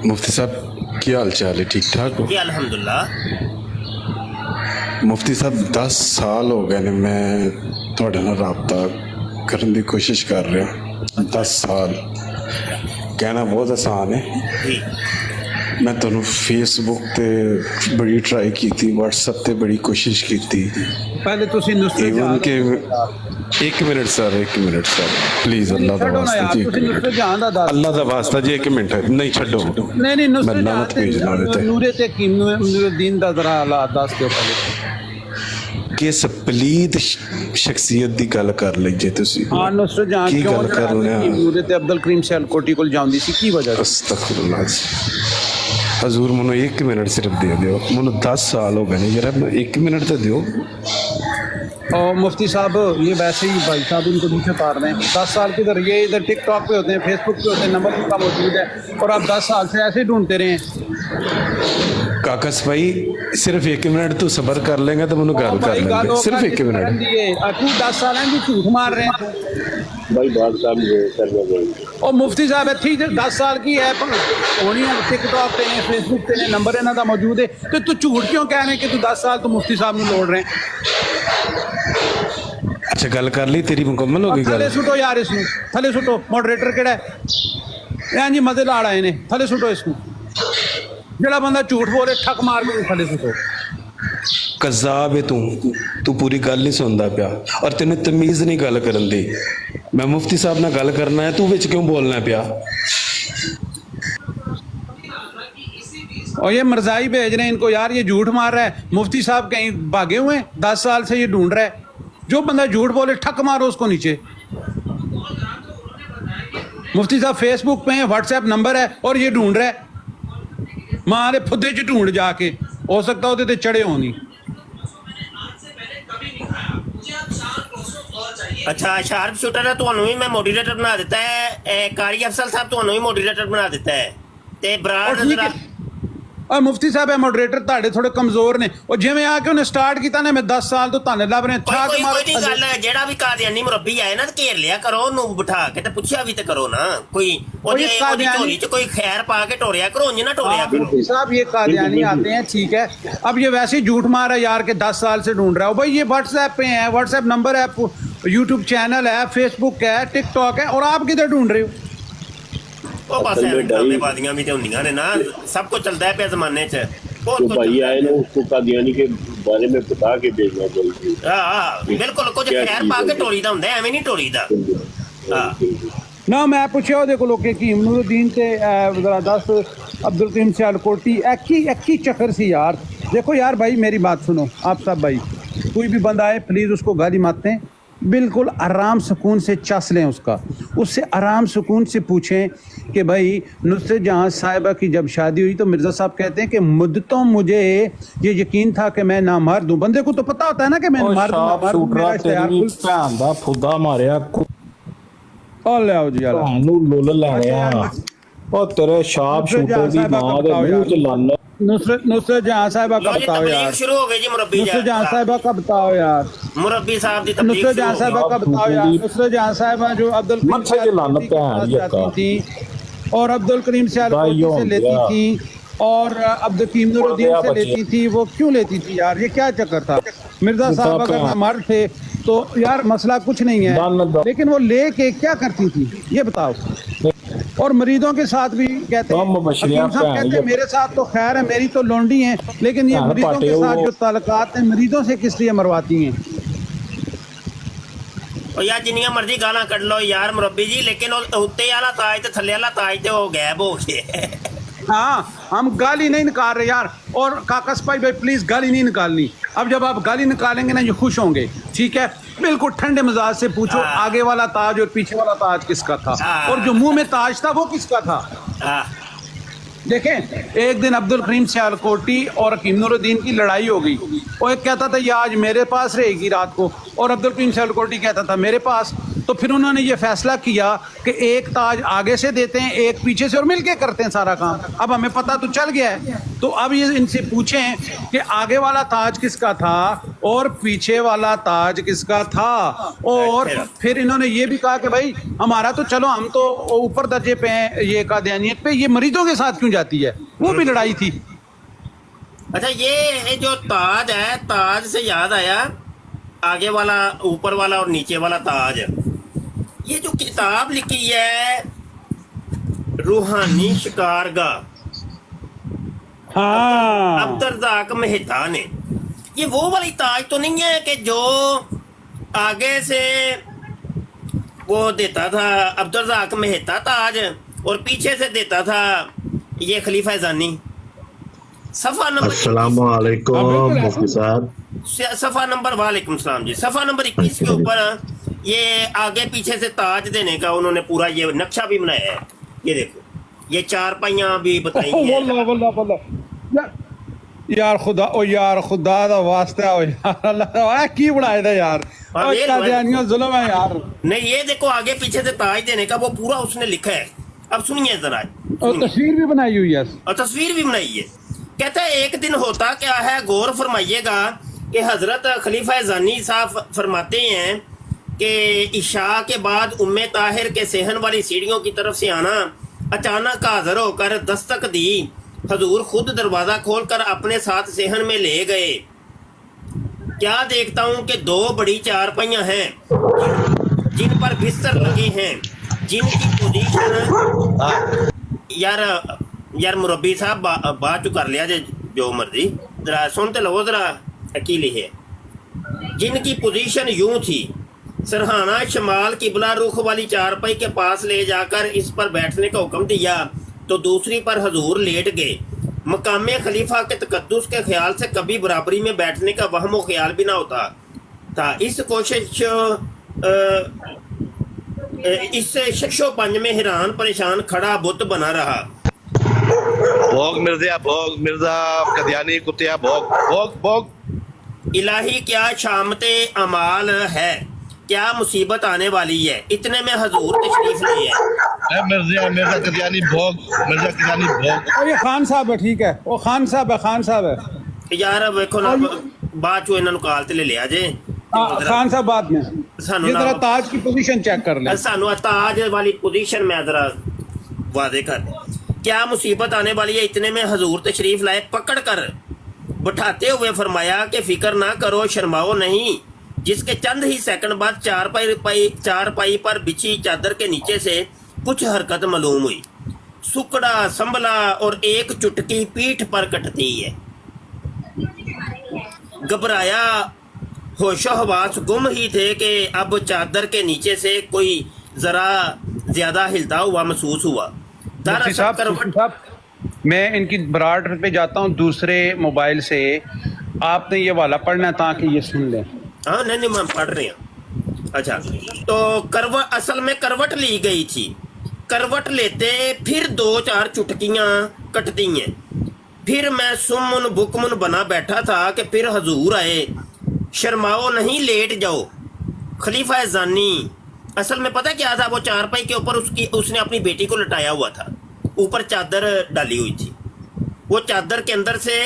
मुफ्ती साहब क्या हाल चाल है, ठीक ठाक हो? जी अल्हम्दुलिल्लाह। मुफ्ती साहब 10 साल हो गए ने मैं ਤੁਹਾਡੇ ਨਾਲ ਰਾਬਤਾ ਕਰਨ ਦੀ ਕੋਸ਼ਿਸ਼ ਕਰ ਰਿਹਾ। 10 ਸਾਲ ਕਹਿਣਾ ਬਹੁਤ ਆਸਾਨ ਹੈ। ਮੈਂ ਤੁਹਾਨੂੰ ਫੇਸਬੁੱਕ ਤੇ ਬੜੀ ਟਰਾਈ ਕੀਤੀ, WhatsApp ਤੇ ਬੜੀ ਕੋਸ਼ਿਸ਼ ਕੀਤੀ। ਪਹਿਲੇ ਤੁਸੀਂ ਈਵਨ ਕਿ 1 minute sir, 1 minute sir please, Allah ਦਾ ਵਾਸਤਾ ਜੀ, ਅੱਲਾ ਦਾ ਵਾਸਤਾ ਜੀ, 1 ਮਿੰਟ ਨਹੀਂ ਛੱਡੋ। ਨਹੀਂ ਲਾਨਤ ਭੇਜਣਾ ਉਹਦੇ ਨੂਰੇ ਤੇ ਨੂਰੁद्दीन ਦਾ ਜ਼ਰਾ ਹਾਲਾਤ ਦੱਸ ਦਿਓ ਪਹਿਲੇ। ਕਿਸ ਪਲੀਦ ਸ਼ਖਸੀਅਤ ਦੀ ਗੱਲ ਕਰ ਲਈ ਜੇ ਤੁਸੀਂ? ਹਾਂ ਨੁਸਰਤ ਜਹਾਂ ਕੀ ਗੱਲ ਕਰ ਰਹੇ ਹੋ? ਨੂਰੇ ਤੇ ਅਬਦੁਲ ਕਰੀਮ ਸਿਆਲਕੋਟੀ ਕੋਲ ਜਾਂਦੀ ਸੀ, ਕੀ ਵਜ੍ਹਾ? ਅਸਤਗਫਿਰullah ਹਜ਼ੂਰ, ਮੈਨੂੰ 1 ਮਿੰਟ ਸਿਰਫ ਦੇ ਦਿਓ, ਮੈਨੂੰ 10 ਸਾਲ ਹੋ गए ਨੇ यार, 1 मिनट तो दो। और मुफ्ती साहब ये वैसे ही भाई साहब इनको नीचे उतार रहे हैं। 10 साल किधर, ये इधर टिकटॉक पे होते हैं, फेसबुक पे होते हैं, नंबर उनका मौजूद है, और आप 10 साल से ऐसे ही ढूंढते रहे हैं। काकस भाई सिर्फ 1 मिनट तू सबर कर लेंगे तो मैं गल कर लेंगे, सिर्फ 1 मिनट। तू 10 साल है झूठ मार रहे हैं भाई, बात साहब और मुफ्ती साहब इतनी 10 साल की ऐप होनी है, टिकटॉक पे ने, फेसबुक पे ने, नंबर इन्हों का मौजूद है, तो तू झूठ क्यों कह रहे कि तू 10 साल तो मुफ्ती साहब को लोड़ रहे हैं? अच्छा गल कर ली तेरी, मुकम्मल हो गई गल? थले सुटो यार, इसमें थले सुटो। मॉडरेटर केड़ा है? जी मजे लाड़ आए ने, थले सुटो इसको। जेड़ा बंदा झूठ बोले ठक मार के थले सुटो। कज़ाब है तू पूरी गल नहीं सुनता पिया, और तेने तमीज़ नहीं गल करन दी। मैं मुफ्ती साहब नाल गल करना है, तू विच क्यों बोलना पिया? और ये मरजाई भेज रहे हैं इनको, यार ये झूठ मार रहा है, मुफ्ती साहब कहीं भागे हुए हैं, 10 साल से ये ढूंढ रहा है। जो बंदा झूठ बोले ठक मारो उसको नीचे। मुफ्ती साहब फेसबुक पे हैं, व्हाट्सएप नंबर है, और ये ढूंढ रहा है। मारे फुद्दे च ढूंढ जाके, हो सकता होते ते चढ़े होनी। अच्छा शार्प शूटर है, ਤੁਹਾਨੂੰ ਵੀ ਮੈਂ ਮੋਡरेटर ਬਣਾ ਦਿੱਤਾ ਹੈ। कारी अफसल साहब ਤੁਹਾਨੂੰ ਵੀ ਮੋਡरेटर ਬਣਾ ਦਿੱਤਾ ਹੈ। ਤੇ ਬਰਾੜ और मुफ्ती साहब है मॉडरेटर ਤੁਹਾਡੇ ਥੋੜੇ ਕਮਜ਼ੋਰ ਨੇ ਉਹ ਜਿਵੇਂ ਆ ਕੇ ਉਹਨੇ ਸਟਾਰਟ ਕੀਤਾ ਨੇ ਮੈਂ 10 ਸਾਲ ਤੋਂ ਤੁਹਾਨੂੰ ਲੱਭ ਰਹੇ ਠਾਕ ਕੋਈ ਮਾਰੋ ਨਹੀਂ ਗੱਲ ਹੈ, ਜਿਹੜਾ ਵੀ ਕਾਦੀਆਨੀ ਮੁਰੱਬੀ ਆਏ ਨਾ ਘੇਰ ਲਿਆ ਕਰੋ ਉਹਨੂੰ ਬਿਠਾ ਕੇ ਤੇ ਪੁੱਛਿਆ ਵੀ ਤੇ ਕਰੋ ਨਾ, ਕੋਈ ਉਹਦੀ ਝੋਲੀ 'ਚ ਕੋਈ ਖੈਰ ਪਾ ਕੇ ਟੋਰਿਆ करो, ਉਂਝ ना टोरिया करो। मुफ्ती साहब ये कादियानी आते हैं ठीक है, अब ये वैसे ही झूठ मार है यार के 10 साल से ढूंढ रहा हो भाई, ये व्हाट्सएप पे है, व्हाट्सएप नंबर है, यूट्यूब चैनल है, फेसबुक है, टिकटॉक है, और आप किधर ढूंढ रहे हो? ਉਹ ਬਸ ਐਵੇਂ ਡਰਾਮੇਬਾਜ਼ੀਆਂ ਵੀ ਤੇ ਹੁੰਦੀਆਂ ਨੇ ਨਾ, ਸਭ ਕੁਝ ਚੱਲਦਾ ਪਿਆ ਜ਼ਮਾਨੇ 'ਚ। तो भाई आए ना उसको कादियानी के बारे में बता के भेजना चाहिए। ਹਾਂ ਬਿਲਕੁਲ, ਕੁਝ ਖੈਰ ਪਾ ਕੇ ਟੋਰੀ ਦਾ ਹੁੰਦਾ, ਐਵੇਂ ਨਹੀਂ ਟੋਰੀ ਦਾ। ਹਾਂ ਨਾ ਮੈਂ ਪੁੱਛਿਆ ਉਹਦੇ ਕੋਲੋਂ ਕਿ ਹਕੀਮ ਨੂਰੁद्दीन ਤੇ ਜ਼ਰਾ ਦੱਸ अब्दुल करीम सियालकोटी एक ही चक्कर सी यार। देखो यार भाई मेरी बात सुनो आप सब भाई, कोई भी बंदा आए प्लीज़ उसको गाली मत दें, बिल्कुल आराम सुकून से चस लें उसका, उससे आराम सुकून से पूछें कि भाई नुसरत जहाँ साहिबा की जब शादी हुई तो मिर्ज़ा साहब कहते हैं कि मुद्दतों मुझे ये यकीन था कि मैं ना मर्द हूँ। बंदे को तो पता होता है ना कि मैं मर्द हूँ, मेरा इश्तिहार ਭੈਣ ਦਾ ਫੁੱਦਾ ਮਾਰਿਆ और ले आओ जी यार ਨੂੰ ਲੁੱਲ ਲਾਇਆ ਉਹ ਤੇਰੇ ਸ਼ਾਪ ਸ਼ੂਟਰ ਦੀ ਮਾਂ ਦੇ ਮੂੰਹ ਚ ਲਾਨਾ। नुसरत जहाँ साहिबा का बताओ यार, शुरू हो गई जी मुरब्बी नुसरत जहाँ साहिबा का बताओ यार, मुरब्बी साहब दी नुसरत जहाँ साहिबा का बताओ यार। नुसरत जहाँ साहिबा जो अब्दुल करीम थी और अब्दुल करीम सियालकोटी से लेती थी और अब्दुल करीम नूरुद्दीन से लेती थी, वो क्यों लेती थी यार, ये क्या चक्कर था? मिर्जा साहब अगर मर्द थे तो यार मसला कुछ नहीं है, लेकिन वो लेके क्या करती थी ये बताओ। और मरीजों के साथ भी कहते हैं, हकीम साहब कहते हैं मेरे साथ तो खैर है, मेरी तो लौंडी हैं, लेकिन ये मरीजों के साथ जो ताल्लुकात हैं मरीजों से किस लिए मरवाती हैं? और यार जिन्नियां मर्जी गालां कट लो यार मुरब्बी जी, लेकिन उत्ते वाला ताज ते थल्ले वाला ताज ते वो गैब हो गए। हाँ हम गाली नहीं निकाल रहे यार, और काकस भाई प्लीज गाली नहीं निकालनी। अब जब आप गाली निकालेंगे ना ये खुश होंगे, ठीक है? बिल्कुल ठंडे मिजाज से पूछो आगे वाला ताज और पीछे वाला ताज किसका था, और जो मुंह में ताज था वो किसका था। देखें एक दिन अब्दुल करीम सियालकोटी और हकीम नूरुद्दीन की लड़ाई हो गई, वो एक कहता था ये आज मेरे पास रहेगी रात को, और अब्दुल करीम सियालकोटी कहता था मेरे पास। तो फिर उन्होंने ये फैसला किया कि एक ताज आगे से देते हैं एक पीछे से, और मिलके करते हैं सारा काम। अब हमें पता तो चल गया है, तो अब ये इनसे पूछें कि आगे वाला ताज किसका था और पीछे वाला ताज किसका था। और फिर इन्होंने ये भी कहा कि भाई हमारा तो चलो हम तो ऊपर दर्जे पे हैं ये कादियानियत पे, ये मरीजों के साथ क्यों जाती है, वो भी लड़ाई थी। अच्छा ये जो ताज है, ताज से याद आया आगे वाला ऊपर वाला और नीचे वाला ताज, ये जो किताब लिखी है रूहानी शिकारगाह, हाँ अब्दुर्रज़ाक मेहता ने, ये वो वाली ताज तो नहीं है कि जो आगे से वो देता था अब्दुर्रज़ाक मेहता ताज और पीछे से देता था ये खलीफा ज़ानी। सफ़ा नंबर अस्सलामुअलैकुम मुफ्ती साहब, सफ़ा नंबर वालेकुम सलाम जी, सफ़ा नंबर 21 के ऊपर ये आगे पीछे से ताज देने का उन्होंने पूरा ये नक्शा भी बनाया है। ये देखो ये चारपाइयाँ भी बताई हैं। यार खुदा ओ यार खुदा दा वास्ता ओ यार अल्लाह की बनाया था यार, कादियानियों जुल्म है यार। नहीं ये देखो आगे पीछे से ताज देने का वो पूरा उसने लिखा है। अब सुनिए जरा, और तस्वीर भी बनाई हुई है, और तस्वीर भी बनाई है। कहता है एक दिन होता क्या है, गौर फरमाइएगा कि हजरत खलीफा ज़ानी साहब फरमाते हैं कि इशा के बाद उम्मे ताहिर के सेहन वाली सीढ़ियों की तरफ से आना, अचानक हाजिर होकर दस्तक दी, हजूर खुद दरवाज़ा खोलकर अपने साथ सेहन में ले गए। क्या देखता हूँ कि दो बड़ी चारपाइयाँ हैं जिन पर बिस्तर लगे हैं, जिनकी पोजीशन यार मुरब्बी साहब बात कर लिया जो मर्जी, जरा सुनते लो जरा अकीली है। जिनकी पोजीशन यूं थी, सरहाना शमाल किबला रुख वाली चारपाई के पास ले जाकर इस पर बैठने का हुक्म दिया तो दूसरी पर हजूर लेट गए। मकामे खलीफा के तकद्दुस के ख्याल से कभी बराबरी में बैठने का वहम ख्याल भी ना होता था। इस कोशिश इससे शशो पंज में हैरान परेशान खड़ा बुत बना रहा। भोग मिर्जा कादियानी कुतिया भोग भोग भोग। इलाही क्या शामते अमाल है, क्या मुसीबत आने वाली है। इतने में हजूर तशरीफ लिए हैं। मिर्जा कदियानी भोग, मिर्जा कदियानी भोग। और ये खान साहब है, ठीक है, वो खान साहब है, खान साहब है ਯਾਰ ਵੇਖੋ ਨਾ ਬਾਅਦ ਚੋਂ ਇਹਨਾਂ ਨੂੰ ਕਾਲ ਤੇ ਲੈ ਲਿਆ ਜੇ खान साहब बाद में ਸਾਨੂੰ ये जरा ताज की पोजीशन चेक कर ले। ਸਾਨੂੰ ਆ ਤਾਜ ਵਾਲੀ पोजीशन में जरा वादे कर क्या मुसीबत आने वाली है इतने में हजूर तशरीफ लाए पकड़ कर बिठाते हुए फरमाया कि फिक्र ना करो शर्माओ नहीं। जिसके चंद ही सेकंड बाद चारपाई पर बिछी चादर के नीचे से कुछ हरकत मालूम हुई। सुकड़ा संभला और एक चुटकी पीठ पर कटती है। घबराया होशो हवास गुम ही थे कि अब चादर के नीचे से कोई जरा ज्यादा हिलता हुआ महसूस हुआ। मुफ्ती साहब, मैं इनकी बरात पे जाता हूँ दूसरे मोबाइल से, आपने ये वाला पढ़ना है ताकि ये सुन लें। हाँ नहीं मैं पढ़ रही हूँ। अच्छा तो करवट, असल में करवट ली गई थी। करवट लेते फिर 2-4 चुटकियाँ कटती हैं। फिर मैं सुमन बुकमन बना बैठा था कि फिर हजूर आए। शर्माओ नहीं लेट जाओ। खलीफा जानी असल में पता क्या था, वो चारपाई के ऊपर उसने अपनी बेटी को लटाया हुआ था, ऊपर चादर डाली हुई थी। वो चादर के अंदर से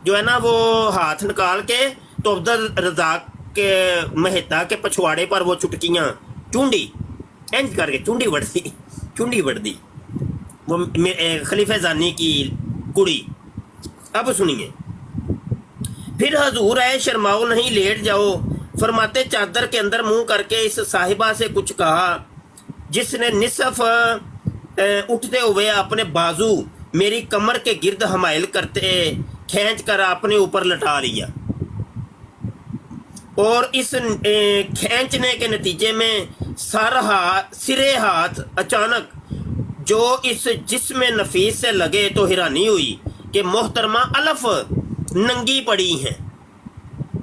जो है ना वो हाथ निकाल के तो अब्दुल रज़ाक के मेहता के पछवाड़े पर वो चुटकियाँ चूंडी इंज करके चुंडी बढ़ दी वो खलीफा जानी की कुड़ी। अब सुनिए, फिर हजूर आए शर्माओ नहीं लेट जाओ। फरमाते चादर के अंदर मुंह करके इस साहिबा से कुछ कहा, जिसने निसफ उठते हुए अपने बाजू मेरी कमर के गिर्द हमाइल करते खींच कर अपने ऊपर लटा लिया। और इस खींचने के नतीजे में सिरे हाथ अचानक जो इस जिस्म नफीस से लगे तो हैरानी हुई कि मोहतरमा अलफ नंगी पड़ी हैं।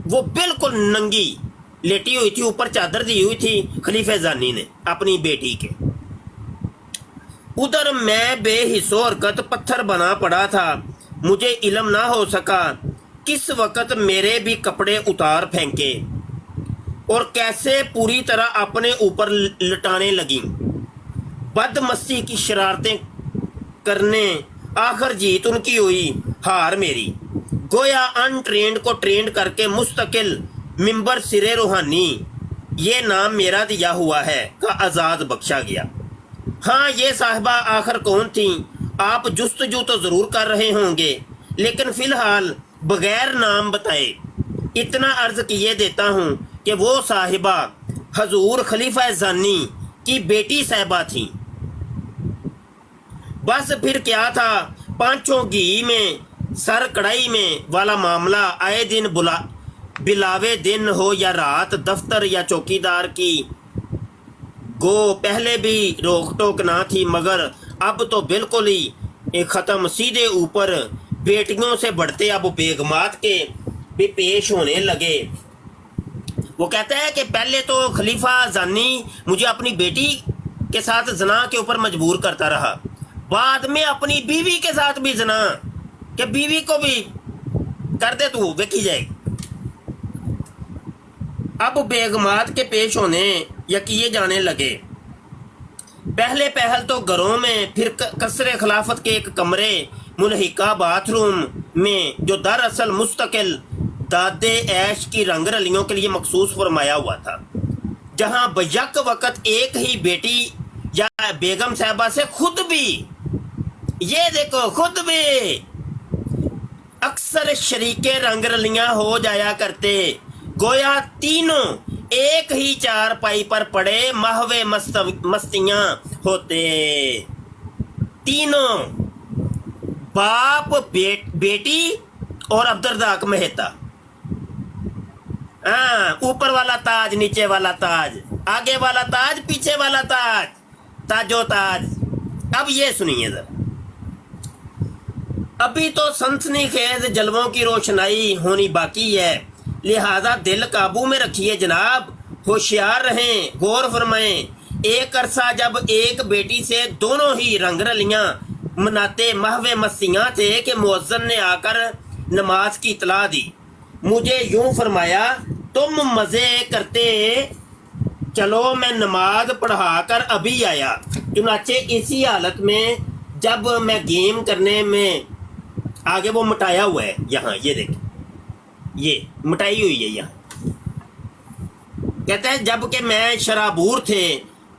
वो बिल्कुल नंगी लेटी हुई थी, ऊपर चादर दी हुई थी खलीफा जानी ने अपनी बेटी के। उधर मैं बेहिस्सो हरकत पत्थर बना पड़ा था। मुझे इल्म ना हो सका किस वक़्त मेरे भी कपड़े उतार फेंके और कैसे पूरी तरह अपने ऊपर लटाने लगी। बदमस्ती की शरारतें करने आखिर जीत उनकी हुई, हार मेरी। गोया अनट्रेंड को ट्रेंड करके मुस्तकिल मिंबर सिरे रूहानी, ये नाम मेरा दिया हुआ है, का आज़ाद बख्शा गया। हाँ ये साहिबा आखिर कौन थी? आप जुस्तजू तो ज़रूर कर रहे होंगे, लेकिन फ़िलहाल बगैर नाम बताए इतना अर्ज़ किए देता हूँ कि वो साहिबा हजूर खलीफा जानी की बेटी साहिबा थी। बस फिर क्या था, पांचों घी में सर कढ़ाई में वाला मामला आए दिन बिलावे दिन हो या रात, दफ्तर या चौकीदार की गो पहले भी रोक टोक ना थी, मगर अब तो बिल्कुल ही ख़त्म। सीधे ऊपर बेटियों से बढ़ते अब बेगमात के भी पेश होने लगे। वो कहता है कि पहले तो खलीफा जानी मुझे अपनी बेटी के साथ जना के ऊपर मजबूर करता रहा, बाद में अपनी बीवी के साथ भी जना कि बीवी को भी कर दे तू देखी जाएगी। अब बेगमात के पेश होने या किए जाने लगे। पहले पहल तो घरों में, फिर कसरे खिलाफत के एक कमरे मुलहिका बाथरूम में जो दरअसल मुस्तकिल दादे ऐश की रंग रलियों के लिए मखसूस फरमाया हुआ था, जहां बयक वक़्त एक ही बेटी या बेगम साहबा से खुद भी, ये देखो खुद भी अक्सर शरीके रंग रलियां हो जाया करते। गोया तीनों एक ही चारपाई पर पड़े महवे मस्तियां होते। तीनों बाप बेटी और अब्दुर्रज़ाक मेहता। हाँ, ऊपर वाला ताज, नीचे वाला ताज, आगे वाला ताज, पीछे वाला ताज, ताजो ताज। अब ये सुनिए जरा, अभी तो सनसनीखेज जलवों की रोशनाई होनी बाकी है, लिहाजा दिल काबू में रखिए जनाब, होशियार रहें, गौर फरमाएं। एक अरसा जब एक बेटी से दोनों ही रंग रलियां मनाते महवे मस्तियां थे कि मुअज्जिन ने आकर नमाज की इतला दी। मुझे यूं फरमाया, तुम मजे करते चलो, मैं नमाज पढ़ा कर अभी आया। चुनाचे इसी हालत में जब मैं गेम करने में आगे वो मिटाया हुआ है यहाँ, ये देख, ये मिटाई हुई है यहाँ। कहता है जबकि मैं शराबूर थे,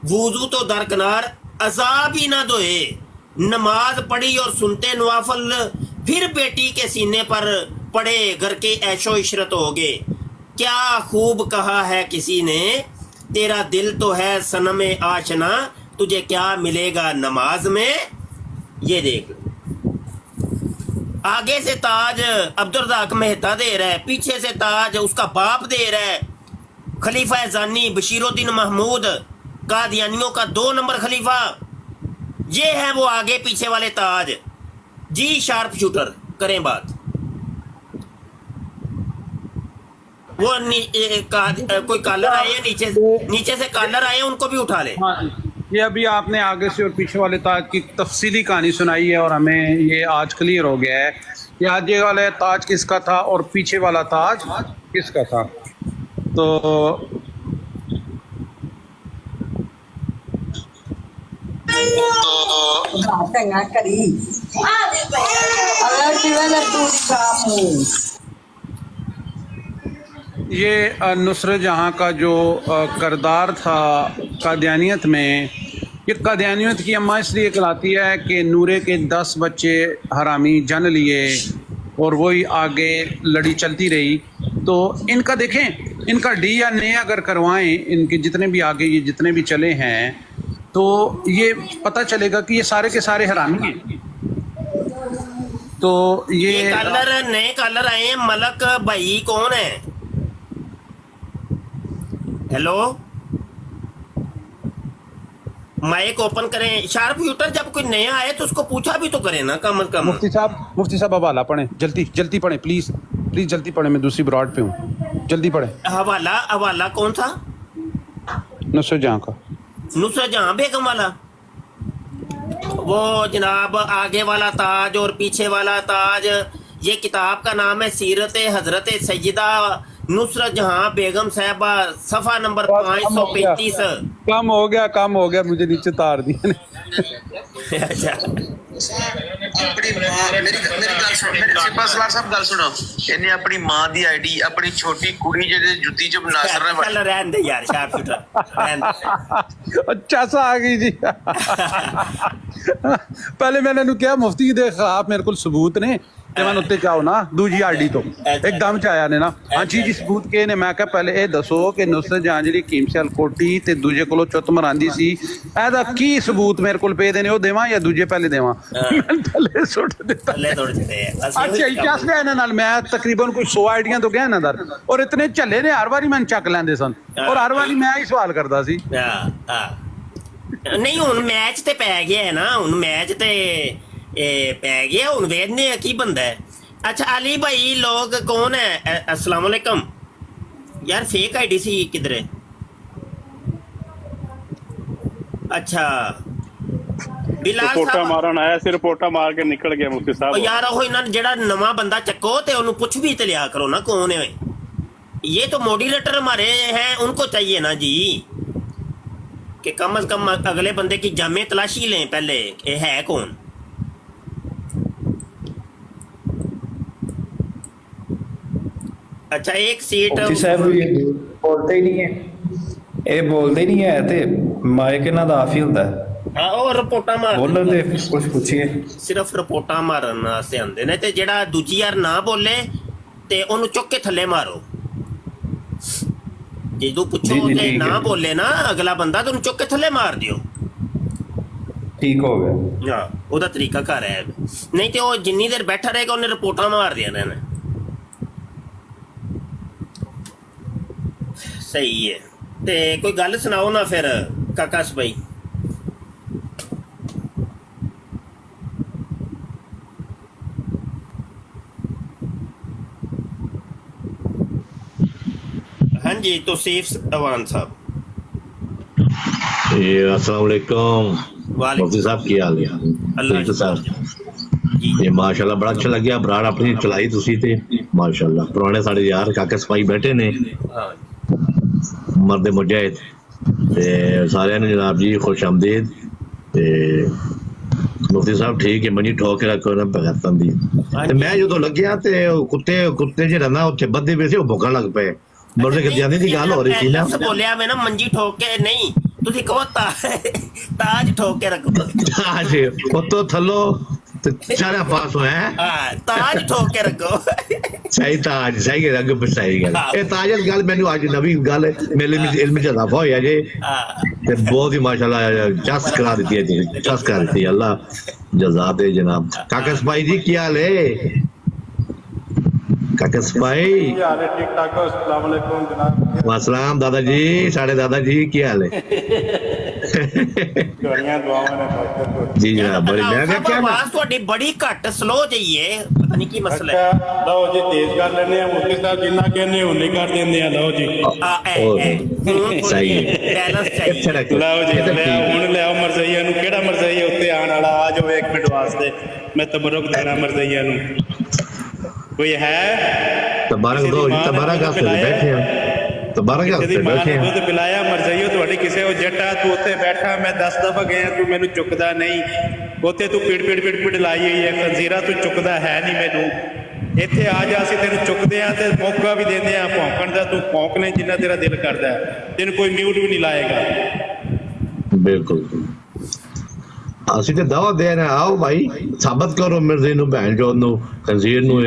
वुजू तो दरकिनार, अजाब ही ना दोए, नमाज पढ़ी और सुनते नवाफल, फिर बेटी के सीने पर पड़े घर के ऐशो इशरत हो गए। क्या खूब कहा है किसी ने, तेरा दिल तो है सनम आशना, तुझे क्या मिलेगा नमाज में। ये देख, आगे से ताज अब्दुर्रज़ाक मेहता दे रहा है, पीछे से ताज उसका बाप दे रहा है, खलीफा जानी बशीरुद्दीन महमूद, कादियानियों का 2 नंबर खलीफा। ये है वो आगे पीछे वाले ताज जी। शार्प शूटर करें बात। वो कोई कॉलर आए हैं नीचे से कॉलर आए हैं, उनको भी उठा ले। ये अभी आपने आगे से और पीछे वाले ताज की तफसीली कहानी सुनाई है और हमें ये आज क्लियर हो गया है कि आगे वाला ताज किसका था और पीछे वाला ताज किसका था। तो ये नुसरत जहाँ का जो करदार था कादियानियत में, ये कादियानियत की अम्मा इसलिए कहलाती है कि नूरे के 10 बच्चे हरामी जन लिए और वही आगे लड़ी चलती रही। तो इनका देखें, इनका DNA अगर करवाएं, इनके जितने भी आगे ये जितने भी चले हैं, तो ये पता चलेगा कि ये सारे के सारे हरामी हैं। तो ये कलर नए कलर आए हैं। मलक भाई कौन है? हेलो, माइक ओपन करें। शार्प शूटर जब कोई नया आए तो उसको पूछा भी तो करें ना कम से कम। मुफ्ती साहब हवाला पढ़ें, जल्दी पढ़ें प्लीज जल्दी पढ़ें, मैं दूसरी ब्रॉड पे हूँ, जल्दी पढ़ें। हवाला कौन सा? नुसरत जहाँ का, नुसरत जहाँ बेगम वाला, वो जनाब आगे वाला ताज और पीछे वाला ताज। ये किताब का नाम है सीरत हजरत सैयदा नुसरत जहाँ बेगम साहबा, सफा नंबर 535। कम हो गया, मुझे नीचे तार दिया। अच्छा, अपनी साहब गल सुनो, इन्हें अपनी मां दी आईडी, अपनी छोटी कुड़ी जेदे जुत्ती च नासर ने चल रहन दे यार, शार्प शूटर रहन दे। अच्छा सा आ गई जी। पहले मैंने इन्हू कहा मुफ्ती दे खिलाफ मेरे को सबूत ने, ते मैं उत्ते जाओ ना दूजी आईडी तो एकदम च आया ने ना, हाँ जी सबूत के ने। मैं कहा पहले ये दसो कि नुसरत जहाँ जी कीम सियाल कोठी ते दूजे कोलों चुत मरांदी सी, एदा की सबूत मेरे को पे देने, वो देवां या दूजे पहले देवां? थले सुट दिता। अच्छा इतिहास गया इन्हां नाल, मैं तकरीबन कोई 100 आईडियां तो गया इन्हां दा, और इतने झल्ले ने हर बारी मैंने चक लैंदे सन, और हर बारी मैं ही सवाल करदा सी। नहीं हुण मैच ते पै गया है ना, हुण मैच ते पै गया, हुण वेखने की बनदा है। अच्छा अली भाई लोग कौन है? अस्सलाम वालेकुम यार, फेक आईडी सी किधर है? अच्छा बिलाल रिपोर्टा मारन आया सी, रिपोर्टा मार के निकल गया मुफ्ती साहब। यार ਉਹ ਇਹਨਾਂ ਜਿਹੜਾ ਨਵਾਂ ਬੰਦਾ ਚੱਕੋ ਤੇ ਉਹਨੂੰ ਪੁੱਛ ਵੀ ਤੇ ਲਿਆ ਕਰੋ ना कौन है ये। तो मॉडरेटर हमारे हैं, उनको चाहिए ना जी कि कम से कम अगले बंदे की जामे तलाशी लें पहले, ये है कौन। अच्छा एक सीट साहब बोलते ही नहीं है, ये बोलते नहीं है ते माइक इन्हां दा ऑफ ही हुंदा है। हाँ और रिपोर्टा मार बोलो ते कुछ पूछिए, सिर्फ रिपोर्टा मारन वास्ते आंदे ने, ते जेड़ा दूजी यार ना बोले ते ओनू चुक के थल्ले मारो। जे तू पुछो ते ना बोले ना अगला बंदा, तो ओनू चुक के थल्ले मार दियो, ठीक हो गया। हाँ ओदा तरीका घर है, नहीं तो जिन्नी देर बैठा रहेगा उन्हें रिपोर्टा मार दिया ने। सही है, ते कोई गल सुनाओ ना फिर काकाश भाई। हाँ जी तो सेफ अवान साहब। अस्सलाम वालेकुम मुफ्ती साहब, की हाल है? अल्लाह साहब ये माशाल्लाह बड़ा अच्छा लग्या, ब्राड अपनी चलाई तुसी ते माशाल्लाह। पुराने साढ़े यार काके सपाई बैठे ने, मर्द मुजाहिद ते सारे ने जनाब जी खुश आमदीद। ਤੇ ਮੁਫਤੀ ਸਾਹਿਬ ਠੀਕ ਹੈ, ਮੰਜੀ ਠੋਕ ਕੇ ਰੱਖੋ ਨਾ ਭਗਤਾਂ ਦੀ। ਤੇ ਮੈਂ ਜਦੋਂ ਲੱਗਿਆ ਤੇ ਉਹ ਕੁੱਤੇ ਜਿਹੜਾ ਨਾ ਉੱਥੇ ਬੱਧੇ ਪਏ ਸੀ, ਉਹ ਭੁੱਖਣ ਲੱਗ ਪਏ। ਮਰਦੇ ਕਿ ਜਾਂਦੀ ਦੀ ਗੱਲ ਹੋ ਰਹੀ ਸੀ ਨਾ, ਬੋਲਿਆ ਮੈਂ ਨਾ ਮੰਜੀ ਠੋਕ ਕੇ ਨਹੀਂ, ਤੁਸੀਂ ਕਹੋ ਤਾਜ ਠੋਕ ਕੇ ਰੱਖੋ। ਤਾਜ ਉੱਤੋਂ ਥੱਲੋਂ ਤੇ ਸਾਰਾ ਪਾਸ ਹੋਇਆ ਹਾਂ, ਤਾਜ ਠੋਕ ਕੇ ਰੱਖੋ। ਸਹੀ ਤਾਜ, ਸਹੀ ਗੱਲ, ਅੱਗੇ ਸਹੀ ਗੱਲ। ਇਹ ਤਾਜ ਦੀ ਗੱਲ ਮੈਨੂੰ ਅੱਜ ਨਵੀਂ ਗੱਲ ਮੇਰੇ ਇਲਮ ਚ ਇਜ਼ਾਫਾ ਹੋਇਆ ਜੇ, ਤੇ ਬਹੁਤ ਹੀ ਮਾਸ਼ਾਅੱਲਾ ਚਸ ਕਰਾ ਦਿੱਤੀ ਹੈ ਜੀ, ਚਸ ਕਰਾ ਦਿੱਤੀ। ਅੱਲਾ ਜਜ਼ਾ ਦੇ ਜਨਾਬ। ਕਾਕਾ ਸਪਾਈ ਜੀ ਕੀ ਹਾਲ ਹੈ? ਕਾਕਾ ਸਪਾਈ ठीक ठाक हो? अस्सलाम वालेकुम जनाब। वासलाम दादा जी, साढ़े दादा जी की हाल है? जी जनाब, बड़ी मैं क्या आवाज ਤੁਹਾਡੀ ਬੜੀ ਘੱਟ ਸਲੋ ਜਾਈਏ, ਪਤਾ ਨਹੀਂ ਕੀ ਮਸਲਾ ਹੈ। ਲਓ ਜੀ ਤੇਜ਼ ਕਰ ਲੈਣੇ ਆ ਮੁਫਤੀ ਸਾਹਿਬ, ਜਿੰਨਾ ਕਹਿੰਦੇ ਉਨੇ ਕਰ ਦਿੰਦੇ ਆ। ਲਓ ਜੀ ਸਹੀ ਹੈ, ਬੈਲੈਂਸ ਚਾਹੀਏ। ਲਓ ਜੀ ਹੁਣ ਲਿਆਓ ਮਰਜ਼ਈਆ ਨੂੰ। ਕਿਹੜਾ ਮਰਜ਼ਈਆ ਉੱਤੇ ਆਉਣ ਵਾਲਾ? ਆ ਜਾਓ 1 ਮਿੰਟ ਵਾਸਤੇ, ਮੈਂ ਤਬਰਕ ਦੇਣਾ ਮਰਜ਼ਈਆ ਨੂੰ। ਕੋਈ ਹੈ? ਤਬਾਰਕ ਦੋ ਜੀ, ਤਬਾਰਕ ਆਸਤੇ ਬੈਠੇ ਆ, ਤਬਾਰਕ ਆਸਤੇ ਬੈਠੇ ਆ। ਦੁੱਧ ਪਿਲਾਇਆ ਮਰਜ਼ਈਓ ਤੁਹਾਡੀ ਕਿਸੇ ਉਹ ਜੱਟਾ, ਤੂੰ ਉੱਥੇ ਬੈਠਾ, ਮੈਂ 10 ਦਫਾ ਗਿਆ, ਤੂੰ ਮੈਨੂੰ ਚੁੱਕਦਾ ਨਹੀਂ। ਉੱਥੇ ਤੂੰ ਪੀੜ ਲਾਈ ਹੋਈ ਹੈ ਖੰਜ਼ੀਰਾ, ਤੂੰ ਚੁੱਕਦਾ ਹੈ ਨਹੀਂ ਮੈਨੂੰ। ਇੱਥੇ ਆ ਜਾ, ਅਸੀਂ ਤੈਨੂੰ ਚੁੱਕਦੇ ਆ ਤੇ ਮੌਕਾ ਵੀ ਦਿੰਦੇ ਆ ਭੌਂਕਣ ਦਾ। ਤੂੰ ਭੌਂਕਨੇ ਜਿੰਨਾ ਤੇਰਾ ਦਿਲ ਕਰਦਾ, ਤੈਨੂੰ ਕੋਈ ਮਿਊਟ ਵੀ ਨਹੀਂ ਲਾਏਗਾ। ਬਿਲਕੁਲ, ਅਸੀਂ ਤੇ ਦਾਵਾ ਦੇ ਰਹੇ, ਆਓ ਭਾਈ ਸਾਬਤ ਕਰੋ ਮਿਰਜ਼ੇ ਨੂੰ, ਭੈਣ ਚੋਦ ਨੂੰ, ਖੰਜ਼ੀਰ ਨੂੰ।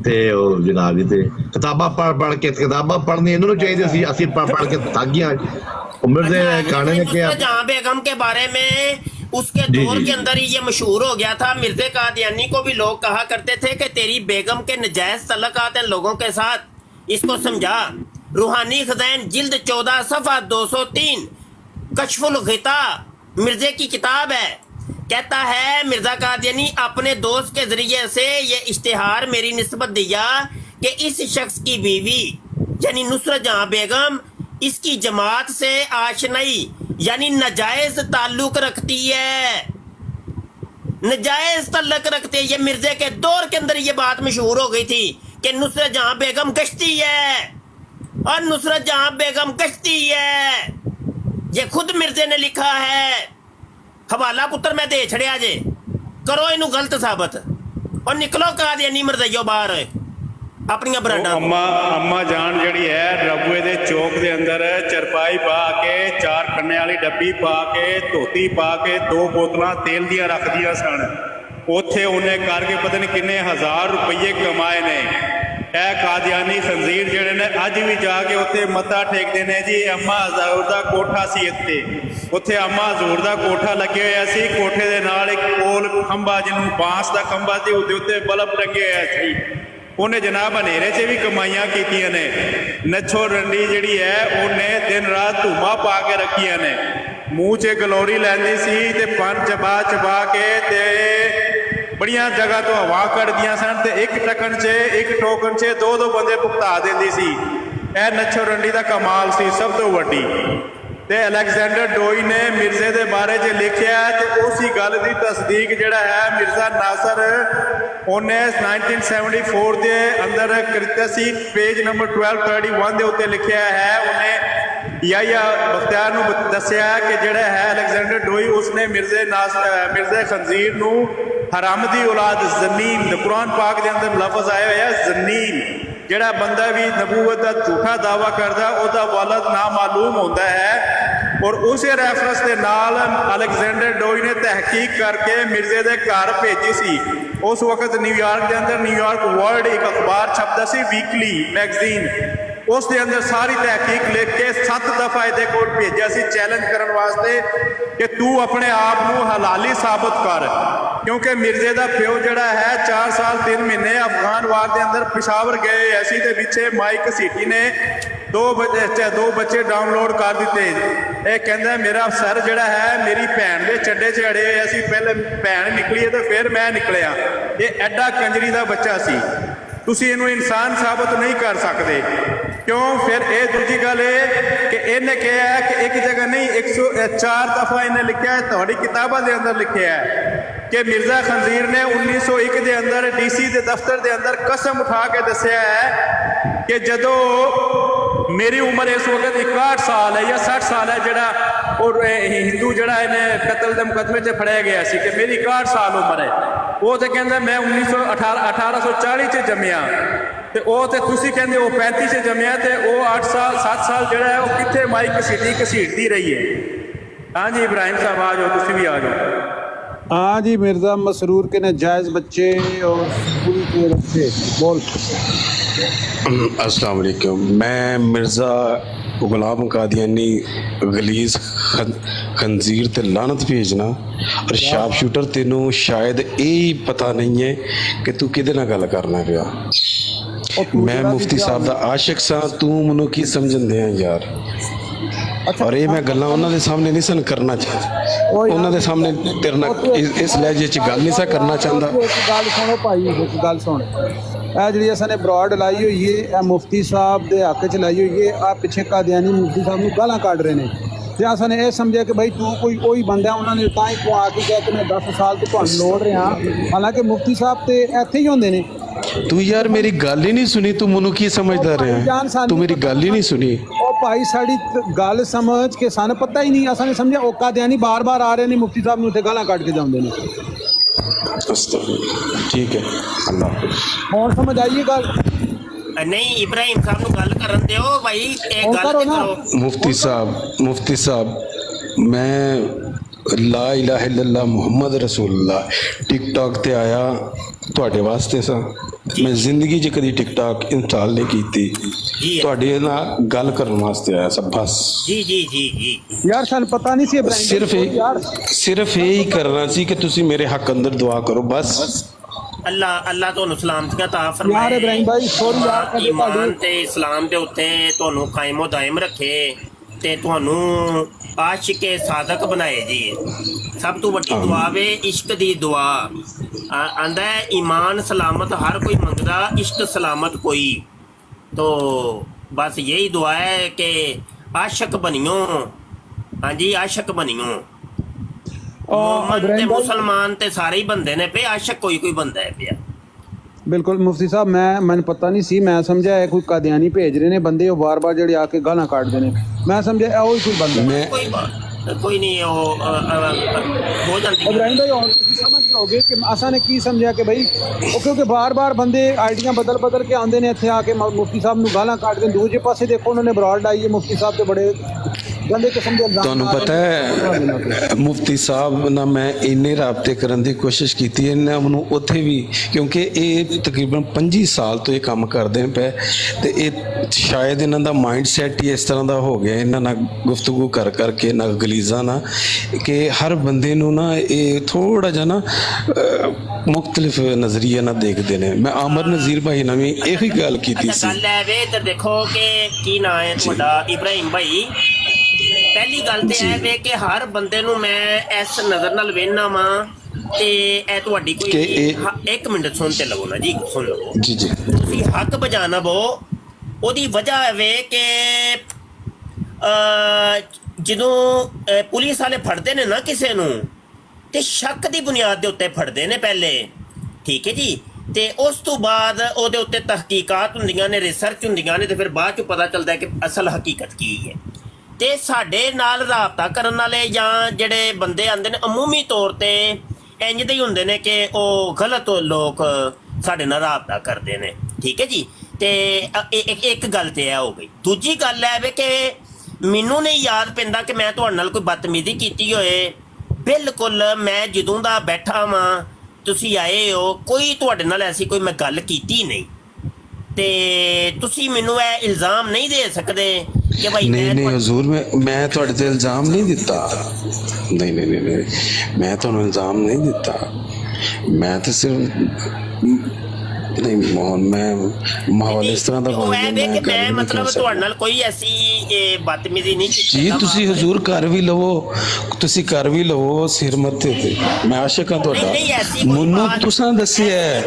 ਤੇ ਉਹ ਜਨਾਬ ਜੀ ਤੇ ਕਿਤਾਬਾਂ ਪੜ੍ਹ ਕੇ, ਕਿਤਾਬਾਂ ਪੜ੍ਹਨੀ ਇਹਨਾਂ ਨੂੰ ਚਾਹੀਦੀ ਸੀ, ਅਸੀਂ पढ़ के थक गया। मिर्जे खाने ने क्या जहाँ बेगम के बारे में उसके दौर के अंदर ही ये मशहूर हो गया था। मिर्जे कादियानी को भी लोग कहा करते थे कि तेरी बेगम के नजायज तल्लुकात हैं लोगों के साथ, इसको समझा। रूहानी खज़ैन जिल्द 14 सफ़ा 203 कश्फुल ग़िता मिर्जे की किताब है। कहता है मिर्जा कादियानी अपने दोस्त के जरिए से ये इश्तिहार मेरी निस्बत दिया कि इस शख्स की बीवी यानी नुसरत जहां बेगम इसकी जमात से आशनाई यानी नजायज ताल्लुक रखती है, नजायज ताल्लुक रखती है। ये मिर्जे के दौर के अंदर ये बात मशहूर हो गई थी कि नुसरत जहां बेगम गश्ती है, और नुसरत जहां बेगम गश्ती है। ये खुद मिर्जे ने लिखा है। हवाला पुत्र मैं दे छड़िया जे, करो इनू गलत साबित और निकलो कादियानी मरदइयो बाहर अपनी ब्रांडा। अम्मा जान जड़ी है रबुए दे चौक दे अंदर चरपाई पा के, 4 खन्ने वाली डब्बी पा के, धोती पा के, 2 बोतलां तेल दियां रख दियां सन। उत्थे उन्हें करके पता नहीं किन्ने हज़ार रुपये कमाए ने। कादियानी खंजीर जेड़े ने अज भी जाके उत्थे मत्था टेकदे ने जी। अम्मा हजूर दा कोठा सी इत्थे, उत्थे अम्मा हजूर दा कोठा लगे होया सी। कोठे दे नाल एक कोल खंबा जिन्हों बांस दा खंबा सी, उहदे उत्ते बल्ब लगे होया सी। उन्हें जनाब हनेरे च भी कमाइयां कीतियां ने। नच्छो रंडी जिहड़ी है उन्हें दिन रात धूमा पा के रखियां ने। मूँह च गलोरी लैंदी सी ते पन चबा चबा के ते बड़िया जगह तो हवा कढ़दियां सन ते एक टकन च, एक टोकन च 2-2 बंदे भुगता देंदी सी। यह नच्छो रंडी का कमाल सी सब तो वड्डी। ते अलेक्जेंडर डोई ने मिर्जे के बारे च लिखिया ते उसी गल की तस्दीक जिहड़ा है मिर्जा नासर उन्हें 1974 के अंदर करता सी। पेज नंबर 1231 के उत्ते लिखिया है। उन्हें या बख्तियार नूं दस्सिया कि जिहड़ा है अलेक्जेंडर डोई उसने मिर्जे खंजीर नूं हराम दी औलाद जनीन, कुरान पाक के अंदर लफज आया हुआ जनीन। जिहड़ा बंदा भी नबूवत का झूठा दावा करता उसका वालद नामालूम होता है। और उस रेफरेंस के नाल अलेक्जेंडर डोई ने तहकीक करके मिर्जे के घर भेजी सी। उस वक्त न्यूयॉर्क के अंदर न्यूयॉर्क वर्ल्ड एक अखबार छपता सी, वीकली मैगजीन। उस दे अंदर सारी तहकीक लिख के 7 दफा ये कोल भेजा सी चैलेंज करने वास्ते कि तू अपने आप को हलाली साबित कर। क्योंकि मिर्जे का प्यो जड़ा है 4 साल 3 महीने अफगान वार के अंदर पेशावर गए ऐसी के पिछे माइक सीटी ने 2 बच्चे डाउनलोड कर दिते। ये कहता मेरा सर जड़ा है मेरी भैन के चड्डे च अड़े हुए सी, पहले भैन निकली है तो फिर मैं निकलिया। ये एडा कंजरी का बच्चा सी, तुसी इनू इंसान साबित नहीं कर सकते। क्यों? फिर ये दूजी गल कि इन्हें कहा है कि एक जगह नहीं 104 दफा इन्हें लिखा है, थोड़ी किताबों के अंदर लिखा है कि मिर्जा खंजीर ने 1901 के अंदर DC के दफ्तर के अंदर कसम उठा के दसिया है कि जदों मेरी उम्र इस वक्त 61 साल है या 60 साल है, जड़ा ਔਰ ਹਿੰਦੂ ਜਿਹੜਾ ਇਹਨੇ ਕਤਲ ਦੇ ਮੁਕੱਦਮੇ 'ਚ ਫੜਿਆ ਗਿਆ ਸੀ ਕਿ ਮੇਰੀ 61 ਸਾਲ ਉਮਰ ਹੈ, ਉਹ ਤੇ ਕਹਿੰਦਾ ਮੈਂ 1840 'ਚ ਜੰਮਿਆ, ਤੇ ਉਹ ਤੇ ਤੁਸੀਂ ਕਹਿੰਦੇ ਉਹ 35 'ਚ ਜੰਮਿਆ, ਤੇ ਉਹ 7 ਸਾਲ ਜਿਹੜਾ ਹੈ ਉਹ ਕਿੱਥੇ ਮਾਈ ਘਸੀਟਦੀ ਰਹੀ ਹੈ। ਹਾਂਜੀ इब्राहिम साहब आ जाओ, तुम भी आ जाओ। हाँ जी, मिर्ज़ा मसरूर के नाजायज़ बच्चे और स्कूल के बच्चे बोल। अस्सलाम वालेकुम। मैं मिर्ज़ा गुलाम कादियानी गलीज खंजीर ते लानत भेजना और शार्प शूटर तेनों शायद यही पता नहीं है कि तू किहदे नाल गल करना पिया। मैं मुफ्ती साहब दा आशिक सा, तू मैनू की समझन दे यार। और ये मैं गल्लां उन्हां दे सामने नहीं सन करना चाहता, उन्हां दे सामने तेरे नाल इस लहजे च गल नहीं सा करना चाहता। एक गल सुनो भाई, एक गल सुन, ਇਹ ਜਿਹੜੀ ਅਸਾਂ ਬਰਾਡ ਲਾਈ ਹੋਈ ਹੈ, ਇਹ ਮੁਫਤੀ ਸਾਹਿਬ ਦੇ ਹੱਕ 'ਚ ਲਾਈ ਹੋਈ ਹੈ। ਆ ਪਿੱਛੇ ਕਾਦੀਆਨੀ ਮੁਫਤੀ ਸਾਹਿਬ ਨੂੰ ਗਾਲਾਂ ਕੱਢ ਰਹੇ ਨੇ, ਤੇ ਅਸਾਂ ਨੇ ਇਹ ਸਮਝਿਆ ਕਿ ਭਾਈ ਤੂੰ ਕੋਈ ਉਹੀ ਬੰਦਾ, ਉਹਨਾਂ ਨੇ ਤਾਂ ਹੀ ਕੋ ਆ ਕੇ ਕਿਹਾ ਕਿ ਮੈਂ 10 ਸਾਲ ਤੋਂ ਤੁਹਾਨੂੰ ਲੋੜ ਰਿਹਾ, ਹਾਲਾਂਕਿ ਮੁਫਤੀ ਸਾਹਿਬ ਤੇ ਇੱਥੇ ਹੀ ਹੁੰਦੇ ਨੇ। तू यार मेरी गल ही नहीं सुनी, तू मैनू की समझदा रहा, तू मेरी गल ही नहीं सुनी। ਉਹ ਭਾਈ ਸਾਡੀ ਗੱਲ ਸਮਝ ਕੇ ਸਾਨੂੰ ਪਤਾ ਹੀ ਨਹੀਂ, ਅਸਾਂ ਨੇ ਸਮਝਿਆ ਉਹ ਕਾਦੀਆਨੀ ਬਾਰ-ਬਾਰ ਆ ਰਹੇ ਨੇ, ਮੁਫਤੀ ਸਾਹਿਬ ਨੂੰ ਉੱਥੇ ਗਾਲਾਂ ਕੱਢ ਕੇ ਜਾਂਦੇ ਨੇ। ठीक है, अल्लाह हाफिज़। ਹੁਣ ਸਮਝ ਆਈਏ ਗੱਲ? नहीं इब्राहिम साहब ਨੂੰ ਗੱਲ ਕਰਨ ਦਿਓ ਭਾਈ, ਇਹ ਗੱਲ ਕਰੋ। मुफ्ती साहब मैं ला इलाहा इल्लल्लाह मुहम्मद रसूलुल्लाह टिकटॉक ते आया ਤੁਹਾਡੇ ਵਾਸਤੇ ਸਾਂ। ਮੈਂ ਜ਼ਿੰਦਗੀ 'ਚ ਕਦੀ ਟਿਕਟੌਕ ਇੰਸਟਾਲ ਨਹੀਂ ਕੀਤੀ, ਤੁਹਾਡੇ ਨਾਲ ਗੱਲ ਕਰਨ ਵਾਸਤੇ ਆਇਆ ਸਾਂ ਬਸ। ਜੀ ਯਾਰ ਸਾਨੂੰ ਪਤਾ ਨਹੀਂ ਸੀ ਇਬਰਾਹਿਮ, ਸਿਰਫ ਇਹ ਹੀ ਕਰਨਾ ਸੀ ਕਿ ਤੁਸੀਂ ਮੇਰੇ ਹੱਕ ਅੰਦਰ ਦੁਆ ਕਰੋ ਬਸ। ਅੱਲਾ ਤੁਹਾਨੂੰ ਸਲਾਮਤੀਆਂ ਤਾ ਫਰਮਾਏ ਯਾਰ ਇਬਰਾਹਿਮ ਭਾਈ, ਸੋਰੀ ਯਾਰ, ਈਮਾਨ ਤੇ ਇਸਲਾਮ ਦੇ ਉੱਤੇ ਤੁਹਾਨੂੰ ਕਾਇਮੋ ਦਾਇਮ ਰੱਖੇ ਤੇ ਤੁਹਾਨੂੰ ਆਸ਼ਿਕੇ ਸਾਦਕ ਬਣਾਏ ਜੀ। ਸਭ ਤੋਂ ਵੱਡੀ ਦੁਆ ਵੇ ਇਸ਼ਕ ਦੀ ਦੁਆ। ਆਂਦਾ ईमान सलामत हर कोई मंगदा, इश्क सलामत कोई। तो बस यही दुआ है कि आशक बनियो। हाँ जी, आशक बनियो। मोमन ते मुसलमान ते सारे ही बंदे ने पे, आशक कोई बंदा है पे। ਬਿਲਕੁਲ ਮੁਫਤੀ ਸਾਹਿਬ, ਮੈਨੂੰ ਪਤਾ ਨਹੀਂ ਸੀ, ਮੈਂ ਸਮਝਿਆ ਇਹ ਕੋਈ ਕਾਦੀਆਨੀ ਭੇਜ ਰਹੇ ਨੇ ਬੰਦੇ, ਉਹ ਵਾਰ-ਵਾਰ ਜਿਹੜੇ ਆ ਕੇ ਗਾਲਾਂ ਕੱਢਦੇ ਨੇ, ਮੈਂ ਸਮਝਿਆ ਇਹ ਉਹੀ ਕੋਈ ਬੰਦਾ। ਕੋਈ ਨਹੀਂ, ਉਹ ਹੋ ਜਾਂਦੀ। ਇਬਰਾਹਿਮ ਭਾਈ ਹੁਣ ਤੁਸੀਂ ਸਮਝ ਜਾਓਗੇ ਕਿ ਅਸਾਂ ਨੇ ਕੀ ਸਮਝਿਆ ਕਿ ਭਾਈ ਉਹ ਕਿਉਂਕਿ ਬਾਰ-ਬਾਰ ਬੰਦੇ ਆਈਡੀਆਂ ਬਦਲ ਕੇ ਆਉਂਦੇ ਨੇ ਇੱਥੇ ਆ ਕੇ ਮੁਫਤੀ ਸਾਹਿਬ ਨੂੰ ਗਾਲਾਂ ਕੱਢਦੇ ਨੇ। ਦੂਜੇ ਪਾਸੇ ਦੇਖੋ ਉਹਨਾਂ ਨੇ ਬਰਾਡ ਲਾਈ ਹੈ, ਮੁਫਤੀ ਸਾਹਿਬ ਤੇ ਬੜੇ ਗੰਦੇ ਕਿਸਮ ਦੇ ਇਲਜ਼ਾਮ। ਤੁਹਾਨੂੰ ਪਤਾ ਹੈ ਮੁਫਤੀ ਸਾਹਿਬ ਨਾਲ ਮੈਂ ਇੰਨੇ ਰਾਬਤੇ ਕਰਨ ਦੀ ਕੋਸ਼ਿਸ਼ ਕੀਤੀ, ਇਹਨਾਂ ਨੂੰ ਉੱਥੇ ਵੀ, ਕਿਉਂਕਿ ਇਹ ਤਕਰੀਬਨ 25 ਸਾਲ ਤੋਂ ਇਹ ਕੰਮ ਕਰਦੇ ਨੇ ਪਏ, ਤੇ ਇਹ ਸ਼ਾਇਦ ਇਹਨਾਂ ਦਾ ਮਾਈਂਡ ਸੈਟ ਹੀ ਇਸ ਤਰ੍ਹਾਂ ਦਾ ਹੋ ਗਿਆ ਇਹਨਾਂ ਨਾਲ ਗੁਫ਼ਤਗੂ ਕਰਕੇ ਨਾ ਗਲੀਜ਼ਾਂ ਨਾਲ, ਕਿ ਹਰ ਬੰਦੇ ਨੂੰ ਨਾ ਇਹ ਥੋੜਾ ਜਿਹਾ ਨਾ ਮੁਖਤਲਿਫ ਨਜ਼ਰੀਏ ਨਾਲ ਦੇਖਦੇ ਨੇ। ਮੈਂ ਆਮਰ ਨਜ਼ੀਰ ਭਾਈ ਨਾਲ ਵੀ ਇਹੀ ਗੱਲ ਕੀਤੀ ਸੀ। ਗੱਲ ਹੈ ਵੇ ਤੇ ਦੇਖੋ ਕਿ ਕੀ ਨਾਂ ਹੈ ਤੁਹਾਡਾ ਇਬਰਾਹਿਮ ਭਾਈ। ਪਹਿਲੀ ਗੱਲ ਤੇ ਇਹ ਵੇ ਕਿ ਹਰ ਬੰਦੇ ਨੂੰ ਮੈਂ ਇਸ ਨਜ਼ਰ ਨਾਲ ਵੇਖਣਾ ਵਾਂ, ਤੇ ਇਹ ਤੁਹਾਡੀ ਕੋਈ ਇੱਕ ਮਿੰਟ ਸੁਣ ਤੇ ਲਵੋ ਨਾ ਜੀ, ਸੁਣ ਲਵੋ ਜੀ। ਤੁਸੀਂ ਹੱਕ ਬਜਾਣਾ ਵੋ, ਉਹਦੀ ਵਜ੍ਹਾ ਵੇ ਕਿ ਜਦੋਂ ਪੁਲਿਸ ਵਾਲੇ ਫੜਦੇ ਨੇ ਨਾ ਕਿਸੇ ਨੂੰ, ਤੇ ਸ਼ੱਕ ਦੀ ਬੁਨਿਆਦ ਦੇ ਉੱਤੇ ਫੜਦੇ ਨੇ ਪਹਿਲੇ, ਠੀਕ ਹੈ ਜੀ, ਤੇ ਉਸ ਤੋਂ ਬਾਅਦ ਉਹਦੇ ਉੱਤੇ ਤਹਿਕੀਕਾਤ ਹੁੰਦੀਆਂ ਨੇ, ਰਿਸਰਚ ਹੁੰਦੀਆਂ ਨੇ, ਤੇ ਫਿਰ ਬਾਅਦ 'ਚ ਪਤਾ ਚੱਲਦਾ ਕਿ ਅਸਲ ਹਕੀਕਤ ਕੀ ਹੈ। ਤੇ ਸਾਡੇ ਨਾਲ ਰਾਬਤਾ ਕਰਨ ਵਾਲੇ ਜਾਂ ਜਿਹੜੇ ਬੰਦੇ ਆਉਂਦੇ ਨੇ ਅਮੂਮੀ ਤੌਰ ਤੇ ਇੰਜ ਦੇ ਹੀ ਹੁੰਦੇ ਨੇ ਕਿ ਉਹ ਗਲਤ ਲੋਕ ਸਾਡੇ ਨਾਲ ਰਾਬਤਾ ਕਰਦੇ ਨੇ, ਠੀਕ ਹੈ ਜੀ। ਤੇ ਇੱਕ ਗੱਲ ਤੇ ਇਹ ਹੋ ਗਈ। ਦੂਜੀ ਗੱਲ ਹੈ ਵੀ ਕਿ ਮੈਨੂੰ ਨਹੀਂ ਯਾਦ ਪੈਂਦਾ ਕਿ ਮੈਂ ਤੁਹਾਡੇ ਨਾਲ ਕੋਈ ਬਦਤਮੀਜ਼ੀ ਕੀਤੀ ਹੋਏ। ਬਿਲਕੁਲ ਮੈਂ ਜਦੋਂ ਦਾ ਬੈਠਾ ਵਾਂ, ਤੁਸੀਂ ਆਏ ਹੋ, ਕੋਈ ਤੁਹਾਡੇ ਨਾਲ ਐਸੀ ਕੋਈ ਮੈਂ ਗੱਲ ਕੀਤੀ ਨਹੀਂ, ਤੇ ਤੁਸੀਂ ਮੈਨੂੰ ਇਹ ਇਲਜ਼ਾਮ ਨਹੀਂ ਦੇ ਸਕਦੇ ਕਿ ਭਾਈ ਨਹੀਂ ਹਜ਼ੂਰ, ਮੈਂ ਤੁਹਾਡੇ ਤੇ ਇਲਜ਼ਾਮ ਨਹੀਂ ਦਿੱਤਾ। ਨਹੀਂ, ਮੈਂ ਤੁਹਾਨੂੰ ਇਲਜ਼ਾਮ ਨਹੀਂ ਦਿੱਤਾ। ਮੈਂ ਤਾਂ ਸਿਰਫ ਨਹੀਂ ਮੋਹਨ, ਮੈਂ ਮਾਹੌਲ ਇਸ ਤਰ੍ਹਾਂ ਦਾ ਬਣ ਗਿਆ, ਮੈਂ ਮਤਲਬ ਤੁਹਾਡੇ ਨਾਲ ਕੋਈ ਐਸੀ ਬਦਤਮੀਜ਼ੀ ਨਹੀਂ ਕੀਤੀ ਜੀ। ਤੁਸੀਂ ਹਜ਼ੂਰ ਕਰ ਵੀ ਲਵੋ, ਤੁਸੀਂ ਕਰ ਵੀ ਲਵੋ ਸਿਰ ਮੱਥੇ ਤੇ, ਮੈਂ ਆਸ਼ਿਕ ਹਾਂ ਤੁਹਾਡਾ। ਮੈਨੂੰ ਤੁਸੀਂ ਦੱਸਿਆ,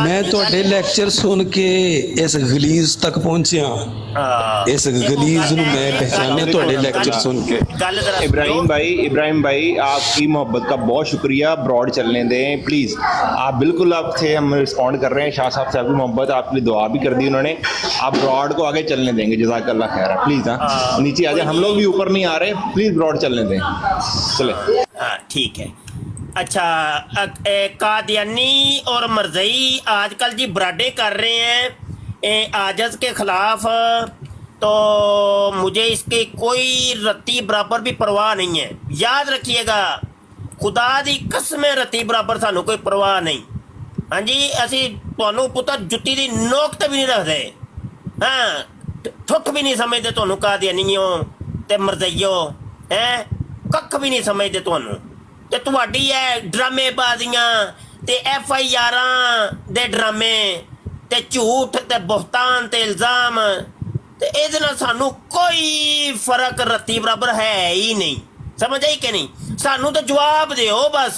ਮੈਂ ਤੁਹਾਡੇ ਲੈਕਚਰ ਸੁਣ ਕੇ ਇਸ ਗਲੀਜ਼ ਤੱਕ ਪਹੁੰਚਿਆ, ਇਸ ਗਲੀਜ਼ ਨੂੰ मैं पहचाने ਤੁਹਾਡੇ लेक्चर सुन के। इब्राहिम भाई आपकी मोहब्बत का बहुत शुक्रिया। ब्रॉड चलने दें प्लीज, आप बिल्कुल आपसे हम रिस्पॉन्ड कर रहे हैं। शाह साहब से आपकी मोहब्बत, आपके लिए दुआ भी कर दी उन्होंने, आप ब्रॉड को आगे चलने देंगे, जज़ाकल्लाह खैर। प्लीज नीचे आ जाए, हम लोग भी ऊपर नहीं आ रहे, प्लीज ब्रॉड चलने दें, चले। ठीक है। अच्छा, कादियानी और मरज़ई आजकल जी बराडे कर रहे हैं आजज के खिलाफ, तो मुझे इसकी कोई रत्ती बराबर भी परवाह नहीं है। याद रखिएगा, खुदा दी कसम रत्ती बराबर सानू कोई परवाह नहीं। हाँ जी, असी तुहानू पुत्तर जुत्ती दी नोक ते भी नहीं रखते, हाँ ठुक भी नहीं समझते तुहानू कादियानियों ते मरज़इयों, हैं कख भी नहीं समझते तुहानू। ते तुहाडी है ड्रामेबाजियां ते FIR दे ड्रामे ते झूठ ते बुहतान ते इल्जाम, ते इहदे नाल सानू कोई फर्क रत्ती बराबर है ही नहीं। समझ आई कि नहीं? सानू तो जवाब दिओ बस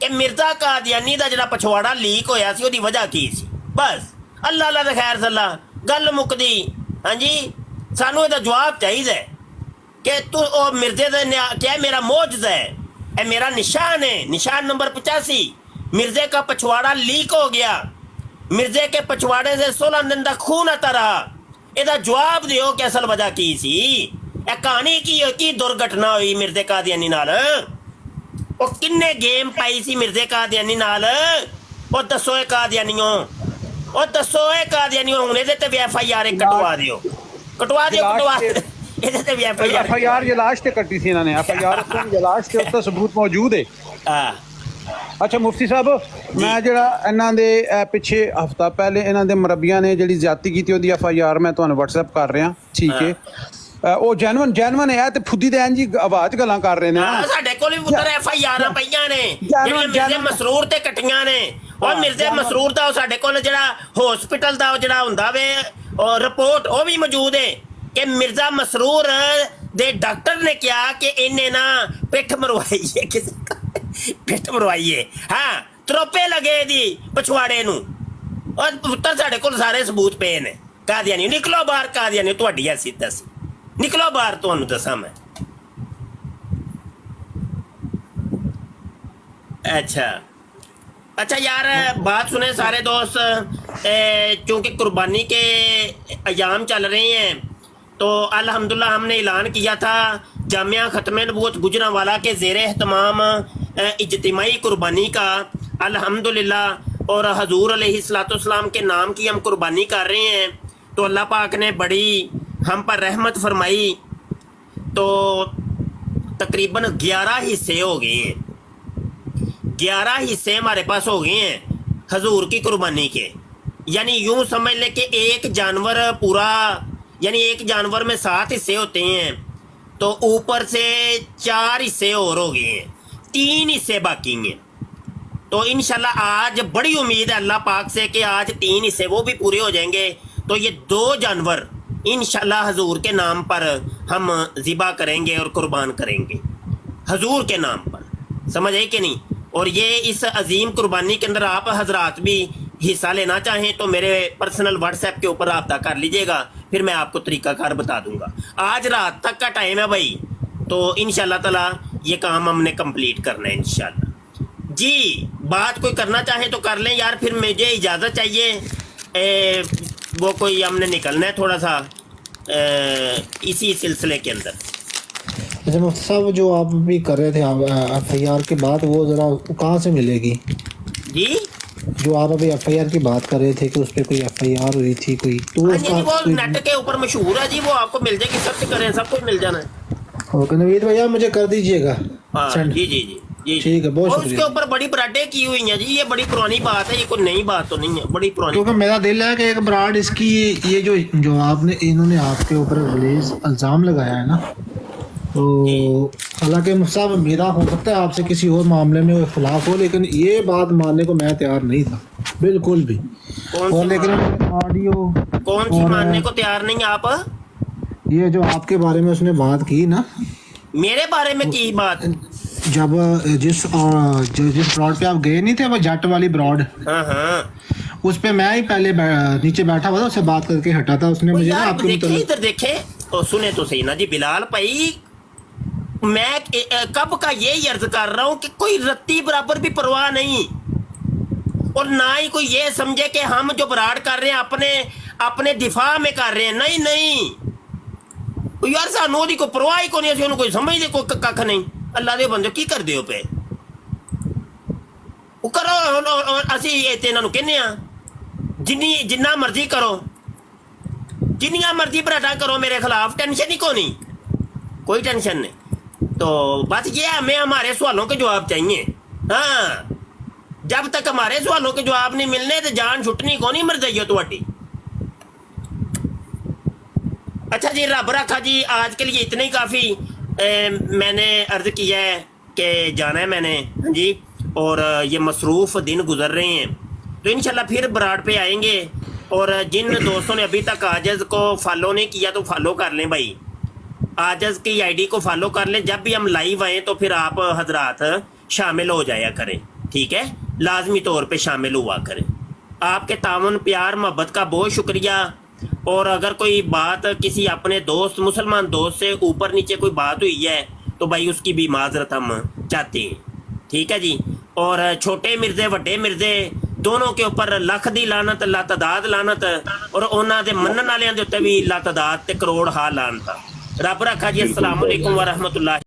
कि मिर्जा कादियानी दा जिहड़ा पछवाड़ा लीक होया सी, ओहदी वजह की सी, बस अल्लाह अल्लाह दे खैर सल्ला, गल मुकदी। हाँ जी, सानू इहदा जवाब चाहिदा कि तू ओ मिर्जे दे क्या मेरा मोजज़ा है, ए मेरा निशान है, निशान नंबर 85। मिर्जे का पछवाड़ा लीक हो गया, मिर्जे के पछवाड़े से 16 दिन तक खून आता रहा, ਇਹਦਾ ਜਵਾਬ ਦਿਓ ਕਿ ਅਸਲ ਵਜ੍ਹਾ ਕੀ ਸੀ, ਇਹ ਕਹਾਣੀ ਕੀ ਦੁਰਘਟਨਾ ਹੋਈ ਮਿਰਜ਼ੇ ਕਾਦੀਆਨੀ ਨਾਲ, ਉਹ ਕਿੰਨੇ ਗੇਮ ਪਾਈ ਸੀ ਮਿਰਜ਼ੇ ਕਾਦੀਆਨੀ ਨਾਲ, ਉਹ ਦੱਸੋ ਇਹ ਕਾਦੀਆਨੀਓ, ਉਹ ਦੱਸੋ ਇਹ ਕਾਦੀਆਨੀਓ, ਹੁਣ ਇਹਦੇ ਤੇ ਵੀ FIR ਕਟਵਾ ਦਿਓ, ਕਟਵਾ ਇਹਦੇ ਤੇ ਵੀ FIR ਜੇ ਲਾਸ਼ ਤੇ ਕੱਟੀ ਸੀ ਇਹਨਾਂ ਨੇ, FIR ਤੇ ਲਾਸ਼ ਤੇ ਉਸ ਦਾ ਸਬੂਤ ਮੌਜੂਦ ਹੈ। ਅੱਛਾ ਮੁਫਤੀ ਸਾਹਿਬ, ਮੈਂ ਜਿਹੜਾ ਇਹਨਾਂ ਦੇ ਪਿੱਛੇ ਹਫਤਾ ਪਹਿਲੇ ਇਹਨਾਂ ਦੇ ਮਰਬੀਆਂ ਨੇ ਜਿਹੜੀ ਜ਼ਿਆਦਤੀ ਕੀਤੀ ਉਹਦੀ FIR ਮੈਂ ਤੁਹਾਨੂੰ WhatsApp ਕਰ ਰਿਹਾ, ਠੀਕ ਹੈ, ਉਹ ਜੈਨੂਨ ਹੈ ਤੇ ਫੁੱਦੀ ਦੇ ਇੰਜ ਆਵਾਜ਼ ਗੱਲਾਂ ਕਰ ਰਹੇ ਨੇ। ਸਾਡੇ ਕੋਲ ਵੀ ਪੁੱਤਰ FIR ਪਈਆਂ ਨੇ ਜਿਹੜੀਆਂ ਮਿਰਜ਼ੇ ਮਸਰੂਰ ਤੇ ਕੱਟੀਆਂ ਨੇ, ਉਹ ਮਿਰਜ਼ੇ ਮਸਰੂਰ ਦਾ ਸਾਡੇ ਕੋਲ ਜਿਹੜਾ ਹਸਪੀਟਲ ਦਾ ਜਿਹੜਾ ਹੁੰਦਾ ਵੇ ਰਿਪੋਰਟ ਉਹ ਵੀ ਮੌਜੂਦ ਹੈ ਕਿ ਮਿਰਜ਼ਾ ਮਸਰੂਰ ਦੇ ਡਾਕਟਰ ਨੇ ਕਿਹਾ ਕਿ ਇਹਨੇ ਨਾ ਪਿੱਠ ਮਰਵਾਈ ਹੈ, ਕਿਸੇ ਪਿੱਠ ਮਰਵਾਈ ਹੈ, ਹਾਂ ਤਰੋਪੇ ਲਗੇ ਦੀ ਪਛਵਾੜੇ ਨੂੰ। ਔਰ ਪੁੱਤਰ ਸਾਡੇ ਕੋਲ ਸਾਰੇ ਸਬੂਤ ਪਏ ਨੇ। ਕਾਦੀਆਨੀ ਨਿਕਲੋ ਬਾਹਰ, ਕਾਦੀਆਨੀ ਤੁਹਾਡੀ ਐਸੀ ਦੱਸ ਨਿਕਲੋ ਬਾਹਰ, ਤੁਹਾਨੂੰ ਦੱਸਾਂ ਮੈਂ। अच्छा यार, बात सुने सारे दोस्त, चूँकि कुर्बानी के अयाम चल रहे हैं, तो अल्हम्दुलिल्लाह हमने ऐलान किया था जामिया ख़त्म नबूवत गुजरांवाला के ज़ेर एहतमाम इज्तिमाई कुर्बानी का, अल्हम्दुलिल्लाह, और हजूर अलैहिस्सलाम के नाम की हम कुर्बानी कर रहे हैं। तो अल्लाह पाक ने बड़ी हम पर रहमत फरमाई, तो तकरीबन 11 हिस्से हो गए हैं, 11 हिस्से हमारे पास हो गए हैं हजूर की कुर्बानी के। यानी यूं समझ ले कि एक जानवर पूरा, यानी एक जानवर में 7 हिस्से होते हैं, तो ऊपर से 4 हिस्से और हो गए हैं, 3 हिस्से बाकी हैं। तो इंशाल्लाह आज बड़ी उम्मीद है अल्लाह पाक से कि आज 3 हिस्से वो भी पूरे हो जाएंगे, तो ये 2 जानवर इंशाल्लाह हजूर के नाम पर हम ज़िबा करेंगे और कुर्बान करेंगे हजूर के नाम पर। समझ आई कि नहीं? और ये इस अजीम कुर्बानी के अंदर आप हजरात भी हिस्सा लेना चाहें तो मेरे पर्सनल WhatsApp के ऊपर रब्ता कर लीजिएगा, फिर मैं आपको तरीक़ाकार बता दूंगा। आज रात तक का टाइम है भाई, तो इंशाल्लाह ताला ये काम हमने कंप्लीट करना है इंशाल्लाह। जी, बात कोई करना चाहे तो कर लें यार, फिर मुझे इजाज़त चाहिए, वो कोई हमने निकलना है थोड़ा सा इसी सिलसिले के अंदर। अच्छा मुफ्ती साहब, जो आप भी कर रहे थे FIR की बात, वो ज़रा कहाँ से मिलेगी जी? जो आप अभी FIR की बात कर रहे थे कि उस पर कोई FIR हुई थी कोई, तो वो नेट के ऊपर मशहूर है जी, वो आपको मिल जाएगी, सर्च करें सब कुछ मिल जाना है। ओके नवीद भैया, मुझे कर दीजिएगा। जी जी जी जी ठीक है, बहुत शुक्रिया। उसके ऊपर बड़ी बराडें की हुई हैं जी, ये बड़ी पुरानी बात है, ये कोई नई बात तो नहीं है, बड़ी पुरानी। क्योंकि मेरा दिल है कि एक ब्राड इसकी ये जो आपने इन्होंने आपके ऊपर गलीज इल्ज़ाम लगाया है ना, तो हालांकि साहब मेरा हो सकता है आपसे किसी और मामले में खिलाफ हो, लेकिन ये बात मानने को मैं तैयार नहीं था बिल्कुल भी। और लेकिन ऑडियो कौन सी मानने को तैयार नहीं आप? ये जो आपके बारे में उसने बात की ना, मेरे बारे में की बात? जब जिस ब्रॉड पे आप गए नहीं थे, वो जट वाली ब्रॉड, उस पे मैं ही पहले नीचे बैठा हुआ था, उससे बात करके हटा था, उसने मुझे ना आपके देखे इधर देखे तो सुने तो सही ना जी बिलाल भाई, मैं कब का ये अर्ज कर रहा हूँ कि कोई रत्ती बराबर भी परवाह नहीं, और ना ही कोई ये समझे कि हम जो बराड़ कर रहे हैं अपने दिफा में कर रहे हैं। नहीं नहीं यार, सानू ओदी कोई परवाह ही कोई नहीं, असं कोई समझते कोई कख नहीं। अल्लाह दे बंदे की करदे हो पे वो करो, असी इन्हों कहने जिन्ना मर्जी करो, जिन्नियां मर्जी बराटा करो मेरे खिलाफ, टेंशन ही कोई टेंशन नहीं। तो बस ये हमें हमारे सवालों के जवाब चाहिए। हाँ, जब तक हमारे सवालों के जवाब नहीं मिलने तो जान छुटनी को नहीं मर जाइए तुम्हारी। अच्छा जी, रब रखा जी, आज के लिए इतना ही काफ़ी। मैंने अर्ज किया है कि जाना है मैंने, हाँ जी, और ये मसरूफ़ दिन गुजर रहे हैं, तो इंशाल्लाह फिर बराड़ पे आएंगे। और जिन दोस्तों ने अभी तक आजज़ को फॉलो नहीं किया तो फॉलो कर लें भाई, आजज़ की आईडी को फॉलो कर लें। जब भी हम लाइव आएँ तो फिर आप हजरात शामिल हो जाया करें, ठीक है, लाजमी तौर पे शामिल हुआ करें। आपके तावन प्यार मोहब्बत का बहुत शुक्रिया। और अगर कोई बात किसी अपने दोस्त मुसलमान दोस्त से ऊपर नीचे कोई बात हुई है तो भाई उसकी भी माजरत हम चाहते हैं, ठीक है जी। और छोटे मिर्जे वड्डे मिर्जे दोनों के ऊपर लख दी लानत, लातदाद लानत, और उन्होंने दे मनन वालियां दे उत्ते भी लातदाद ते करोड़ हाल लानत। रब रखा जी। अस्सलाम वालेकुम व रहमतुल्लाह।